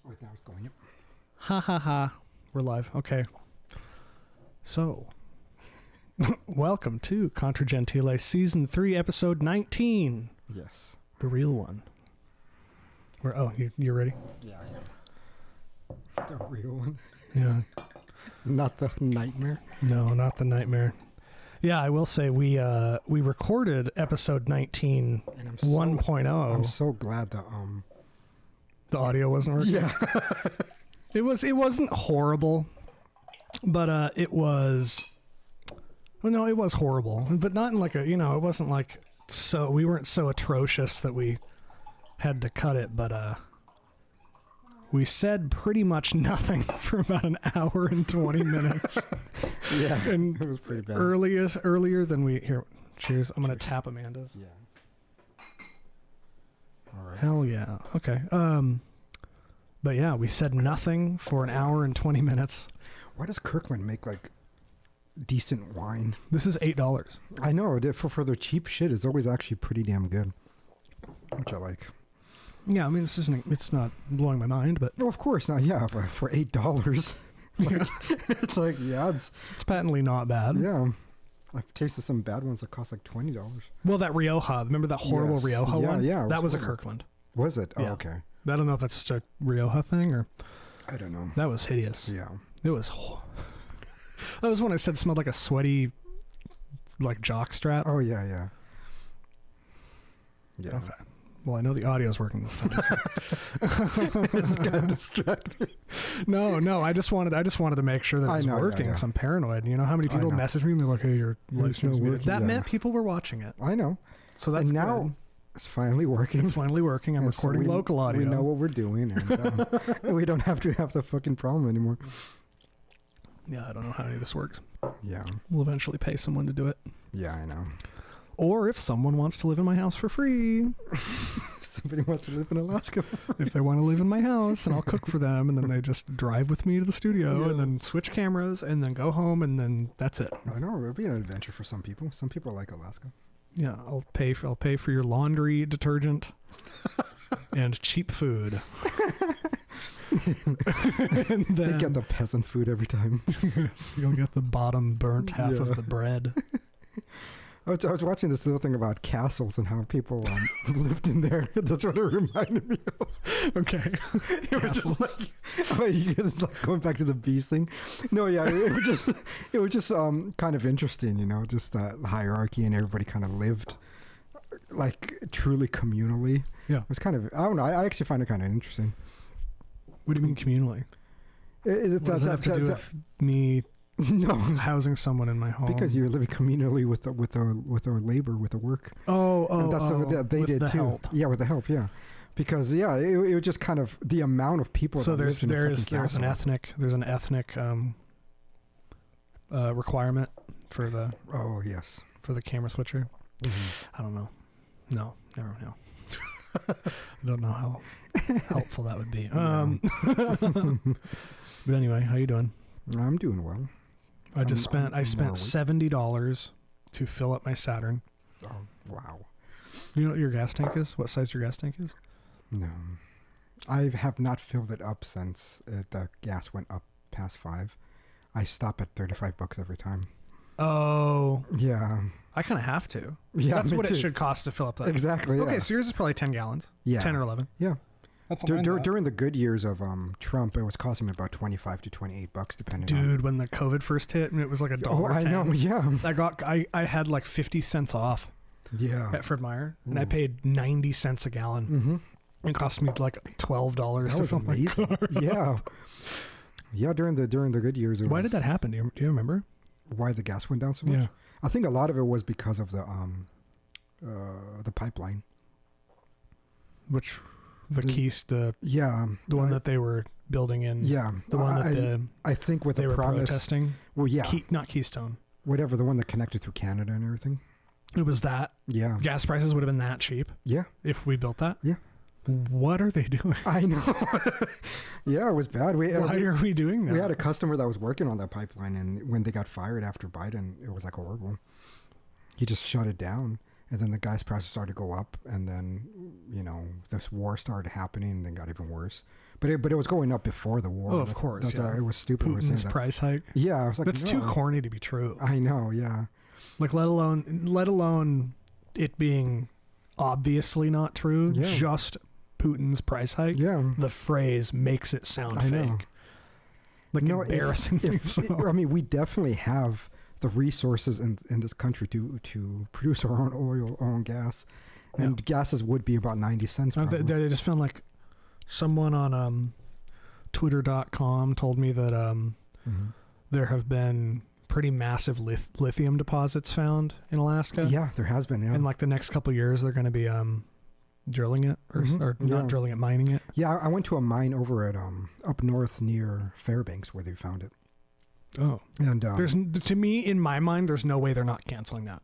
Wait, that was going up. Ha ha ha. We're live. Okay. So, welcome to Contra Gentile Season 3, Episode 19. Yes. The real one. You're ready? Yeah, I am. The real one. Yeah. Not the nightmare. No, not the nightmare. Yeah, I will say we recorded Episode 19 And 1.0. I'm so glad that The audio wasn't working. Yeah. It wasn't horrible, but it was. Well, no, it was horrible, but not in like a, it wasn't like so. We weren't so atrocious that we had to cut it, but we said pretty much nothing for about an hour and 20 minutes. Yeah, and it was pretty bad. Earlier than we here. Cheers! I'm gonna tap Amanda's. Yeah. All right. Hell yeah. Okay. But yeah, we said nothing for an hour and 20 minutes. Why does Kirkland make like decent wine? This is $8. I know. For their cheap shit, it's always actually pretty damn good, which I like. Yeah, I mean, it's not blowing my mind, but... No, of course not. Yeah, but for $8, it's like, yeah, it's patently not bad. Yeah. I've tasted some bad ones that cost like $20. Well, that Rioja, remember that horrible Yes. Rioja one? Yeah, that was a horrible. Kirkland. Was it? Oh, Yeah. okay. I don't know if that's just a Rioja thing or... I don't know. That was hideous. Yeah. It was... That was when I said it smelled like a sweaty, like, jockstrap. Oh, yeah. Yeah. Okay. Well, I know the audio's working this time. It's got distracted. No. I just wanted to make sure that it was working. Yeah. So I'm paranoid. You know how many people message me and they're like, "Hey, your It's live not working." That Yeah. meant people were watching it. I know. So that's and now good. it's finally working. It's finally working. I'm And so recording local audio. We know what we're doing, and we don't have to have the fucking problem anymore. Yeah, I don't know how any of this works. Yeah. We'll eventually pay someone to do it. Yeah, I know. Or if someone wants to live in my house for free. Somebody wants to live in Alaska. If they want to live in my house, and I'll cook for them, and then they just drive with me to the studio, Yeah. and then switch cameras, and then go home, and then that's it. I know, it'll be an adventure for some people. Some people like Alaska. Yeah, I'll pay for your laundry detergent and cheap food. And then They get the peasant food every time. you'll get the bottom burnt half Yeah. of the bread. I was watching this little thing about castles and how people lived in there. That's what it reminded me of. Okay. It was just like, it's like going back to the beast thing. No, yeah, it was just kind of interesting, just that hierarchy, and everybody kind of lived like truly communally. Yeah. It was kind of, I don't know, I actually find it kind of interesting. What do you mean communally? What does that have to do with me No, housing someone in my home? because you're living communally with our labor, with the work. And That's what they did the too. help. Yeah, with the help. Yeah, because it was just kind of the amount of people. So that lived in the fucking there's an ethnic requirement for the yes, for the camera switcher. Mm-hmm. I don't know. No, never know. I don't know how helpful that would be. But anyway, how you doing? I'm doing well. I spent $70 to fill up my Saturn. Oh wow! You know what your gas tank is? What size your gas tank is? No, I have not filled it up since the gas went up past 5. I stop at $35 every time. Oh, Yeah, I kind of have to. yeah. That's me what too. it should cost to fill up that. Exactly. Okay, Yeah. so yours is probably 10 gallons. Yeah. 10 or 11. Yeah. That's During the good years of Trump, it was costing me about $25 to $28, depending. Dude, when the COVID first hit, and it was like $1.10. Oh, I know. Yeah. I had like 50 cents off Yeah. at Fred Meyer, and I Ooh. paid 90 cents a gallon. Mm-hmm. It cost me like $12 That to was fill my amazing. car. Yeah. Yeah. During the good years. Why did that happen? Do you remember? Why the gas went down so much? Yeah. I think a lot of it was because of the pipeline. Which the one that they were building in. Yeah. The one that I think with they the were promise. protesting. Well, yeah. Not Keystone. Whatever, the one that connected through Canada and everything. It was that. Yeah. Gas prices would have been that cheap Yeah. if we built that. Yeah. What are they doing? I know. Yeah, it was bad. Why are we doing that? We had a customer that was working on that pipeline, and when they got fired after Biden, it was like horrible. He just shut it down. and then the gas prices started to go up, and then this war started happening, and then got even worse. But it was going up before the war. Oh, of course. That's it was stupid. Putin's price hike. Yeah, I was like, that's too corny to be true. I know. Yeah. Like let alone it being obviously not true. Yeah. Just Putin's price hike. Yeah. The phrase makes it sound fake. Know. Like embarrassingly so. I mean, we definitely have the resources in this country to produce our own oil, our own gas, and gases would be about 90 cents. They just found like someone on Twitter.com told me that there have been pretty massive lithium deposits found in Alaska. Yeah, there has been. Yeah. In like the next couple of years, they're going to be drilling it or not drilling it, mining it. Yeah, I went to a mine over at up north near Fairbanks where they found it. Oh, and there's to me in my mind, there's no way they're not canceling that.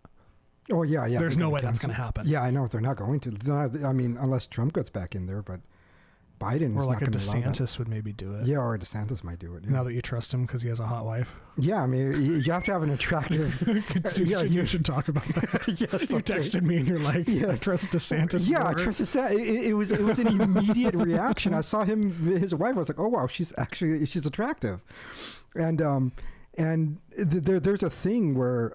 Oh yeah. There's no way that's going to happen. Yeah, I know they're not going to. I mean, unless Trump gets back in there, but Biden or like a DeSantis would maybe do it. Yeah, or a DeSantis might do it. Yeah. Now that you trust him because he has a hot wife. Yeah, I mean, you have to have an attractive. You should talk about that. Yes, you texted me and you're like, I trust DeSantis. Yeah, more. I trust DeSantis. It was an immediate reaction. I saw his wife. I was like, oh wow, she's attractive, and there's a thing where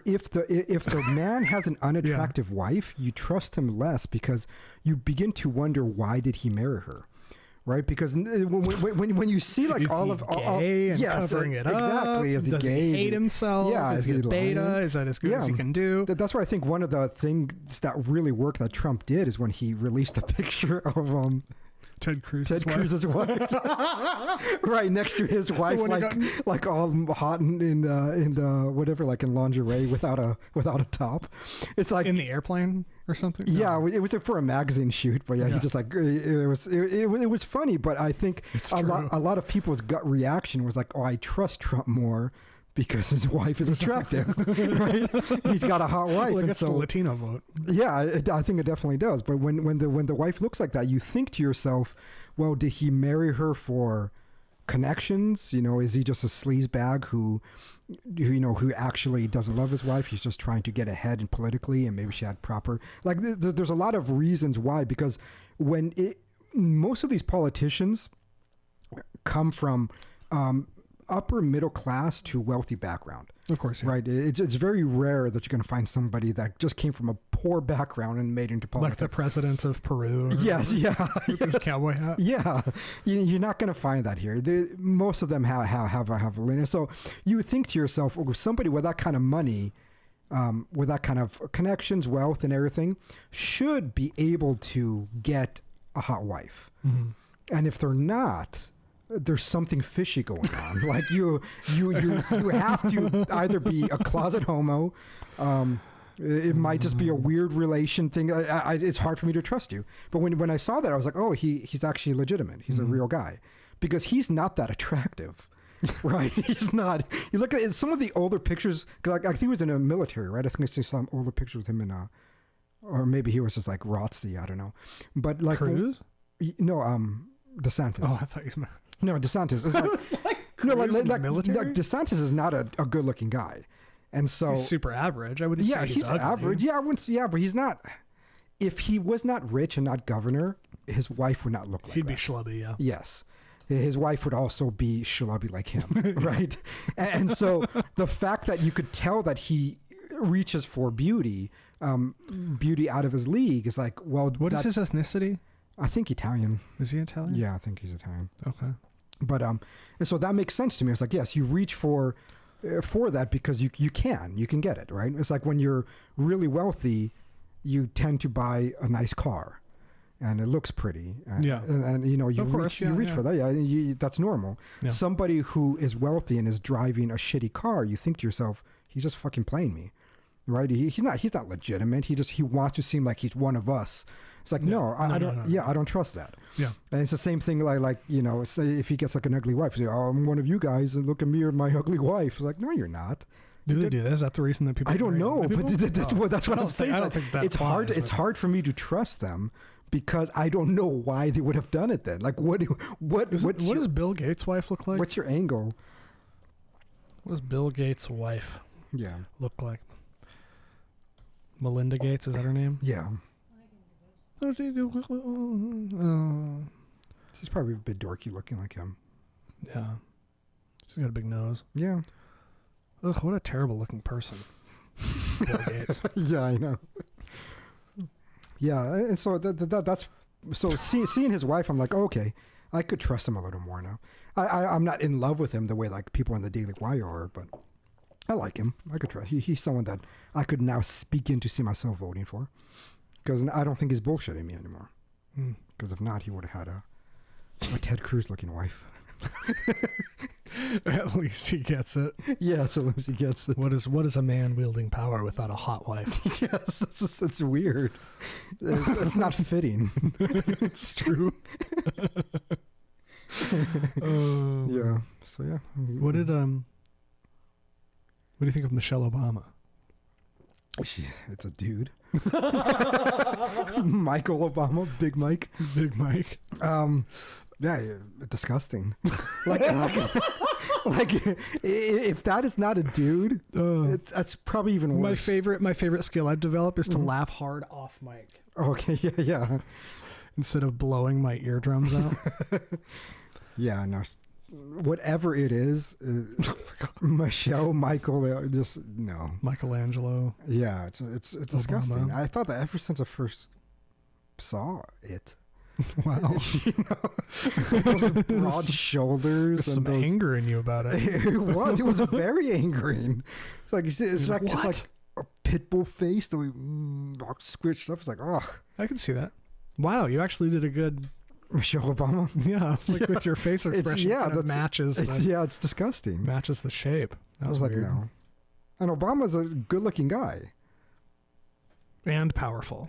if the man has an unattractive wife, you trust him less because you begin to wonder why did he marry her, right? Because when you see like is all he of gay and covering it exactly, up? is he Does gay? he hate himself? Yeah, is he a beta? Is that as good as he can do? That's why I think one of the things that really worked that Trump did is when he released a picture of Ted Cruz's wife. Right next to his wife, like all hot in whatever, like in lingerie without a top. It's like in the airplane or something. Yeah, it was for a magazine shoot, but he just like it was funny. But I think a lot of people's gut reaction was like, oh, I trust Trump more because his wife is attractive, right? He's got a hot wife. Well, it's the Latino vote. Yeah, I think it definitely does. But when the wife looks like that, you think to yourself, well, did he marry her for connections? Is he just a sleazebag who actually doesn't love his wife? He's just trying to get ahead and politically, and maybe she had proper there's a lot of reasons why. Because most of these politicians come from upper middle class to wealthy background. Of course, yeah. Right. It's very rare that you're going to find somebody that just came from a poor background and made into politics. Like the president of Peru. Yes, yeah. With his cowboy hat. Yeah, you're not going to find that here. Most of them have a lineage. So you think to yourself, somebody with that kind of money, with that kind of connections, wealth, and everything, should be able to get a hot wife. Mm-hmm. And if they're not, there's something fishy going on. Like you have to either be a closet homo. It might just be a weird relation thing. It's hard for me to trust you. But when I saw that, I was like, oh, he's actually legitimate. He's a real guy, because he's not that attractive, right? He's not. You look at some of the older pictures. Cause I think he was in the military, right? I think I see some older pictures with him in or maybe he was just like Rotsy. I don't know. But like Cruz? No, DeSantis. Oh, I thought you meant. No, DeSantis is like military. DeSantis is not a good-looking guy, and so he's super average. I wouldn't say he's ugly. Average. Yeah, I wouldn't. Yeah, but he's not. If he was not rich and not governor, his wife would not look like He'd that. be schlubby. Yeah. Yes, his wife would also be schlubby like him, right? And so the fact that you could tell that he reaches for beauty out of his league is like, well, what is his ethnicity? I think Italian. Is he Italian? Yeah, I think he's Italian. Okay. But and so that makes sense to me. It's like, yes, you reach for that because you can get it, right? It's like when you're really wealthy, you tend to buy a nice car, and it looks pretty. And, yeah. And you reach for that. Yeah, that's normal. Yeah. Somebody who is wealthy and is driving a shitty car, you think to yourself, he's just fucking playing me, right? He's not legitimate. He wants to seem like he's one of us. It's like, I don't. Yeah, I don't trust that. Yeah, and it's the same thing. Like say if he gets like an ugly wife, say, "Oh, I'm one of you guys, and look at me or my ugly wife." It's like, no, you're not. Do they do that? Is that the reason that people? I don't know, but that's what I'm saying. I don't think that it's hard. It's hard for me to trust them because I don't know why they would have done it then. Like, what does Bill Gates' wife look like? What's your angle? What does Bill Gates' wife? Yeah. Look like? Melinda Gates, is that her name? Yeah. She's probably a bit dorky looking like him. Yeah. She's got a big nose. Yeah. Ugh, what a terrible looking person. Bill Gates. Yeah, I know. Yeah, and so that's so seeing his wife, I'm like, okay, I could trust him a little more now. I'm not in love with him the way like people on the Daily Wire are, but I like him. I could trust. He's someone that I could now speak in to see myself voting for, because I don't think he's bullshitting me anymore. Because if not, he would have had a Ted Cruz looking wife. At least he gets it. Yes, at least he gets it. What is a man wielding power without a hot wife? Yes, it's weird. It's not fitting. It's true. Yeah. So yeah. What do you think of Michelle Obama? It's a dude. Michael Obama, Big Mike. Big Mike. Yeah, disgusting. like, if that is not a dude, that's probably even worse. My favorite skill I've developed is to laugh hard off mic. Okay, yeah. Instead of blowing my eardrums out. Yeah, no. Whatever it is, Michelle, Michael, just no. Michelangelo. Yeah, it's disgusting. I thought that ever since I first saw it. Wow. Those broad shoulders. There's some anger in you about it. It was very angering. It's like it's like a pit bull face that we squished up. It's like, oh, I can see that. Wow, you actually did a good Michelle Obama. Yeah, with your face expression. That matches. It's disgusting. Matches the shape. That was like, weird. no. And Obama's a good-looking guy. And powerful.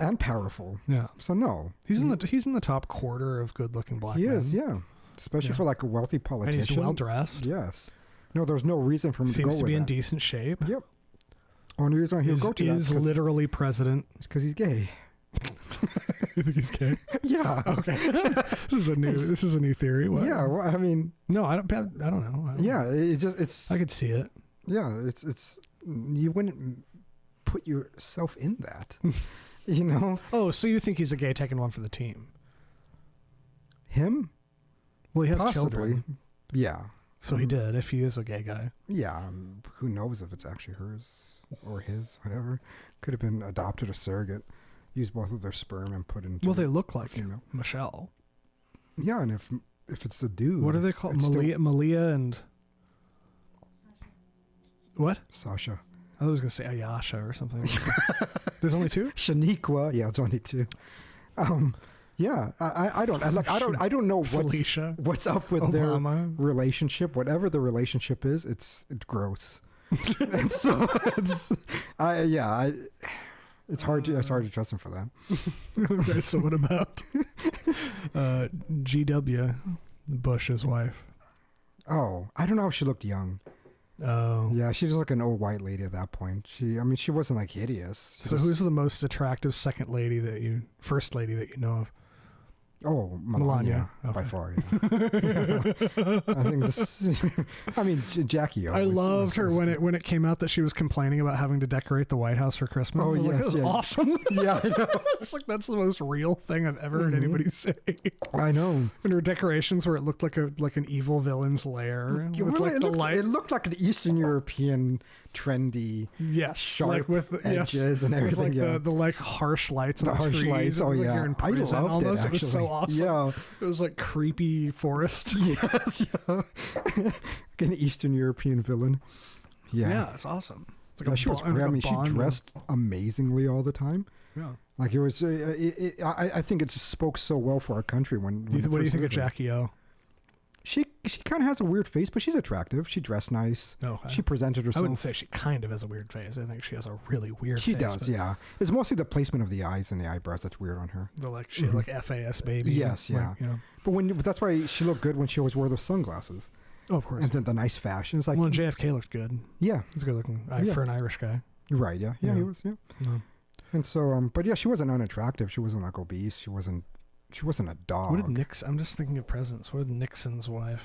Yeah. So no. He's in the top quarter of good-looking black men. He is, yeah. Especially for like a wealthy politician. And he's well-dressed. Yes. No, there's no reason for him to go with that. Seems to be in decent shape. Yep. Only reason he'll go to that is literally president. It's because he's gay. You think he's gay? Yeah. Okay. This is a new theory. What? Yeah. Well, I mean. No, I don't know. It's. I could see it. Yeah. It's. You wouldn't put yourself in that. You know. Oh, so you think he's a gay taking one for the team? Him? Well, he has Possibly. children. Yeah. So he did. If he is a gay guy. Yeah. Who knows if it's actually hers or his? Whatever. Could have been adopted or surrogate. Use both of their sperm and put into. Well, they look like Michelle. Yeah, and if it's a dude, what are they called? Malia and what? Sasha. I was gonna say Ayasha or something. There's only two. Shaniqua. Yeah, it's only two. Yeah, I don't know what's up with Obama. Their relationship. Whatever the relationship is, it's gross. And so it's hard to trust him for that. Okay, so what about GW, Bush's wife? Oh, I don't know if she looked young. Oh. Yeah, she's like an old white lady at that point. She wasn't like hideous. Who's the most attractive first lady that you know of? Oh, Melania. Okay. By far, yeah. I think Jackie. I loved her when it came out that she was complaining about having to decorate the White House for Christmas. Oh, yes. That was awesome. Yeah, I know. It's like, that's the most real thing I've ever heard anybody say. I know. And her decorations where it looked like an evil villain's lair. It looked like an Eastern European trendy, like sharp with edges and everything. Like the harsh lights on the harsh trees. Lights. Oh, yeah. You're in prison, I loved almost. it, actually. It was so awesome. Yeah. It was like creepy forest. Yes, yeah. Like an Eastern European villain. Yeah. Yeah, it's awesome. It's like she was great. I mean, she dressed amazingly all the time. Yeah. Like it was, I think it just spoke so well for our country when what do you think of Jackie O? She kind of has a weird face, but she's attractive. She dressed nice. Okay. She presented herself. I wouldn't say she kind of has a weird face. I think she has a really weird face. She does, yeah. It's mostly the placement of the eyes and the eyebrows that's weird on her. She had like FAS baby. Yes, yeah. Like, But that's why she looked good when she always wore those sunglasses. Oh, of course. And then the nice fashion. It's like, well, and JFK looked good. Yeah. He's a good looking for an Irish guy. Right, yeah. Yeah, he was, yeah. No. And so, but yeah, she wasn't unattractive. She wasn't like obese. She wasn't a dog. What did Nixon? I'm just thinking of presidents. What did Nixon's wife?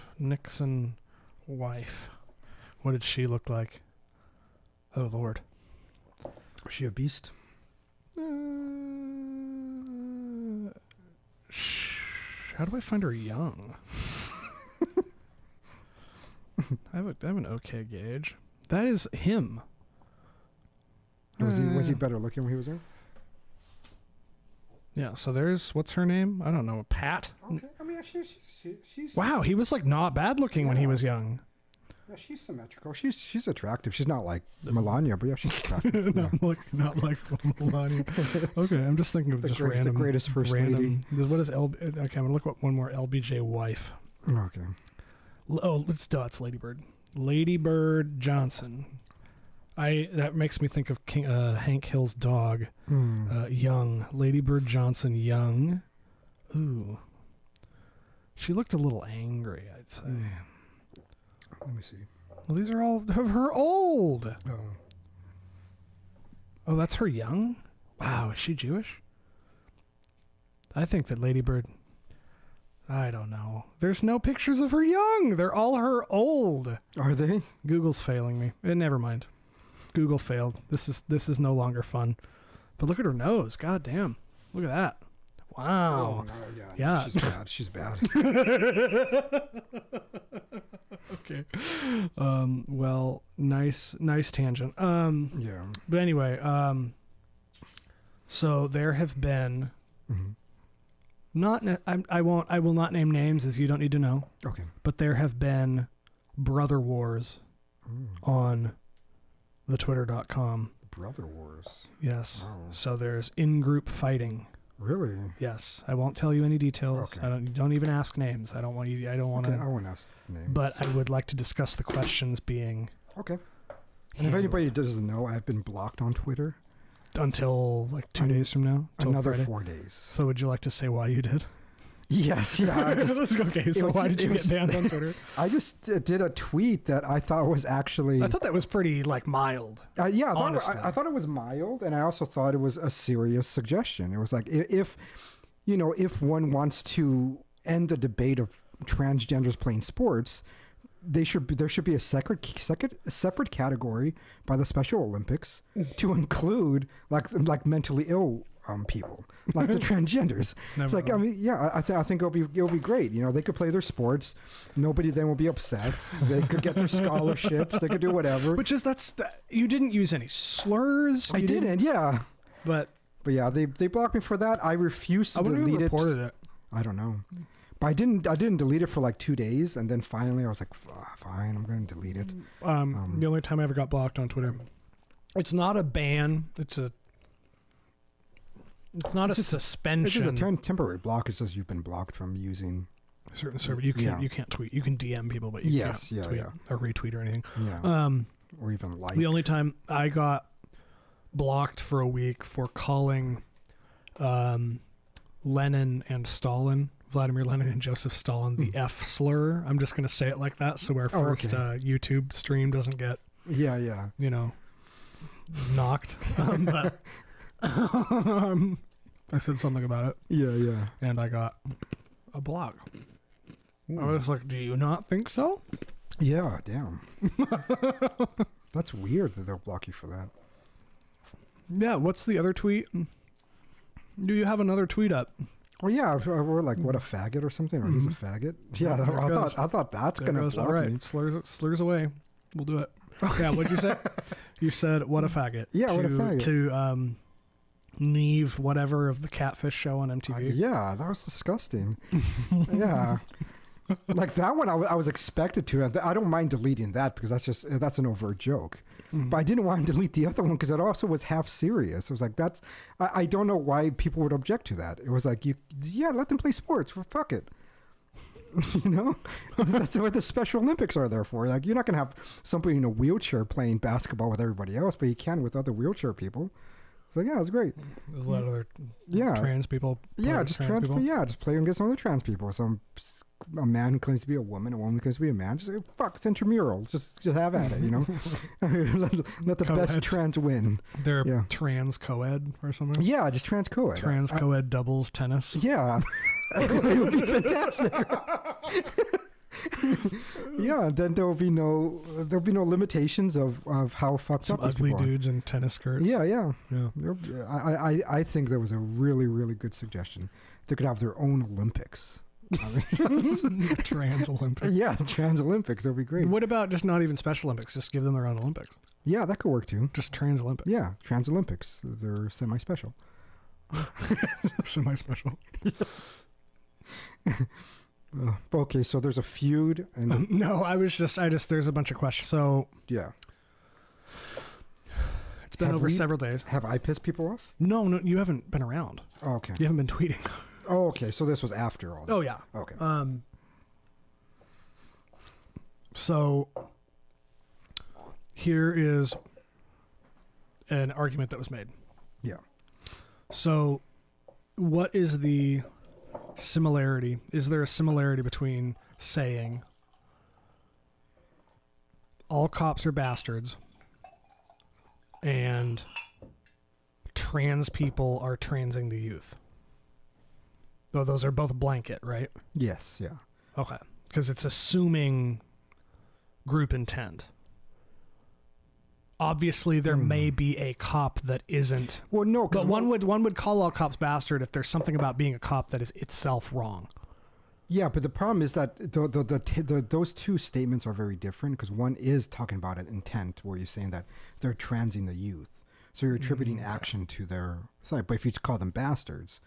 What did she look like? Oh Lord. Was she a beast? How do I find her young? I have an okay gauge. That is him. Was he better looking when he was there? Yeah, so there's, what's her name? I don't know, Pat? Okay, I mean, she's... Wow, he was like not bad looking when he was young. Yeah, she's symmetrical. She's attractive. She's not like Melania, but yeah, she's attractive. not like Melania. Okay, I'm just thinking of just random. The greatest first lady. What is okay, I'm gonna look up one more LBJ wife. Okay. Oh, it's Ladybird. Ladybird Johnson. That makes me think of Hank Hill's dog. Young. Ladybird Johnson Young. Ooh. She looked a little angry, I'd say. Let me see. Well, these are all of her old. Oh. Oh, that's her young? Wow, is she Jewish? I think that Ladybird... I don't know. There's no pictures of her young. They're all her old. Are they? Google's failing me. Never mind. Google failed. This is no longer fun. But look at her nose. God damn. Look at that. Wow. Oh, no, Yeah. She's bad. Okay. Well, nice tangent. Yeah. But anyway, so there have been I will not name names, as you don't need to know. Okay. But there have been brother wars on the twitter.com. Brother wars. Yes. Wow. So there's in-group fighting. Really? Yes. I won't tell you any details. Okay. Don't even ask names. I don't want you. I don't want to. Okay, I won't ask names. But I would like to discuss the questions being. Okay. And if anybody doesn't know, I've been blocked on Twitter until like 2 days from now. Another Friday. 4 days. So would you like to say why you did? Yes. Yeah. Okay. So why did you get banned on Twitter? I just did a tweet that I thought was actually. I thought that was pretty like mild. Yeah. Honestly. I thought it was mild, and I also thought it was a serious suggestion. It was like if one wants to end the debate of transgenders playing sports, there should be a separate category by the Special Olympics to include like mentally ill people, like the transgenders. It's like, I mean, yeah, I think it'll be great. You know, they could play their sports. Nobody then will be upset. They could get their scholarships. They could do whatever. Which is you didn't use any slurs. I didn't. Yeah. But yeah, they blocked me for that. I refused to delete it. Reported it. I don't know. But I didn't delete it for like 2 days, and then finally I was like, fine, I'm going to delete it. The only time I ever got blocked on Twitter. It's not a ban. It's not a suspension. It's just a temporary block. It says you've been blocked from using a certain server. You can't tweet. You can DM people, but you can't tweet or retweet or anything. Yeah. Or even like. The only time I got blocked for a week for calling Lenin and Stalin, Vladimir Lenin and Joseph Stalin, the F slur. I'm just going to say it like that so our first YouTube stream doesn't get knocked. But I said something about it. Yeah. And I got a block. I was like, do you not think so? Yeah, damn. That's weird that they'll block you for that. Yeah, what's the other tweet? Do you have another tweet up? Oh yeah, we're like, what a faggot or something, or he's a faggot. Yeah, I thought that's going to block all right. me. Slurs away. We'll do it. Yeah, what'd you say? You said, what a faggot. Yeah, what a faggot. To Neve, whatever, of the Catfish show on MTV. Yeah, that was disgusting. Yeah. Like that one, I was expected to. I don't mind deleting that because that's an overt joke. But I didn't want to delete the other one because it also was half serious. It was like, I don't know why people would object to that. It was like, let them play sports. Well, fuck it. You know, that's what the Special Olympics are there for. Like, you're not going to have somebody in a wheelchair playing basketball with everybody else, but you can with other wheelchair people. So yeah, it was great. There's a lot of other trans people. Just trans people. Yeah, just play against some other trans people. A man who claims to be a woman who claims to be a man. Just say, fuck, it's intramural. Just have at it, you know. let the best trans win. They're trans co-ed or something. Yeah, just trans co-ed. Trans co-ed doubles tennis. Yeah, it would be fantastic. Yeah, then there'll be no limitations of how fucked Some up these ugly people are. dudes in tennis skirts. Yeah. Yeah. I think that was a really, really good suggestion. They could have their own Olympics. Trans Olympics. Yeah, Trans Olympics. That'd be great. What about just not even Special Olympics? Just give them their own Olympics. Yeah, that could work too. Just Trans Olympics. Yeah, Trans Olympics. They're semi-special. Semi-special. Okay, so there's a feud, and No, I just there's a bunch of questions. So yeah, it's been Have over we- several days. have I pissed people off? No, you haven't been around. Oh, okay. You haven't been tweeting. Oh, okay. So this was after all that. Oh yeah. Okay. So here is an argument that was made. Yeah. So what is the similarity? Is there a similarity between saying all cops are bastards and trans people are transing the youth? Though those are both blanket, right? Yes. Yeah. Okay. Because it's assuming group intent. Obviously, there may be a cop that isn't. Well, no. But one would call all cops bastard if there's something about being a cop that is itself wrong. Yeah, but the problem is that those two statements are very different, because one is talking about an intent where you're saying that they're transing the youth. So you're attributing action to their side. But if you call them bastards,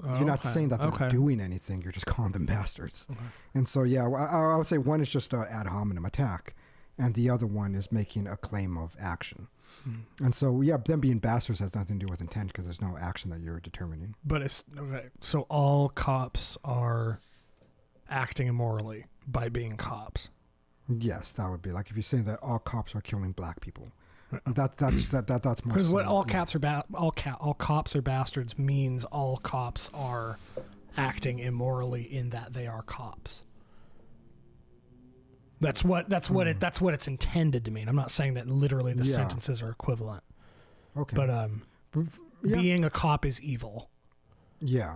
you're not saying that they're doing anything. You're just calling them bastards. Okay. And so, yeah, I would say one is just an ad hominem attack, and the other one is making a claim of action. And so, yeah, them being bastards has nothing to do with intent, because there's no action that you're determining. But it's okay. So all cops are acting immorally by being cops. Yes, that would be like if you're saying that all cops are killing black people. That's more. Because what all similar. all cops are bastards means all cops are acting immorally in that they are cops. That's what it's intended to mean. I'm not saying that literally the sentences are equivalent. Okay. But yeah. being a cop is evil. Yeah.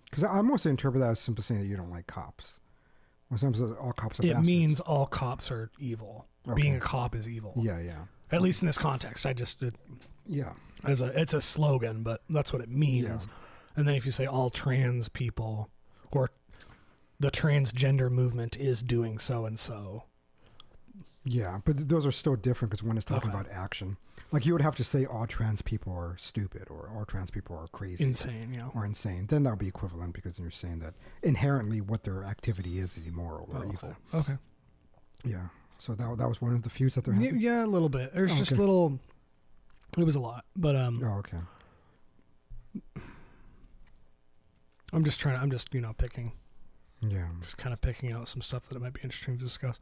Because I mostly interpret that as simply saying that you don't like cops. When someone says all cops are It bastards. means all cops are evil. Okay. Being a cop is evil. Yeah, yeah. At least in this context, Yeah. it's a slogan, but that's what it means. Yeah. And then if you say all trans people or the transgender movement is doing so and so. Yeah, but those are still different, because one is talking about action. Like you would have to say all trans people are stupid, or all trans people are crazy. Insane, yeah. Or insane. Then that would be equivalent, because you're saying that inherently what their activity is immoral or evil. Okay. Yeah. So that was one of the feuds that they're having? Yeah, a little bit. There's just little. It was a lot, but Oh, okay. I'm just picking. Yeah. Just kind of picking out some stuff that it might be interesting to discuss.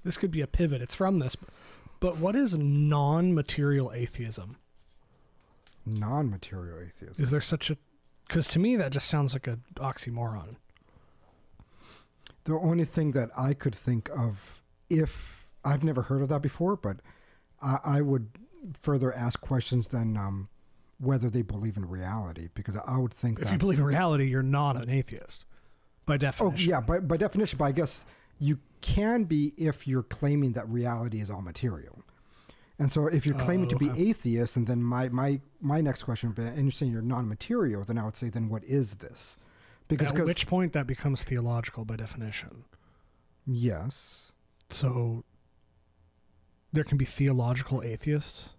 This could be a pivot. It's from this, but what is non-material atheism? Non-material atheism. Is there such a? Because to me that just sounds like an oxymoron. The only thing that I could think of, if I've never heard of that before, but I would further ask questions than whether they believe in reality, because I would think If you believe in reality, you're not an atheist, by definition. Oh, yeah, by definition, but I guess you can be if you're claiming that reality is all material. And so if you're claiming to be atheist, and then my next question would be, and you're saying you're non-material, then I would say, then what is this? Because At which point that becomes theological by definition. Yes. So there can be theological atheists.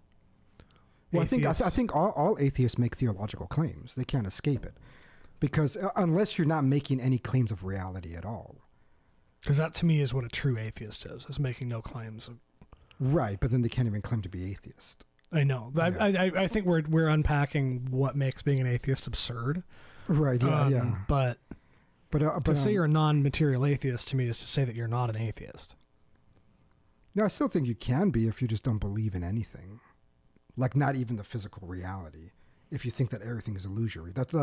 Well, I think all atheists make theological claims. They can't escape it, because unless you're not making any claims of reality at all. Because that to me is what a true atheist is making no claims. Right, but then they can't even claim to be atheist. I know. Yeah. I think we're unpacking what makes being an atheist absurd. Right. Yeah. Yeah. But to say you're a non-material atheist to me is to say that you're not an atheist. No, I still think you can be if you just don't believe in anything, like not even the physical reality. If you think that everything is illusory, that's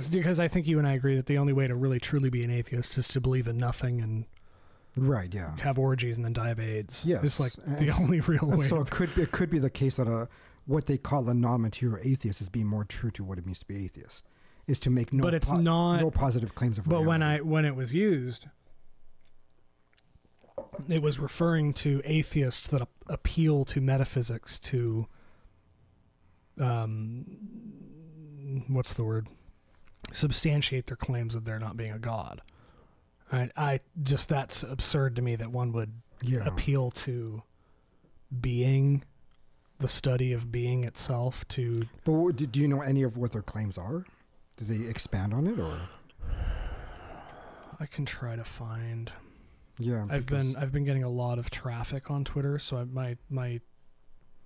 because I think you and I agree that the only way to really truly be an atheist is to believe in nothing and right. Yeah. have orgies and then die of AIDS. Yes. It's like the only real way. So it could be the case that what they call a non-material atheist is being more true to what it means to be atheist. is to make no, but it's not, no positive claims of but reality. when it was used, it was referring to atheists that appeal to metaphysics to, what's the word? Substantiate their claims of there not being a God. I just, that's absurd to me that one would appeal to being, the study of being itself to. But do you know any of what their claims are? Do they expand on it, or? I can try to find. Yeah, I've been getting a lot of traffic on Twitter, so my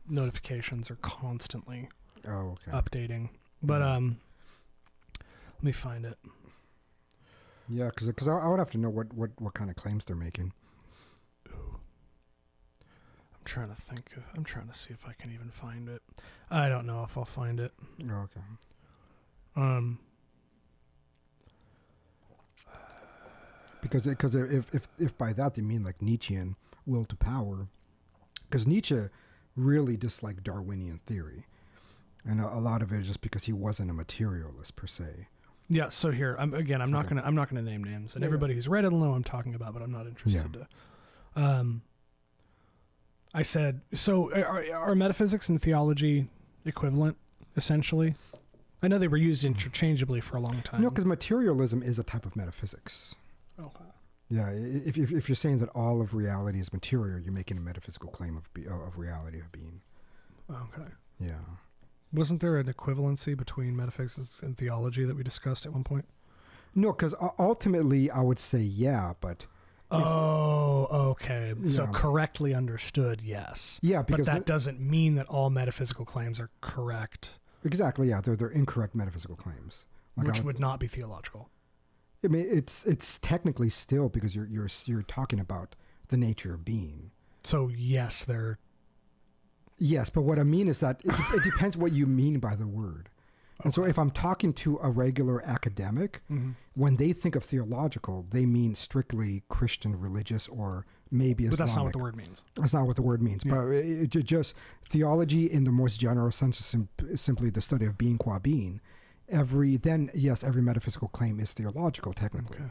notifications are constantly updating. But let me find it. Yeah, because I would have to know what kind of claims they're making. Ooh. I'm trying to think. I'm trying to see if I can even find it. I don't know if I'll find it. Oh, okay. Because if by that they mean like Nietzschean will to power, because Nietzsche really disliked Darwinian theory, and a lot of it is just because he wasn't a materialist per se. Yeah. So here, I'm not gonna name names, and everybody who's read it'll know what I'm talking about, but I'm not interested to. I said, so are metaphysics and theology equivalent, essentially? I know they were used interchangeably for a long time. No, because materialism is a type of metaphysics. Okay. Yeah, if you're saying that all of reality is material, you're making a metaphysical claim of reality of being. Okay. Yeah. Wasn't there an equivalency between metaphysics and theology that we discussed at one point? No, because ultimately I would say but... okay. So correctly understood, yes. Yeah, because... But that doesn't mean that all metaphysical claims are correct. Exactly, yeah. They're incorrect metaphysical claims. Which would not be theological. I mean, it's technically still, because you're talking about the nature of being. So yes, they're... Yes, but what I mean is that it depends what you mean by the word. And so if I'm talking to a regular academic, when they think of theological, they mean strictly Christian, religious, or maybe Islamic. But that's not what the word means. That's not what the word means. Yeah. But it just theology in the most general sense is simply the study of being qua being. Every metaphysical claim is theological technically. Okay.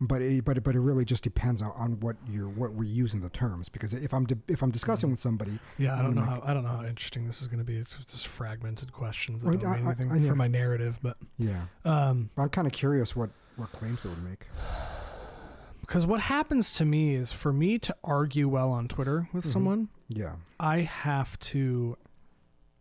But it really just depends on what we're using the terms, because if I'm discussing with somebody, I don't know how interesting this is going to be. It's just fragmented questions that don't mean anything for my narrative, but I'm kind of curious what claims they would make. Because what happens to me is, for me to argue well on Twitter with someone, I have to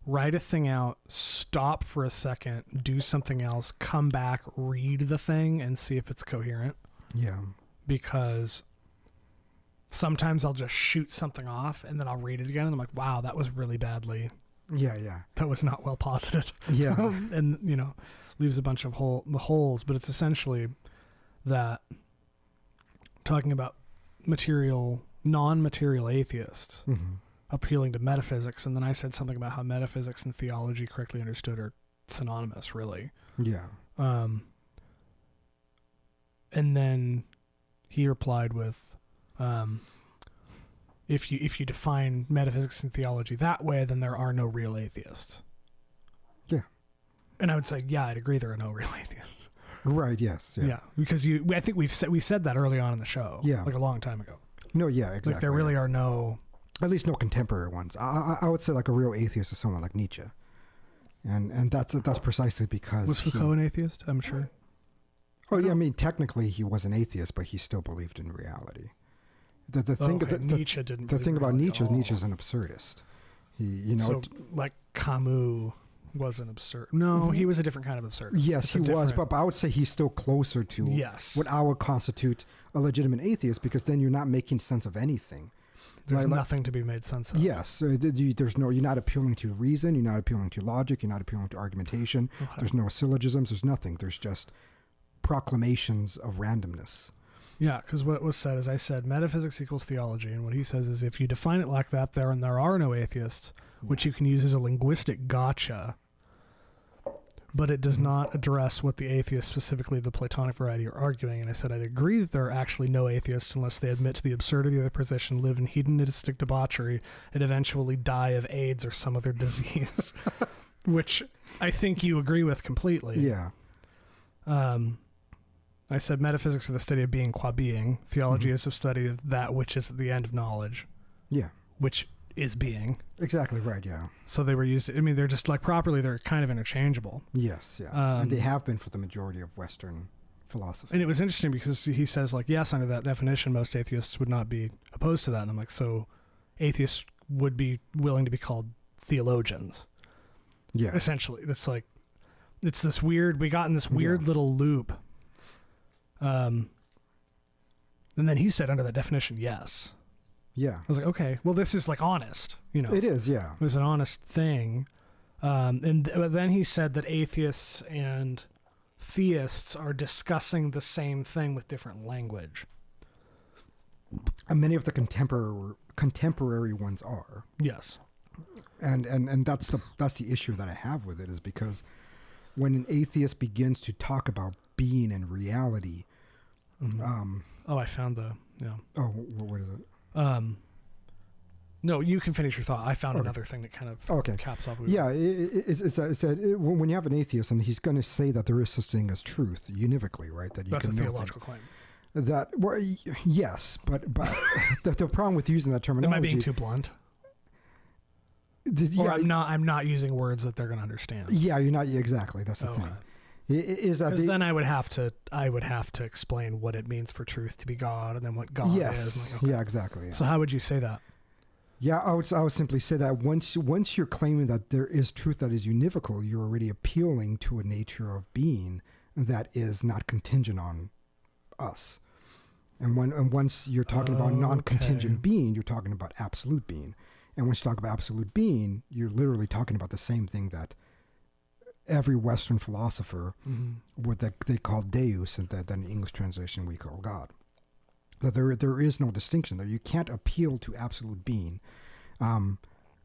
write a thing out, stop for a second, do something else, come back, read the thing, and see if it's coherent. Yeah. Because sometimes I'll just shoot something off and then I'll read it again and I'm like, wow, that was really badly. Yeah. That was not well posited. Yeah. And, leaves a bunch of holes. But it's essentially that talking about non-material atheists appealing to metaphysics. And then I said something about how metaphysics and theology, correctly understood, are synonymous, really. Yeah. And then he replied with, if you define metaphysics and theology that way, then there are no real atheists. Yeah. And I would say, I'd agree there are no real atheists. Right, yes. Yeah. Because I think we said that early on in the show. Yeah. Like a long time ago. No, yeah, exactly. Like there really are no... At least no contemporary ones. I would say like a real atheist is someone like Nietzsche. And that's precisely because... Was Foucault an atheist? I'm sure. Oh, yeah, I mean, technically he was an atheist, but he still believed in reality. The thing about Nietzsche is Nietzsche's an absurdist. So, like Camus was an absurd. No, he was a different kind of absurdist. Yes, he was, but I would say he's still closer to what I would constitute a legitimate atheist, because then you're not making sense of anything. There's nothing to be made sense of. Yes, you're not appealing to reason, you're not appealing to logic, you're not appealing to argumentation. Okay. There's no syllogisms, there's nothing. There's just proclamations of randomness. Yeah, because what was said is, I said metaphysics equals theology, and what he says is, if you define it like that, there are no atheists, which you can use as a linguistic gotcha, but it does not address what the atheists, specifically the Platonic variety, are arguing. And I said I'd agree that there are actually no atheists unless they admit to the absurdity of their position, live in hedonistic debauchery, and eventually die of AIDS or some other disease, which I think you agree with completely. Yeah. I said metaphysics is the study of being qua being. Theology is the study of that which is the end of knowledge. Yeah. Which is being. Exactly right, yeah. So they were used, I mean, they're just like properly, they're kind of interchangeable. Yes, yeah. And they have been for the majority of Western philosophy. And it was interesting because he says, like, yes, under that definition, most atheists would not be opposed to that. And I'm like, so atheists would be willing to be called theologians. Yeah. Essentially. It's like, it's this weird, we got in this weird little loop. And then he said under that definition, yes. Yeah. I was like, okay, well, this is like honest, you know. It is, yeah. It was an honest thing. But then he said that atheists and theists are discussing the same thing with different language. And many of the contemporary ones are. Yes. And that's the issue that I have with it, is because when an atheist begins to talk about being and reality, I found what is it? No, you can finish your thought. I found another thing that kind of caps off. Yeah, it's that when you have an atheist and he's going to say that there is such thing as truth univocally, right? That you That's can a know theological claim. That, well, yes, but the problem with using that terminology. Am I being too blunt? Or I'm not using words that they're going to understand. Yeah, you're not exactly. That's the thing. Is that because then I would have to explain what it means for truth to be God, and then what God is. Like, yeah, exactly. Yeah. So how would you say that? Yeah, I would simply say that once you're claiming that there is truth that is univocal, you're already appealing to a nature of being that is not contingent on us. And once you're talking about non-contingent being, you're talking about absolute being. And once you talk about absolute being, you're literally talking about the same thing that every Western philosopher they call Deus, and that in the English translation we call God. That there is no distinction there. You can't appeal to absolute being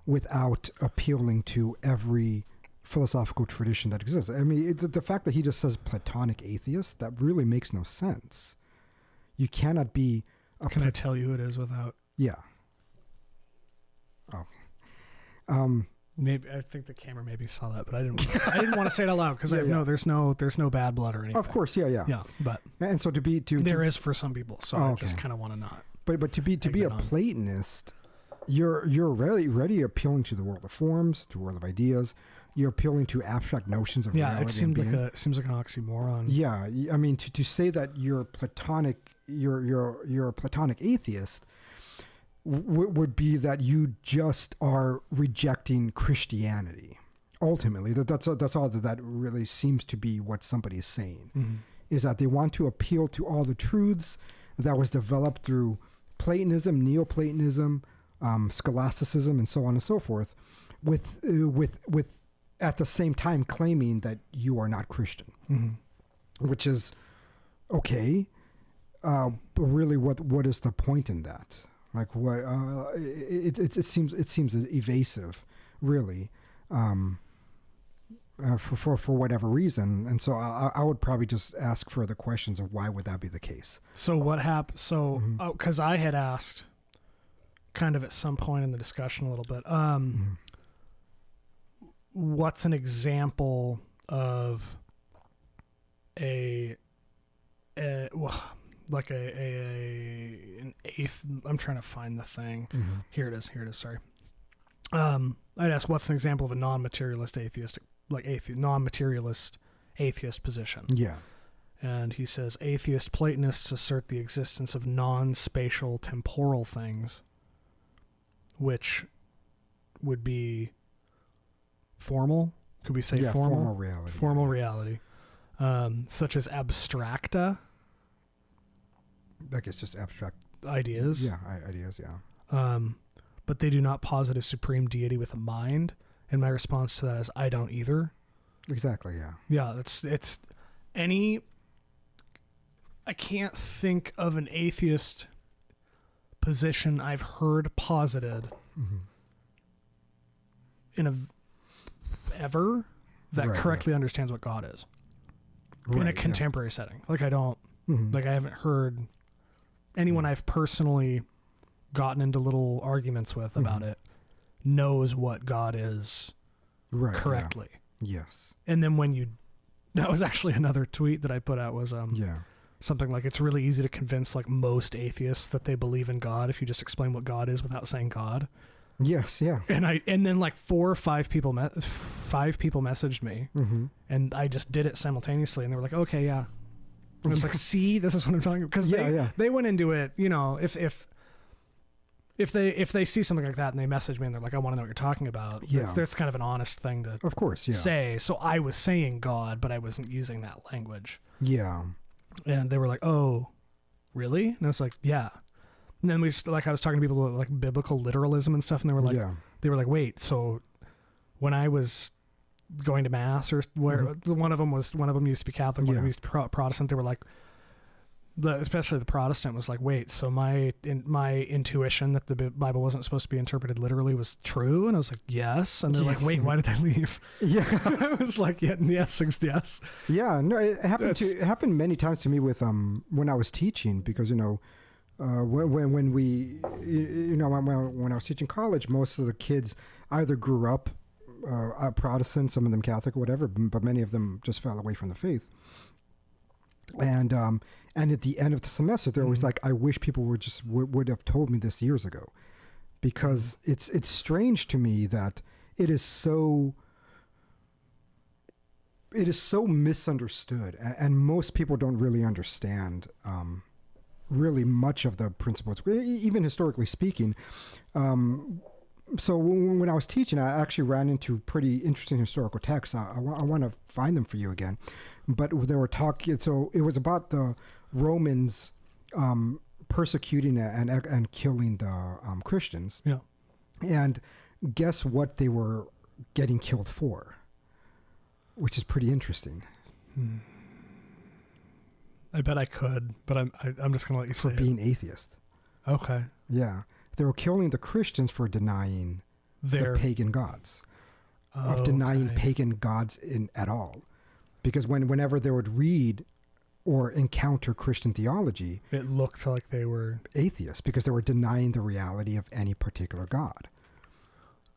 without appealing to every philosophical tradition that exists. I mean, the fact that he just says Platonic atheist, that really makes no sense. You cannot be... Can I tell you who it is without... Yeah. Oh. Maybe I think the camera maybe saw that, but I didn't want to say it out loud because there's no bad blood or anything. Of course, yeah. But and so there is for some people, so I just kind of want to not. But to be a Platonist, you're really appealing to the world of forms, to the world of ideas. You're appealing to abstract notions of reality. Yeah, it seems like an oxymoron. Yeah, I mean to say that you're a Platonic atheist would be that you just are rejecting Christianity. Ultimately, that's all that really seems to be what somebody is saying, is that they want to appeal to all the truths that was developed through Platonism, Neoplatonism, scholasticism, and so on and so forth, with at the same time claiming that you are not Christian, which is okay, but really, what is the point in that? Like what? It seems evasive, really, for whatever reason. And so I would probably just ask further questions of why would that be the case. So what happened? So because I had asked, kind of at some point in the discussion a little bit, what's an example of like an eighth. I'm trying to find the thing. Here it is. Sorry. I'd ask, what's an example of a non-materialist atheist, non-materialist atheist position? Yeah. And he says, atheist Platonists assert the existence of non-spatial temporal things, which would be formal. Could we say formal? Formal reality. Formal reality. Such as abstracta. Like it's just abstract ideas. Yeah, ideas, yeah. But they do not posit a supreme deity with a mind. And my response to that is, I don't either. Exactly, yeah. Yeah, I can't think of an atheist position I've heard posited ever that correctly understands what God is in a contemporary setting. Like I don't, like I haven't heard anyone I've personally gotten into little arguments with about it knows what God is correctly. Yeah. Yes. And then when you That was actually another tweet that I put out was Yeah. something like, it's really easy to convince like most atheists that they believe in God if you just explain what God is without saying God. Yes. Yeah. And then like 4 or 5 people messaged me, and I just did it simultaneously, and they were like, okay, yeah. And I was like, see, this is what I'm talking about, because they went into it, you know, if they see something like that and they message me and they're like, I want to know what you're talking about. Yeah. That's kind of an honest thing to Of course. Yeah. say. So I was saying God, but I wasn't using that language. Yeah. And they were like, oh, really? And I was like, yeah. And then I was talking to people about like biblical literalism and stuff, and they were like, wait, so when I was going to mass, or where one of them used to be Catholic, one of them used to be Protestant, they were like, especially the Protestant was like, wait, so my intuition that the Bible wasn't supposed to be interpreted literally was true? And I was like, yes. And they're like, wait, why did I leave? Yeah. I was like, yes. Yeah, no, it happened many times to me with when I was teaching, because when I was teaching college, most of the kids either grew up Protestant, some of them Catholic or whatever, but many of them just fell away from the faith. And at the end of the semester, they're always like, I wish people would have told me this years ago, because it's strange to me that it is so misunderstood, and most people don't really understand really much of the principles, even historically speaking. So when I was teaching, I actually ran into pretty interesting historical texts. I want to find them for you again. But they were talking, so it was about the Romans persecuting and killing the Christians. Yeah. And guess what they were getting killed for? Which is pretty interesting. I bet I could, but I'm just gonna let you say for being atheist. Okay. Yeah, they were killing the Christians for denying the pagan gods, of denying pagan gods at all, because whenever they would read or encounter Christian theology, it looked like they were atheists because they were denying the reality of any particular god.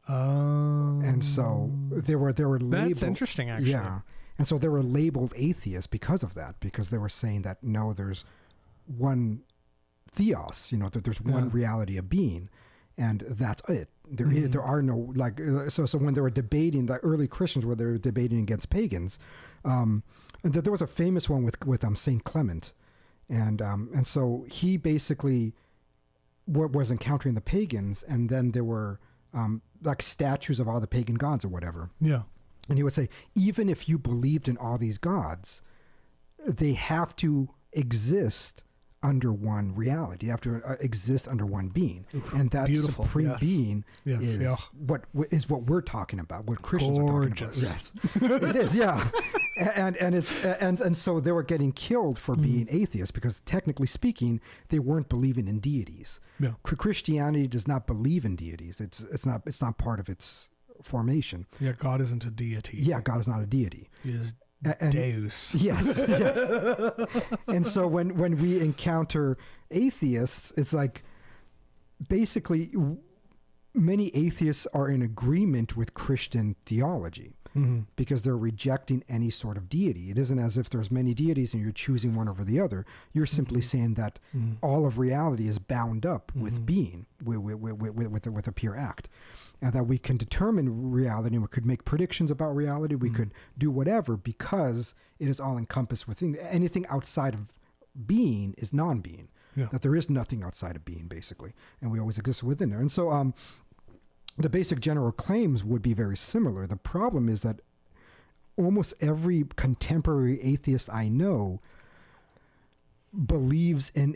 And so they were labeled. That's interesting, actually. Yeah. And so they were labeled atheists because of that, because they were saying that, no, there's one theos, that there's one reality of being, and that's it. There are no, so when they were debating, the early Christians, where they were debating against pagans, and there was a famous one with Saint Clement, and so he basically was encountering the pagans, and then there were like statues of all the pagan gods or whatever. Yeah. And he would say, even if you believed in all these gods, they have to exist under one reality. They have to exist under one being. Oof, and that supreme being is what we're talking about, what Christians are talking about. Yes, it is. Yeah, and so they were getting killed for being atheists, because technically speaking, they weren't believing in deities. Yeah. Christianity does not believe in deities. It's not part of its formation. Yeah, God isn't a deity. Yeah, God is not a deity. He is Deus. Yes. And so when we encounter atheists, it's like basically many atheists are in agreement with Christian theology, because they're rejecting any sort of deity. It isn't as if there's many deities and you're choosing one over the other. You're simply saying that all of reality is bound up with being, with a pure act. And that we can determine reality, we could make predictions about reality, we could do whatever, because it is all encompassed within. Anything outside of being is non-being. Yeah. That there is nothing outside of being, basically, and we always exist within there. And so the basic general claims would be very similar. The problem is that almost every contemporary atheist I know believes in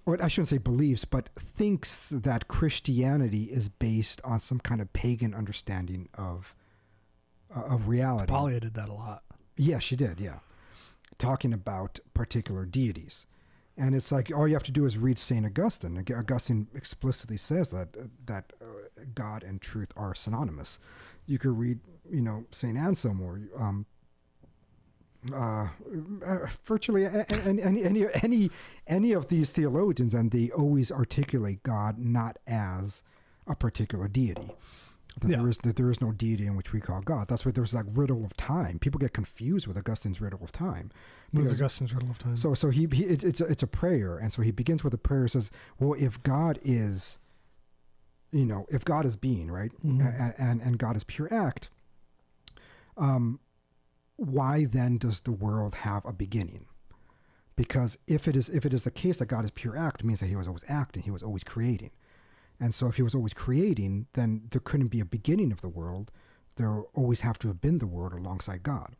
or I shouldn't say believes, but thinks that Christianity is based on some kind of pagan understanding of reality. Palia did that a lot. Yeah, she did, yeah. Talking about particular deities. And it's like, all you have to do is read St. Augustine. Augustine explicitly says that God and truth are synonymous. You could read, St. Anselm, or virtually any of these theologians, and they always articulate God not as a particular deity. that there is no deity in which we call God. That's why there's like riddle of time. People get confused with Augustine's riddle of time. What is Augustine's riddle of time? So it's a prayer, and so he begins with a prayer. Says, well, if God is, if God is being, right, and God is pure act, why then does the world have a beginning? Because if it is the case that God is pure act, it means that he was always acting, he was always creating. And so if he was always creating, then there couldn't be a beginning of the world. There always have to have been the world alongside God.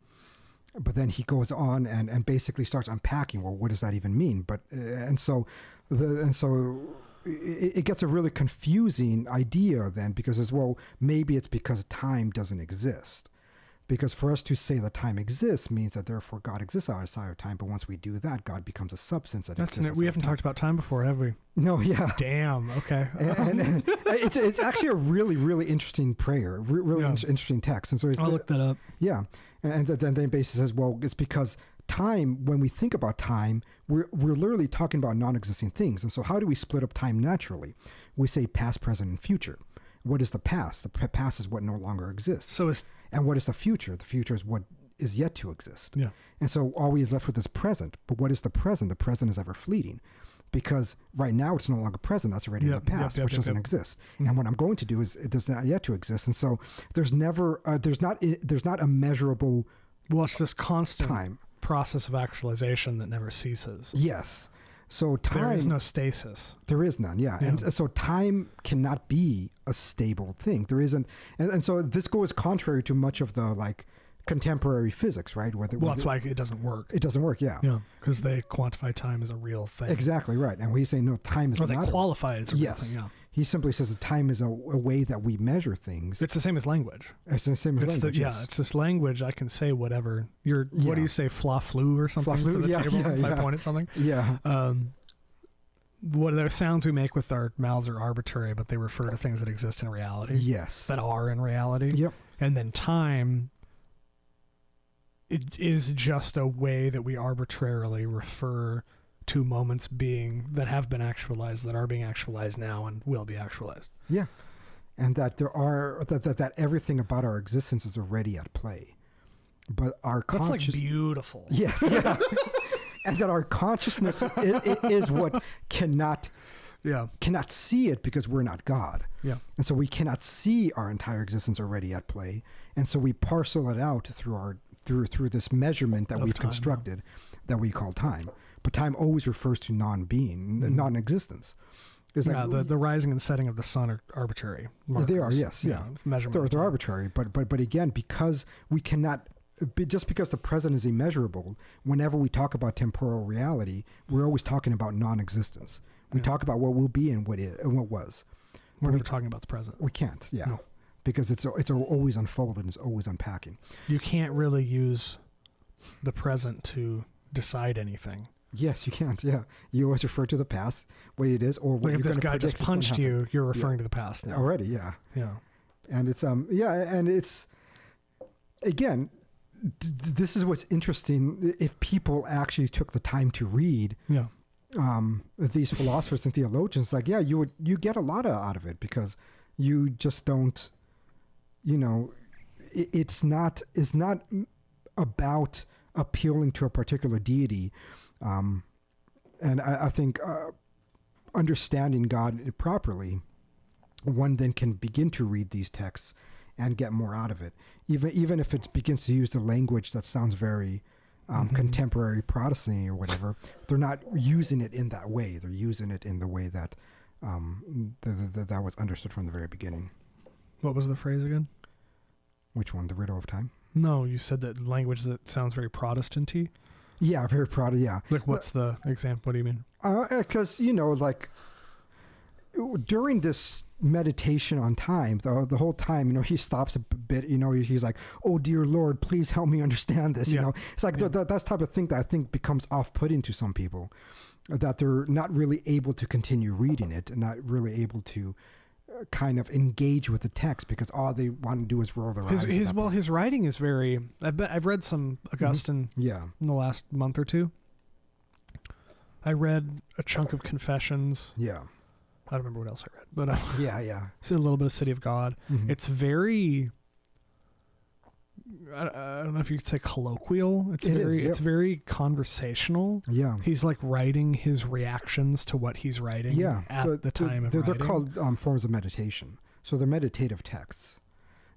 But then he goes on and basically starts unpacking, well, what does that even mean? But it gets a really confusing idea then, because maybe it's because time doesn't exist. Because for us to say that time exists means that therefore God exists outside of time. But once we do that, God becomes a substance that exists. We haven't talked about time before, have we? No, yeah. Damn. Okay. and it's actually a really, really interesting prayer, really interesting text. And so I'll look that up. Yeah. And then basically says, well, it's because time, when we think about time, we're literally talking about non-existing things. And so how do we split up time naturally? We say past, present, and future. What is the past? The past is what no longer exists. And what is the future? The future is what is yet to exist. Yeah. And so all we is left with is present. But what is the present? The present is ever fleeting. Because right now it's no longer present. That's already in the past, which doesn't exist. Mm-hmm. And what I'm going to do is it does not yet to exist. And so there's never, there's not a measurable it's this constant time process of actualization that never ceases. Yes. So time, there is no stasis. There is none, yeah. And so time cannot be a stable thing. There isn't, and so this goes contrary to much of the contemporary physics, right? That's why it doesn't work. It doesn't work, yeah. Yeah, because they quantify time as a real thing. Exactly right. And we say no, time is not. Or they qualify it as a real thing. Yeah. He simply says that time is a way that we measure things. It's the same as language. It's the same as language. It's this language. I can say whatever. What do you say? Fla-flu or something fla-flu, for the table? If I point at something. Yeah. What the sounds we make with our mouths are arbitrary, but they refer to things that exist in reality. Yes. That are in reality. Yep. And then time, it is just a way that we arbitrarily refer to moments that have been actualized, that are being actualized now and will be actualized. Yeah. And that there are, that everything about our existence is already at play. But our consciousness... That's beautiful. Yes. Yeah. And that our consciousness is what cannot see it because we're not God. Yeah. And so we cannot see our entire existence already at play. And so we parcel it out through this measurement that we've constructed that we call time. But time always refers to non-being, non-existence. The rising and setting of the sun are arbitrary markers. They are, yes. Yeah. Measurement. They're arbitrary. But again, because we cannot... Just because the present is immeasurable, whenever we talk about temporal reality, we're always talking about non-existence. We talk about what will be and what was. We're never talking about the present. We can't, No. Because it's always unfolded, it's always unpacking. You can't really use the present to decide anything. Yes, you can't, yeah. You always refer to the past, what it is, or what you're if this guy just punched you, you're referring to the past now. Already, yeah. Yeah. And it's, and it's, again... This is what's interesting. If people actually took the time to read, these philosophers and theologians, you get a lot out of it because you just don't, it's not about appealing to a particular deity, and I think understanding God properly, one then can begin to read these texts and get more out of it, even if it begins to use the language that sounds very contemporary Protestant or whatever. They're not using it in that way. They're using it in the way that that was understood from the very beginning. What was the phrase again? Which one? The riddle of time? No, you said that language that sounds very Protestant-y. Yeah, very Protestant. Yeah. What's the example? What do you mean? Because during this meditation on time, the whole time, he stops a bit, he's like, oh, dear Lord, please help me understand this. It's like that type of thing that I think becomes off-putting to some people, that they're not really able to continue reading it and not really able to kind of engage with the text because all they want to do is roll their eyes. His writing is very, I've read some Augustine in the last month or two. I read a chunk of Confessions. Yeah. I don't remember what else I read. but Yeah. it's a little bit of City of God. Mhm. It's very, I don't know if you could say colloquial. It's very conversational. Yeah. He's like writing his reactions to what he's writing at the time of writing. They're called forms of meditation. So they're meditative texts.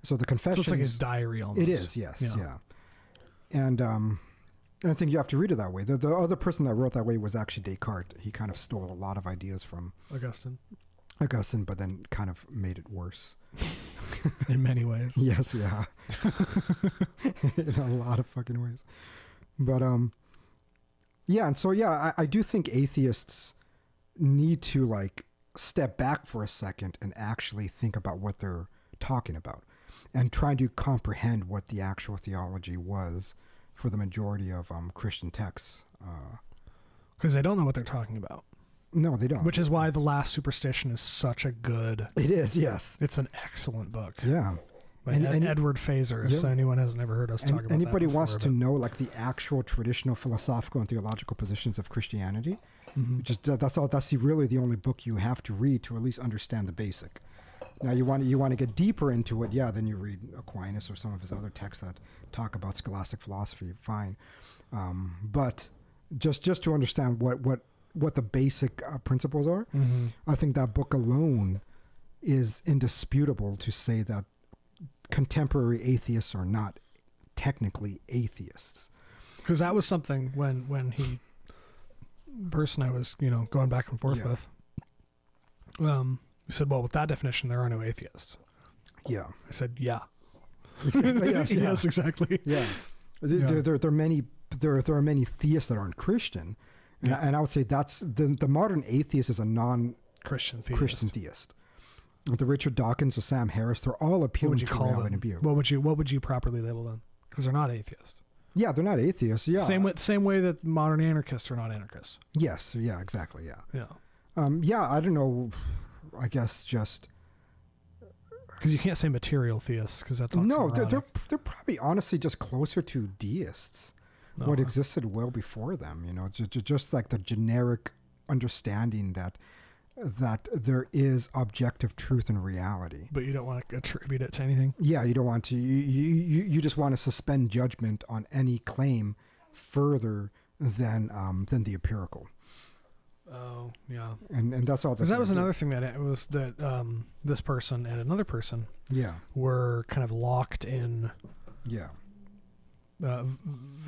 So the confessions. So it's like his diary almost. It is, yes, yeah. And I think you have to read it that way. The other person that wrote that way was actually Descartes. He kind of stole a lot of ideas from Augustine, but then kind of made it worse. in many ways. Yes, yeah. In a lot of fucking ways. But yeah, and so I do think atheists need to like step back for a second and actually think about what they're talking about and try to comprehend what the actual theology was for the majority of Christian texts. Because they don't know what they're talking about. No, they don't. Which is why The Last Superstition is such a good... It is, yes. It's an excellent book. Yeah. By Edward Feser, if anyone has never heard us talk about anybody that before, wants to know like the actual traditional philosophical and theological positions of Christianity, that's really the only book you have to read to at least understand the basic. Now you want to get deeper into it, then you read Aquinas or some of his other texts that talk about scholastic philosophy, fine. But just to understand what the basic principles are, I think that book alone is indisputable to say that contemporary atheists are not technically atheists. Because that was something when he, person I was going back and forth with, he said, well, with that definition, there are no atheists. Yeah. I said, yeah. Exactly. Yes, yeah. Yes, exactly. Yeah. There are many theists that aren't Christian. And I would say that's the modern atheist is a non-Christian theist. The Richard Dawkins, the Sam Harris, they're all appealing to reality and view. What would you properly label them? Because they're not atheists. Yeah, they're not atheists. Yeah. Same way that modern anarchists are not anarchists. Yes. Yeah. Exactly. Yeah. Yeah. I don't know. I guess just because you can't say material theists because that's no. They're probably honestly just closer to deists. What existed well before them, just like the generic understanding that there is objective truth and reality. But you don't want to attribute it to anything? Yeah, you don't want to. You just want to suspend judgment on any claim further than the empirical. Oh, yeah. And that's all. Because that was another thing that it was that this person and another person were kind of locked in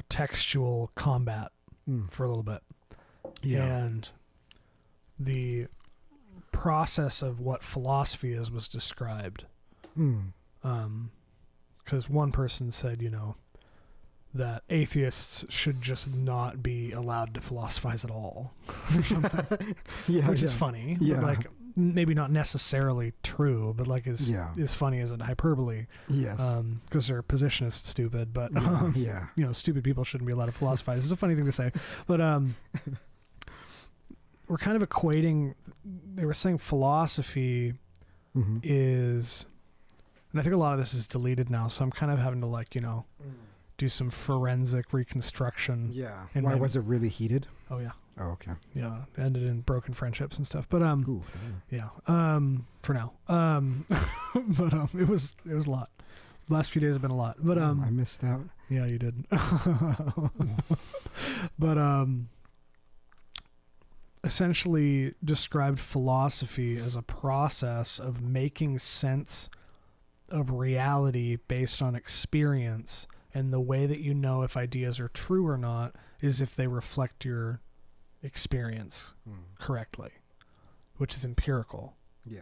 textual combat for a little bit. Yeah. And the process of what philosophy is was described. Because one person said, that atheists should just not be allowed to philosophize at all or something. Which is funny. Yeah. But like maybe not necessarily true, but like is funny as a hyperbole. Yes. Because their position is stupid, but stupid people shouldn't be allowed to philosophize. It's a funny thing to say. But we're kind of equating, they were saying philosophy is, and I think a lot of this is deleted now, so I'm kind of having to do some forensic reconstruction. Yeah. Why was it really heated? Oh yeah. Oh, okay. Yeah. Ended in broken friendships and stuff. But Ooh, yeah. For now. But it was a lot. Last few days have been a lot. But I missed out. Yeah, you did. But essentially described philosophy as a process of making sense of reality based on experience. And the way that you know if ideas are true or not is if they reflect your experience correctly, which is empirical. Yeah.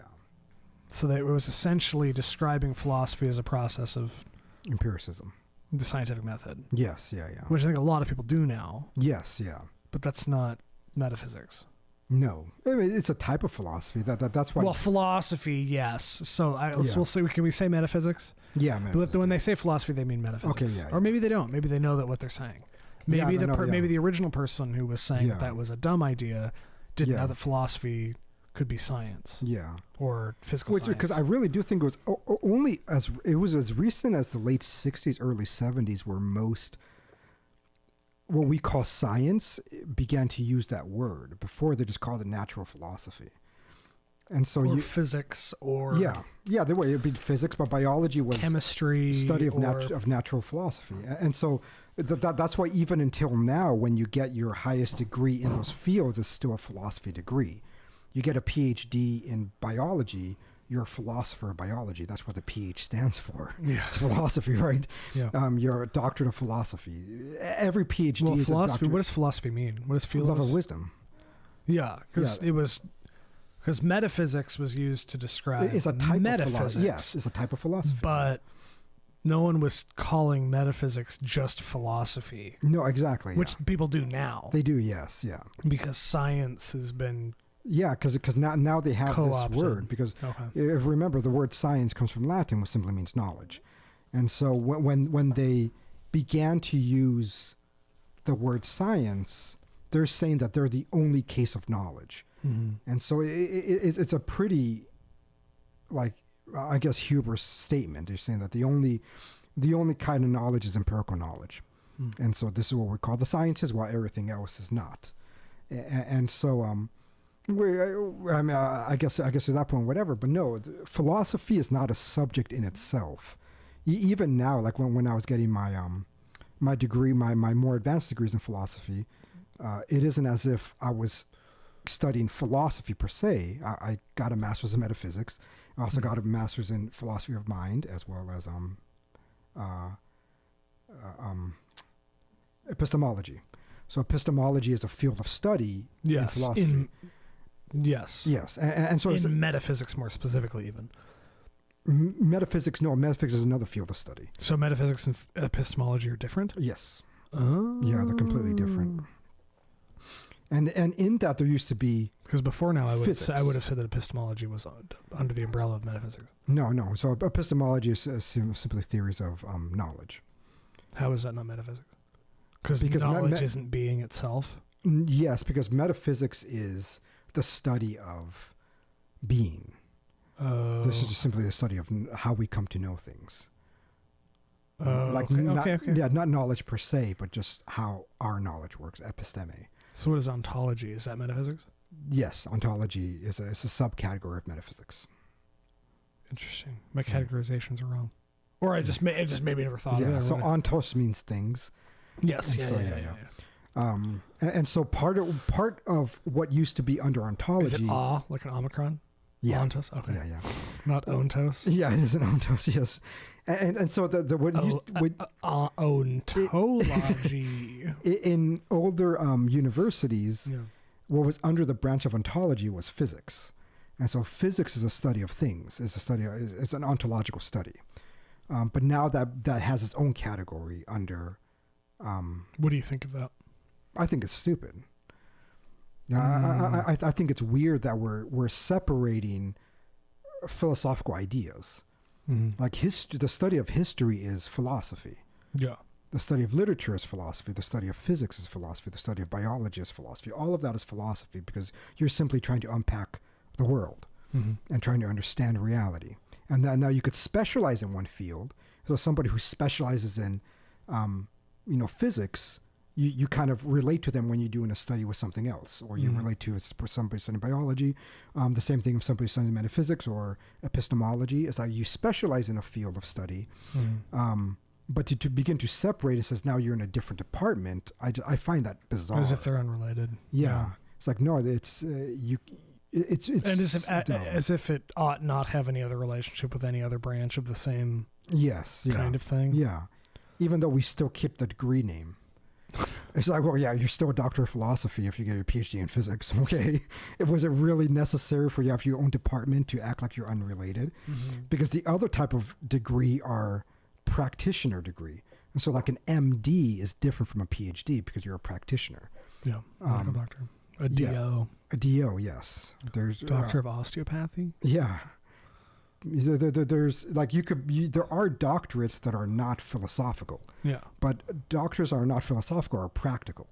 So that it was essentially describing philosophy as a process of empiricism, the scientific method. Yes, yeah. Which I think a lot of people do now. Yes, yeah. But that's not metaphysics. No, I mean, it's a type of philosophy. That's why. Well, philosophy, yes. So we'll say. Can we say metaphysics? Yeah, metaphysics. But when they say philosophy, they mean metaphysics. Okay, yeah. Or maybe they don't. Maybe they know that what they're saying. Maybe maybe the original person who was saying that was a dumb idea didn't know that philosophy could be science. Yeah. Or physical science. Because I really do think it was only as recent as the late 60s, early 70s where most what we call science began to use that word. Before they just called it natural philosophy. And so or physics or the way it'd be physics, but biology was chemistry, study of natural philosophy. And so that's why even until now, when you get your highest degree in those fields, it's still a philosophy degree. You get a PhD in biology, you're a philosopher of biology. That's what the PH stands for. Yeah. It's philosophy, right? Yeah. You're a doctorate of philosophy. Every PhD is philosophy. a What does philosophy mean? What does philosophy? Love of wisdom. Yeah, because metaphysics was used to describe it's a type metaphysics. Of philosophy. Yes, it's a type of philosophy. But no one was calling metaphysics just philosophy. No, exactly. Which people do now. They do, yes, yeah. Because science has been because now they have co-opted. This word. Because if remember, the word science comes from Latin, which simply means knowledge. And so when they began to use the word science, they're saying that they're the only case of knowledge. Mm-hmm. And so it's a pretty, like, I guess, hubris statement. They're saying that the only kind of knowledge is empirical knowledge. Mm. And so this is what we call the sciences, while everything else is not. And so, I guess at that point, whatever. But no, philosophy is not a subject in itself. Even now, like when I was getting my degree, my more advanced degrees in philosophy, it isn't as if I was studying philosophy per se. I got a master's in metaphysics. I also got a master's in philosophy of mind, as well as epistemology. So epistemology is a field of study in philosophy. Yes. And so in metaphysics more specifically, even. Metaphysics is another field of study. So metaphysics and epistemology are different? Yes. Oh. Yeah, they're completely different. And in that there used to be, because before now I would have said that epistemology was under the umbrella of metaphysics. No. So epistemology is simply theories of knowledge. How is that not metaphysics? Because knowledge isn't being itself. Yes, because metaphysics is the study of being. This is just simply the study of how we come to know things. Not knowledge per se, but just how our knowledge works, episteme. So what is ontology? Is that metaphysics? Yes, ontology is a subcategory of metaphysics. Interesting. My categorizations are wrong. Or I just maybe never thought of it. So ontos means things. Yes. And so part of what used to be under ontology. Is it like an omicron? Yeah. Ontos? Okay. Yeah. Not ontos? Yeah, it is an ontos, yes. And so ontology. In older universities, what was under the branch of ontology was physics. And so physics is a study of things. It's an ontological study. But now that has its own category under. What do you think of that? I think it's stupid. I think it's weird that we're separating philosophical ideas. Mm-hmm. Like the study of history is philosophy. Yeah. The study of literature is philosophy. The study of physics is philosophy. The study of biology is philosophy. All of that is philosophy because you're simply trying to unpack the world and trying to understand reality. And now you could specialize in one field. So somebody who specializes in, physics, you kind of relate to them when you're doing a study with something else, or you relate to somebody studying biology. The same thing if somebody studying metaphysics or epistemology is that you specialize in a field of study. But to begin to separate, it says now you're in a different department. I find that bizarre. As if they're unrelated. Yeah. It's like, no, it's and as if it ought not have any other relationship with any other branch of the same kind of thing. Yeah. Even though we still keep the degree name. It's like, well, yeah, you're still a doctor of philosophy if you get your PhD in physics. Okay. Was it really necessary for you to have your own department to act like you're unrelated? Mm-hmm. Because the other type of degree are practitioner degree. And so like an MD is different from a PhD because you're a practitioner. Yeah. Medical doctor. A DO. Yeah, a DO, yes. There's doctor of osteopathy. Yeah. There's like there are doctorates that are not philosophical. Yeah. But doctors are not philosophical, are practical.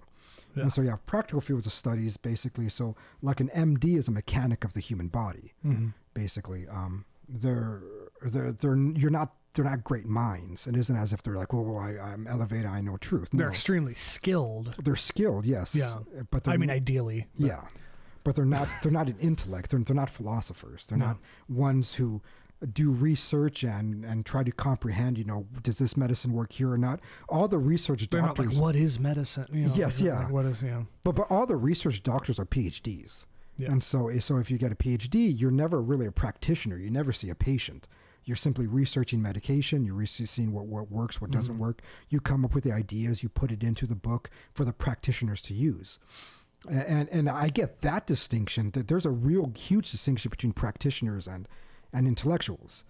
Yeah. And so you have practical fields of studies basically. So like an MD is a mechanic of the human body. Mm-hmm. Basically. They're not great minds. It isn't as if they're like, well, I'm elevated, I know truth. No. They're extremely skilled. They're skilled, yes. Yeah. But ideally. Yeah. but they're not an intellect. They're not philosophers. They're not ones who do research and try to comprehend, does this medicine work here or not? All the research They're doctors... not like, what is medicine? Yes, like, what is, But all the research doctors are PhDs. Yeah. And so if you get a PhD, you're never really a practitioner. You never see a patient. You're simply researching medication. You're seeing what works, what doesn't work. You come up with the ideas. You put it into the book for the practitioners to use. And I get that distinction, that there's a real huge distinction between practitioners and intellectuals.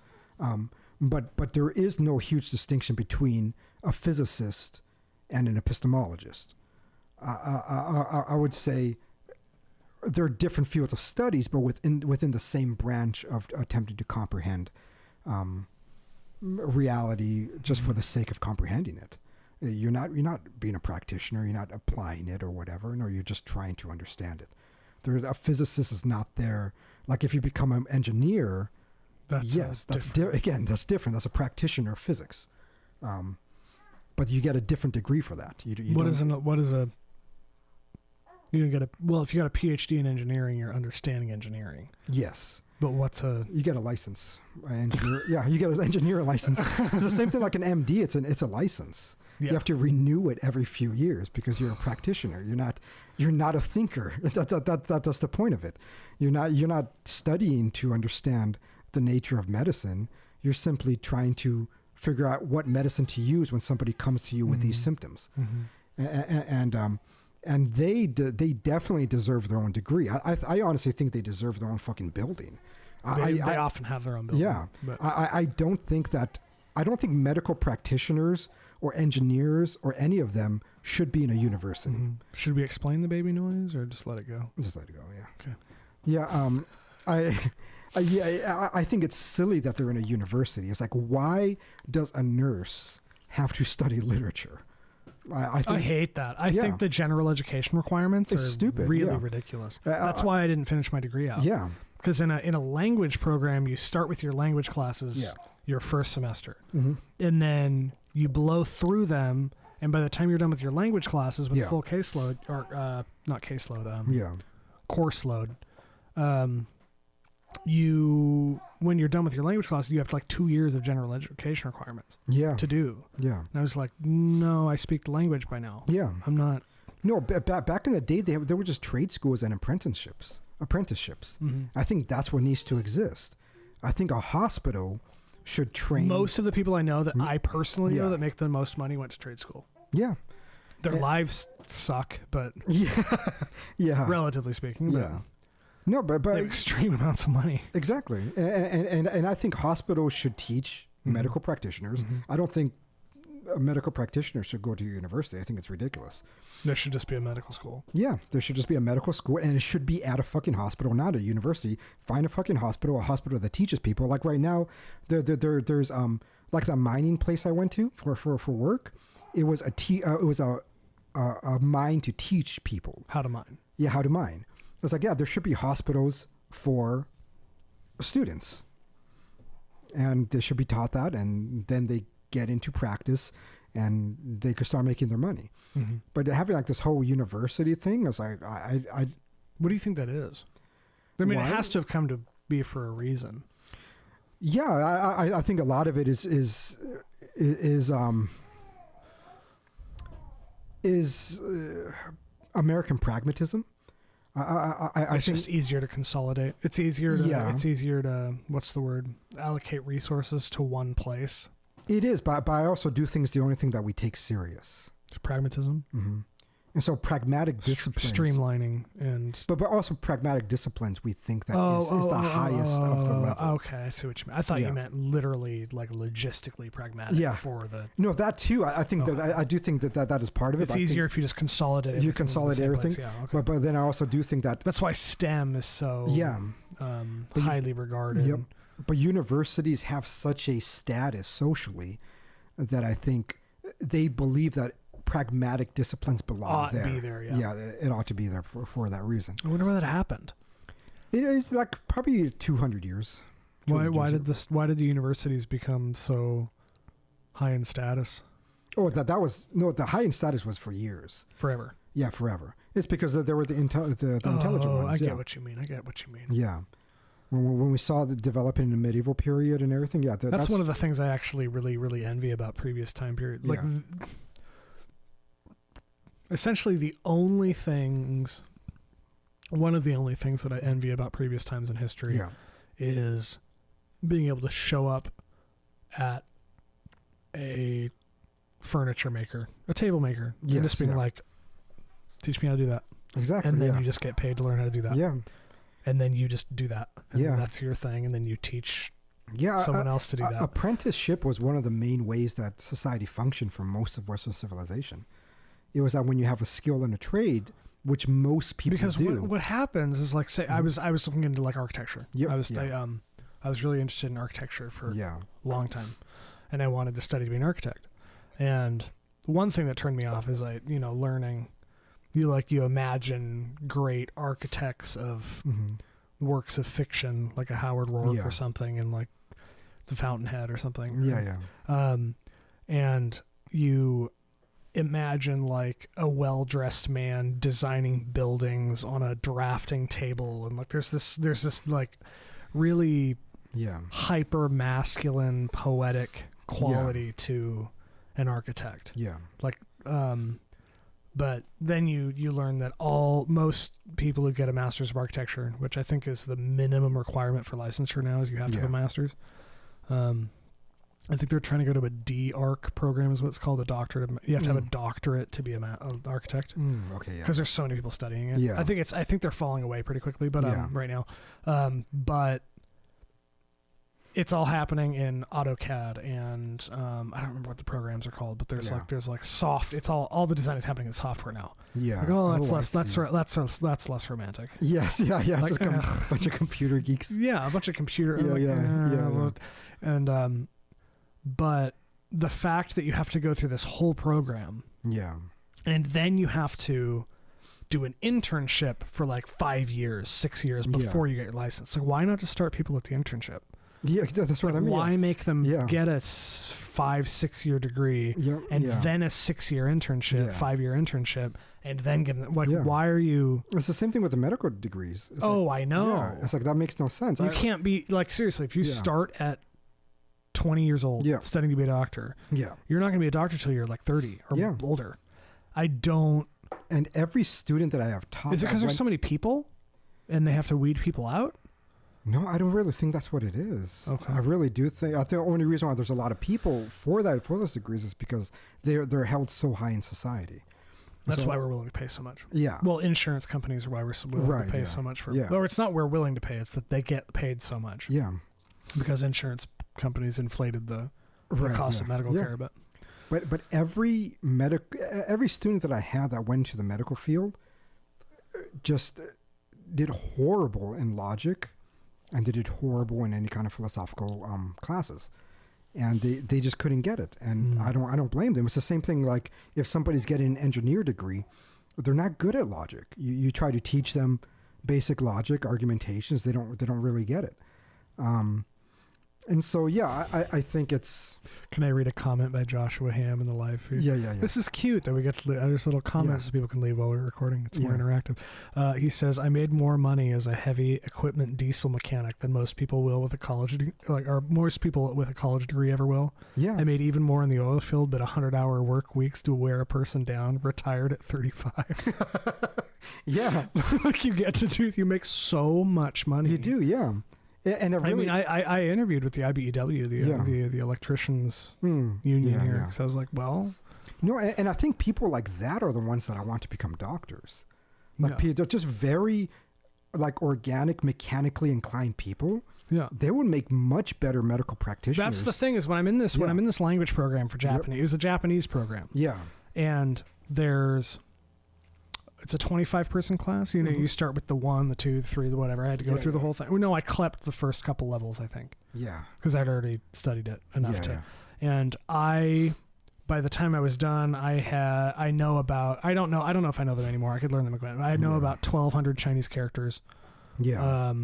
But there is no huge distinction between a physicist and an epistemologist. I would say there are different fields of studies, but within the same branch of attempting to comprehend reality just for the sake of comprehending it. You're not being a practitioner. You're not applying it or whatever. No, you're just trying to understand it. A physicist is not there. Like if you become an engineer, that's different. That's different. That's a practitioner of physics. But you get a different degree for that. You if you got a PhD in engineering, you're understanding engineering. Yes. But you get a license. Engineer, yeah, you get an engineering license. It's the same thing like an MD. It's a license. Yeah. You have to renew it every few years because you're a practitioner. You're not a thinker. That's the point of it. You're not studying to understand the nature of medicine. You're simply trying to figure out what medicine to use when somebody comes to you with these symptoms. And they definitely deserve their own degree. I honestly think they deserve their own fucking building. They often have their own building. Yeah. I don't think medical practitioners or engineers or any of them should be in a university. Should we explain the baby noise or just let it go? Just let it go, yeah. Okay. Yeah, I think it's silly that they're in a university. It's like, why does a nurse have to study literature? I hate that. I think the general education requirements are stupid, really ridiculous. That's why I didn't finish my degree out. Yeah. Because in a language program, you start with your language classes your first semester. And then you blow through them. And by the time you're done with your language classes with full caseload, or not caseload, course load, when you're done with your language classes, you have like 2 years of general education requirements to do. Yeah. And I was like, no, I speak the language by now. Yeah. I'm not. No, back in the day, there were just trade schools and apprenticeships. I think that's what needs to exist. I think a hospital should train. Most of the people I know that I personally know that make the most money went to trade school. Yeah. Their lives suck, but relatively speaking. Yeah. No, but extreme amounts of money. Exactly. And I think hospitals should teach medical practitioners. I don't think a medical practitioner should go to university. I think it's ridiculous. There should just be a medical school. Yeah, there should just be a medical school, and it should be at a fucking hospital, not a university. Find a fucking hospital, a hospital that teaches people. Like right now, there's like the mining place I went to for work. It was a mine to teach people how to mine. Yeah, how to mine. It's like, there should be hospitals for students, and they should be taught that, and then they get into practice, and they could start making their money. But having like this whole university thing, I was like, I what do you think that is? I mean, it has to have come to be for a reason. Yeah, I think a lot of it is American pragmatism. It's just easier to consolidate. It's easier to what's the word? Allocate resources to one place. It is, but I also do think it's the only thing that we take serious. It's pragmatism. And so pragmatic disciplines. Streamlining But also pragmatic disciplines we think that is the highest of the level. Okay, I see what you mean. I thought you meant literally like logistically pragmatic for the... No, that too. I think that I do think that is part of it. It's easier if you just consolidate everything. You consolidate everything. Yeah, okay. But then I also do think that... That's why STEM is so highly regarded. Yep. But universities have such a status socially that I think they believe that pragmatic disciplines belong there. Ought to be there, yeah. Yeah, it ought to be there for that reason. I wonder where that happened. It is like probably 200 years. Why did the universities become so high in status? Oh, the high in status was for years. Forever. Yeah, forever. It's because there were the intelligent ones. I get what you mean. Yeah. When we saw the developing in the medieval period and everything, yeah. That's one of the things I actually really, really envy about previous time period. Like, essentially one of the only things that I envy about previous times in history is being able to show up at a furniture maker, a table maker, and just being like, teach me how to do that. Exactly. And then you just get paid to learn how to do that. Yeah. And then you just do that. And then that's your thing. And then you teach someone else to do that. Apprenticeship was one of the main ways that society functioned for most of Western civilization. It was that when you have a skill in a trade, which most people do. Because what happens is, like, say, I was looking into like architecture. Yep. I was really interested in architecture for a long time, and I wanted to study to be an architect. And one thing that turned me off is learning. You imagine great architects of works of fiction, like a Howard Rourke or something, and like the Fountainhead or something. And you imagine like a well-dressed man designing buildings on a drafting table, and like there's this like really hyper masculine poetic quality to an architect. But then you learn that most people who get a master's of architecture, which I think is the minimum requirement for licensure now, is you have to have a master's. I think they're trying to go to a D-Arch program, is what it's called, a doctorate. You have to have a doctorate to be an architect. Because there's so many people studying it. I think they're falling away pretty quickly, but right now. But it's all happening in AutoCAD, and I don't remember what the programs are called, but there's soft. It's all the design is happening in software now. That's less romantic. Yes, like, just a bunch of computer geeks. A bunch of computer. And but the fact that you have to go through this whole program, and then you have to do an internship for like 5 years, 6 years before you get your license. So why not just start people with the internship? Yeah, that's what I mean. Why make them get a 5-6 year degree and then a 6 year internship, 5 year internship, and then give them why are you? It's the same thing with the medical degrees. It's I know. Yeah, it's like that makes no sense. You can't be like, seriously, if you start at 20 years old studying to be a doctor, you're not going to be a doctor till you're like 30 or older. I don't. And every student that I have taught, is it because there's so many people and they have to weed people out? No, I don't really think that's what it is. Okay. I really do think. I think the only reason why there's a lot of people for those degrees is because they're held so high in society. That's why we're willing to pay so much. Yeah. Well, insurance companies are why we're willing to pay so much for. Or it's not we're willing to pay; it's that they get paid so much. Yeah. Because insurance companies inflated the cost of medical care, but every student that I had that went into the medical field just did horrible in logic. And they did horrible in any kind of philosophical classes, and they just couldn't get it. And I don't blame them. It's the same thing. Like if somebody's getting an engineer degree, they're not good at logic. You try to teach them basic logic, argumentations. They don't really get it. And so I think it's. Can I read a comment by Joshua Ham in the live feed? Yeah. This is cute that we get to. There's little comments that people can leave while we're recording. It's more interactive. He says, "I made more money as a heavy equipment diesel mechanic than most people will with a college or most people with a college degree ever will. Yeah, I made even more in the oil field, but 100-hour work weeks to wear a person down. Retired at 35. Yeah, like you make so much money. You do, yeah." And I interviewed with the IBEW, the electricians union here, because I was like, well, no, and I think people like that are the ones that I want to become doctors. Like they're just very like organic, mechanically inclined people. Yeah, they would make much better medical practitioners. That's the thing is when I'm in this language program for Japanese, it was a Japanese program. Yeah, and it's a 25-person class. You start with the 1, the 2, the 3, the whatever. I had to go through the whole thing. No, I clept the first couple levels, I think. Yeah. Because I'd already studied it enough to. And by the time I was done, I don't know if I know them anymore. I could learn them again. I know about 1,200 Chinese characters. Yeah.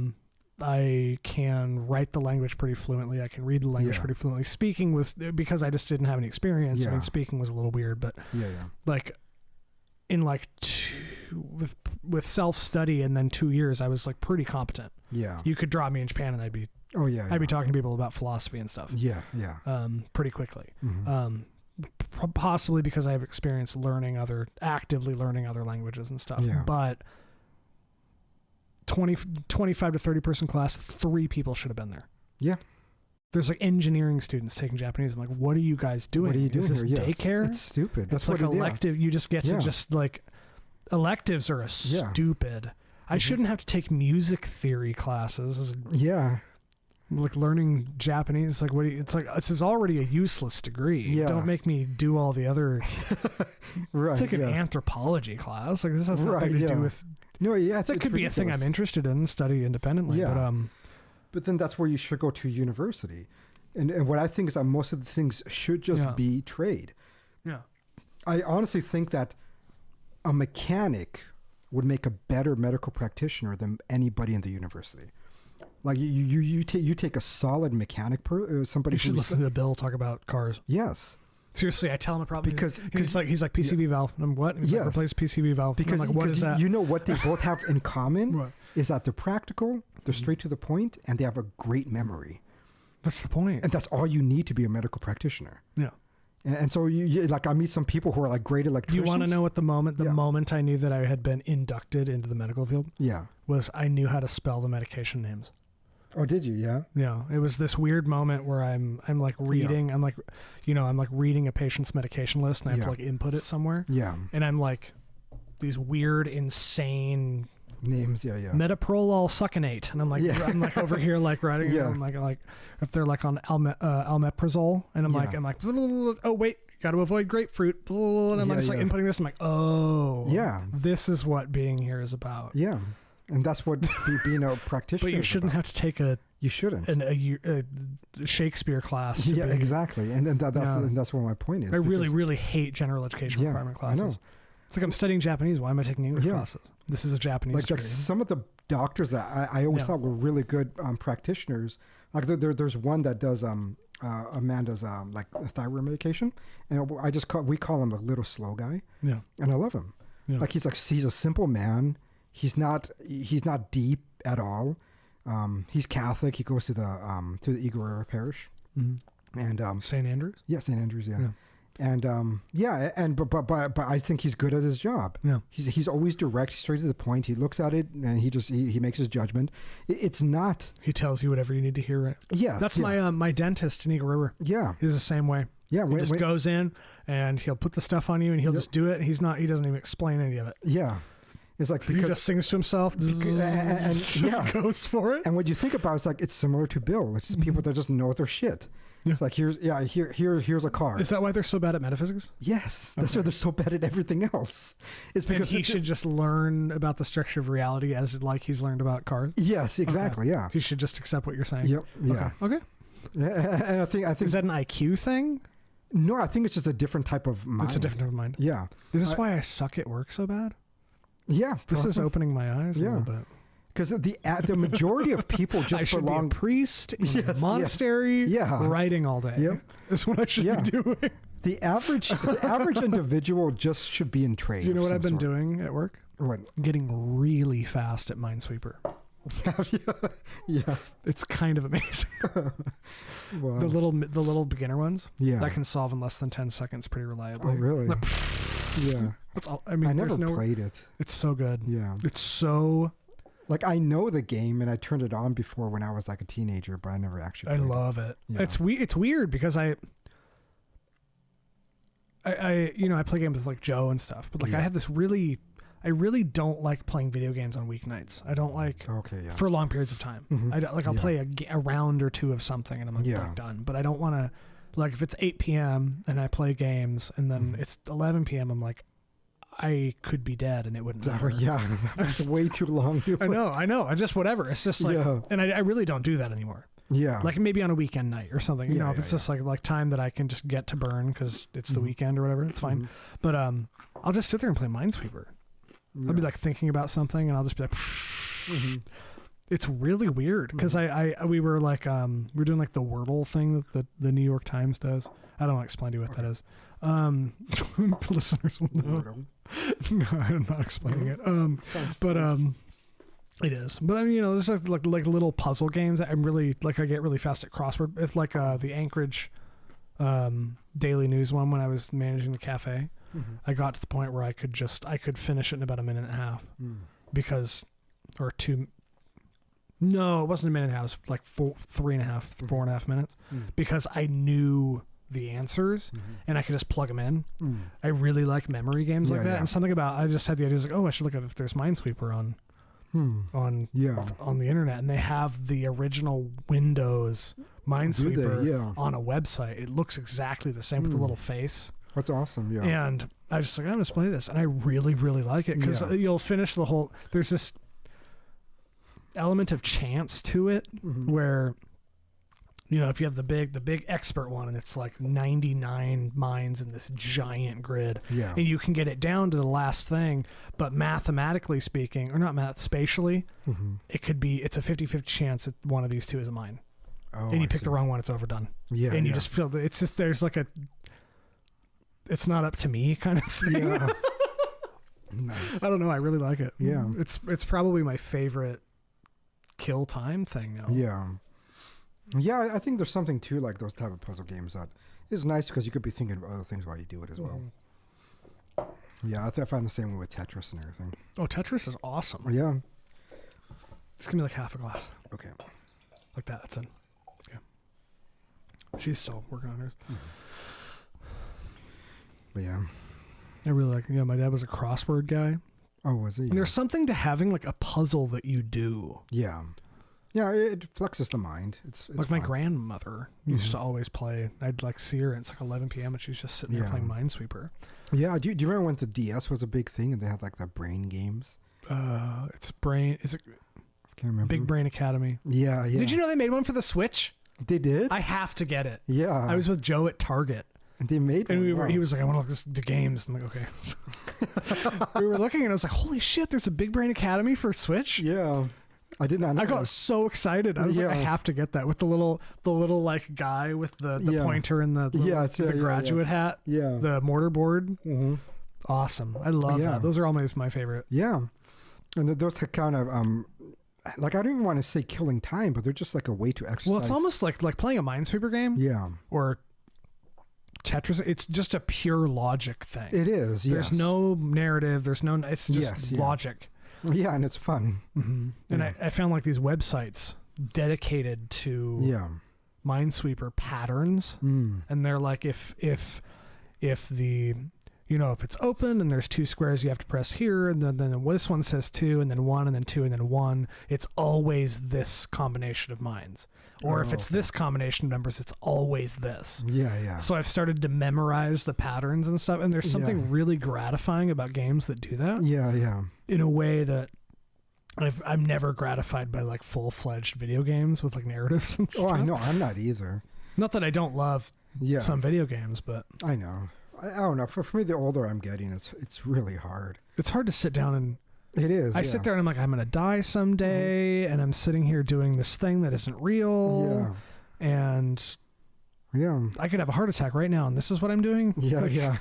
I can write the language pretty fluently. I can read the language pretty fluently. Speaking was, because I just didn't have any experience. I mean, speaking was a little weird, but like in like with self-study and then 2 years, I was like pretty competent. Yeah. You could drop me in Japan and I'd be talking to people about philosophy and stuff. Yeah. Pretty quickly. Mm-hmm. Possibly because I have experience actively learning other languages and stuff. Yeah. But 25 to 30 person class, 3 people should have been there. Yeah. There's like engineering students taking Japanese. I'm like, what are you guys doing? What are you doing Is this here? daycare? It's stupid. That's it's like elective. You just get to just like, electives are stupid. I shouldn't have to take music theory classes. Like learning Japanese, like this is already a useless degree. Yeah. Don't make me do all the other. Right. It's like an anthropology class. Like this has nothing to do with. No, yeah, that could be a thing I'm interested in, study independently. Yeah. But then that's where you should go to university, and what I think is that most of the things should just be trade. Yeah. I honestly think that a mechanic would make a better medical practitioner than anybody in the university. Like you take a solid mechanic somebody. You should listen to Bill talk about cars. Yes. Seriously, I tell him a problem because he's like PCV valve. And I'm what? He's like, replace PCV valve. Because I'm like, what is that? You know what they both have in common What? Is that they're practical, they're straight to the point, and they have a great memory. That's the point. And that's all you need to be a medical practitioner. Yeah. And so you like I meet some people who are like great electricians. You want to know what the moment I knew that I had been inducted into the medical field? Yeah. Was I knew how to spell the medication names. Oh, did you? Yeah. Yeah. It was this weird moment where I'm like reading, I'm like reading a patient's medication list and I have to like input it somewhere. Yeah. And I'm like these weird, insane names. Yeah. Metoprolol succinate. And I'm like over here like writing. Yeah. I'm like if they're like on almeprazole and I'm like, oh wait, got to avoid grapefruit. And I'm just like inputting this. I'm like, oh, yeah, this is what being here is about. Yeah. And that's what being a practitioner. But you shouldn't have to take a Shakespeare class. Yeah, exactly. And that's what my point is. I really hate general education requirement classes. I know. It's like I'm studying Japanese. Why am I taking English classes? This is a Japanese degree. Like some of the doctors that I always thought were really good practitioners. Like there's one that does Amanda's like thyroid medication, and we call him the little slow guy. Yeah, and I love him. Yeah. Like he's a simple man. He's not deep at all. He's Catholic. He goes to the Igor parish, and St. Andrews. Yeah, St. Andrews. Yeah. And but I think he's good at his job. Yeah, he's always direct, straight to the point. He looks at it and he makes his judgment. It's not. He tells you whatever you need to hear. Right? Yes, that's my dentist in Eagle River. Yeah, he's the same way. Yeah, he just goes in and he'll put the stuff on you and he'll just do it. He doesn't even explain any of it. Yeah. It's like he just sings to himself and just goes for it. And what you think about it's like it's similar to Bill. It's just people that just know their shit. Yeah. It's like here's a car. Is that why they're so bad at metaphysics? Yes, that's why they're so bad at everything else. It's because he should just learn about the structure of reality as like he's learned about cars. Yes, exactly. Okay. Yeah, he should just accept what you're saying. Yep. Yeah. Okay. And I think is that an IQ thing? No, I think it's just a different type of mind. It's a different type of mind. Yeah. Is this why I suck at work so bad? Yeah, this is opening my eyes a little bit. Because the majority of people just I should be a priest in a monastery, writing all day. Yep. That's what I should be doing. The average individual just should be in trade. Do you know what I've been doing at work? What? Getting really fast at Minesweeper. Yeah, it's kind of amazing. Wow. The little beginner ones. Yeah, I can solve in less than 10 seconds pretty reliably. Oh, really? Like, yeah, that's all. I mean, I never played it. It's so good. Yeah, it's so. Like I know the game and I turned it on before when I was like a teenager, but I never actually. I love it. Yeah. It's weird because I play games with like Joe and stuff, but like I have this I really don't like playing video games on weeknights. I don't like for long periods of time. Mm-hmm. I'll play a round or two of something and I'm like done. But I don't want to like if it's 8 p.m. and I play games and then it's 11 p.m. I'm like I could be dead and it wouldn't matter. Yeah, that's way too long. I know. I just whatever. It's just like, and I really don't do that anymore. Yeah, like maybe on a weekend night or something. You know, if it's just like time that I can just get to burn because it's the weekend or whatever, it's fine. But I'll just sit there and play Minesweeper. Yeah. I'll be like thinking about something and I'll just be like, it's really weird because we were like we're doing like the Wordle thing that the New York Times does. I don't want to explain to you what that is. Listeners will know. No, I'm not explaining it. But it is. But I mean, you know, there's like little puzzle games that I'm really like. I get really fast at crossword. It's like the Anchorage Daily News one when I was managing the cafe. Mm-hmm. I got to the point where I could finish it in about a minute and a half because, or two. No, it wasn't a minute and a half. It was like 4.5 minutes because I knew the answers and I could just plug them in. I really like memory games like that. And something about, I just had the idea, like, oh, I should look at if there's Minesweeper on the internet, and they have the original Windows Minesweeper on a website. It looks exactly the same with the little face. That's awesome. Yeah. And I was just like, I'm going to play this. And I really, really like it because you'll finish the whole, there's this element of chance to it where, you know, if you have the big expert one and it's like 99 mines in this giant grid and you can get it down to the last thing, but mathematically speaking, or not spatially, it's a 50-50 chance that one of these two is a mine. And you pick the wrong one, it's overdone. And you just feel that it's just, there's like it's not up to me kind of thing. Yeah. Nice. I don't know. I really like it. Yeah. It's probably my favorite kill time thing now. Yeah, I think there's something to like those type of puzzle games that is nice because you could be thinking of other things while you do it as well. Yeah, I find the same way with Tetris and everything. Oh, Tetris is awesome. Yeah. Just give me like half a glass. Okay. Like that. That's in. Okay. She's still working on hers. But yeah. I really like, my dad was a crossword guy. Oh, was he? And there's something to having like a puzzle that you do. Yeah. Yeah, it flexes the mind. It's like fun. My grandmother used to always play. I'd like see her and it's like 11 p.m. and she's just sitting there playing Minesweeper. Yeah, do you remember when the DS was a big thing and they had like the brain games? It's brain. Is it? I can't remember. Big Brain Academy. Yeah. Did you know they made one for the Switch? They did? I have to get it. Yeah. I was with Joe at Target. And they made one. And he was like, I want to look at the games. I'm like, okay. We were looking and I was like, holy shit, there's a Big Brain Academy for Switch? Yeah. I did not know. I got so excited. I was like, I have to get that with the little like guy with the pointer and the graduate hat. Yeah. The mortarboard. Awesome. I love that. Those are always my favorite. Yeah. And those kind of like, I don't even want to say killing time, but they're just like a way to exercise. Well, it's almost like playing a Minesweeper game. Yeah. Or Tetris. It's just a pure logic thing. It is. Yes. There's no narrative. It's just logic. Yeah, and it's fun. And I found like these websites dedicated to Minesweeper patterns, and they're like if the if it's open and there's two squares you have to press here, and then this one says 2 and then 1 and then 2 and then 1, it's always this combination of mines. Or if it's this combination of numbers, it's always this. Yeah. So I've started to memorize the patterns and stuff, and there's something really gratifying about games that do that. Yeah. In a way that I'm never gratified by like full-fledged video games with like narratives and stuff. Oh, I know. I'm not either. Not that I don't love some video games, but I know. I don't know. For me, the older I'm getting, it's really hard. It's hard to sit down and. It is. I sit there and I'm like, I'm gonna die someday, and I'm sitting here doing this thing that isn't real. Yeah. And I could have a heart attack right now, and this is what I'm doing. Yeah.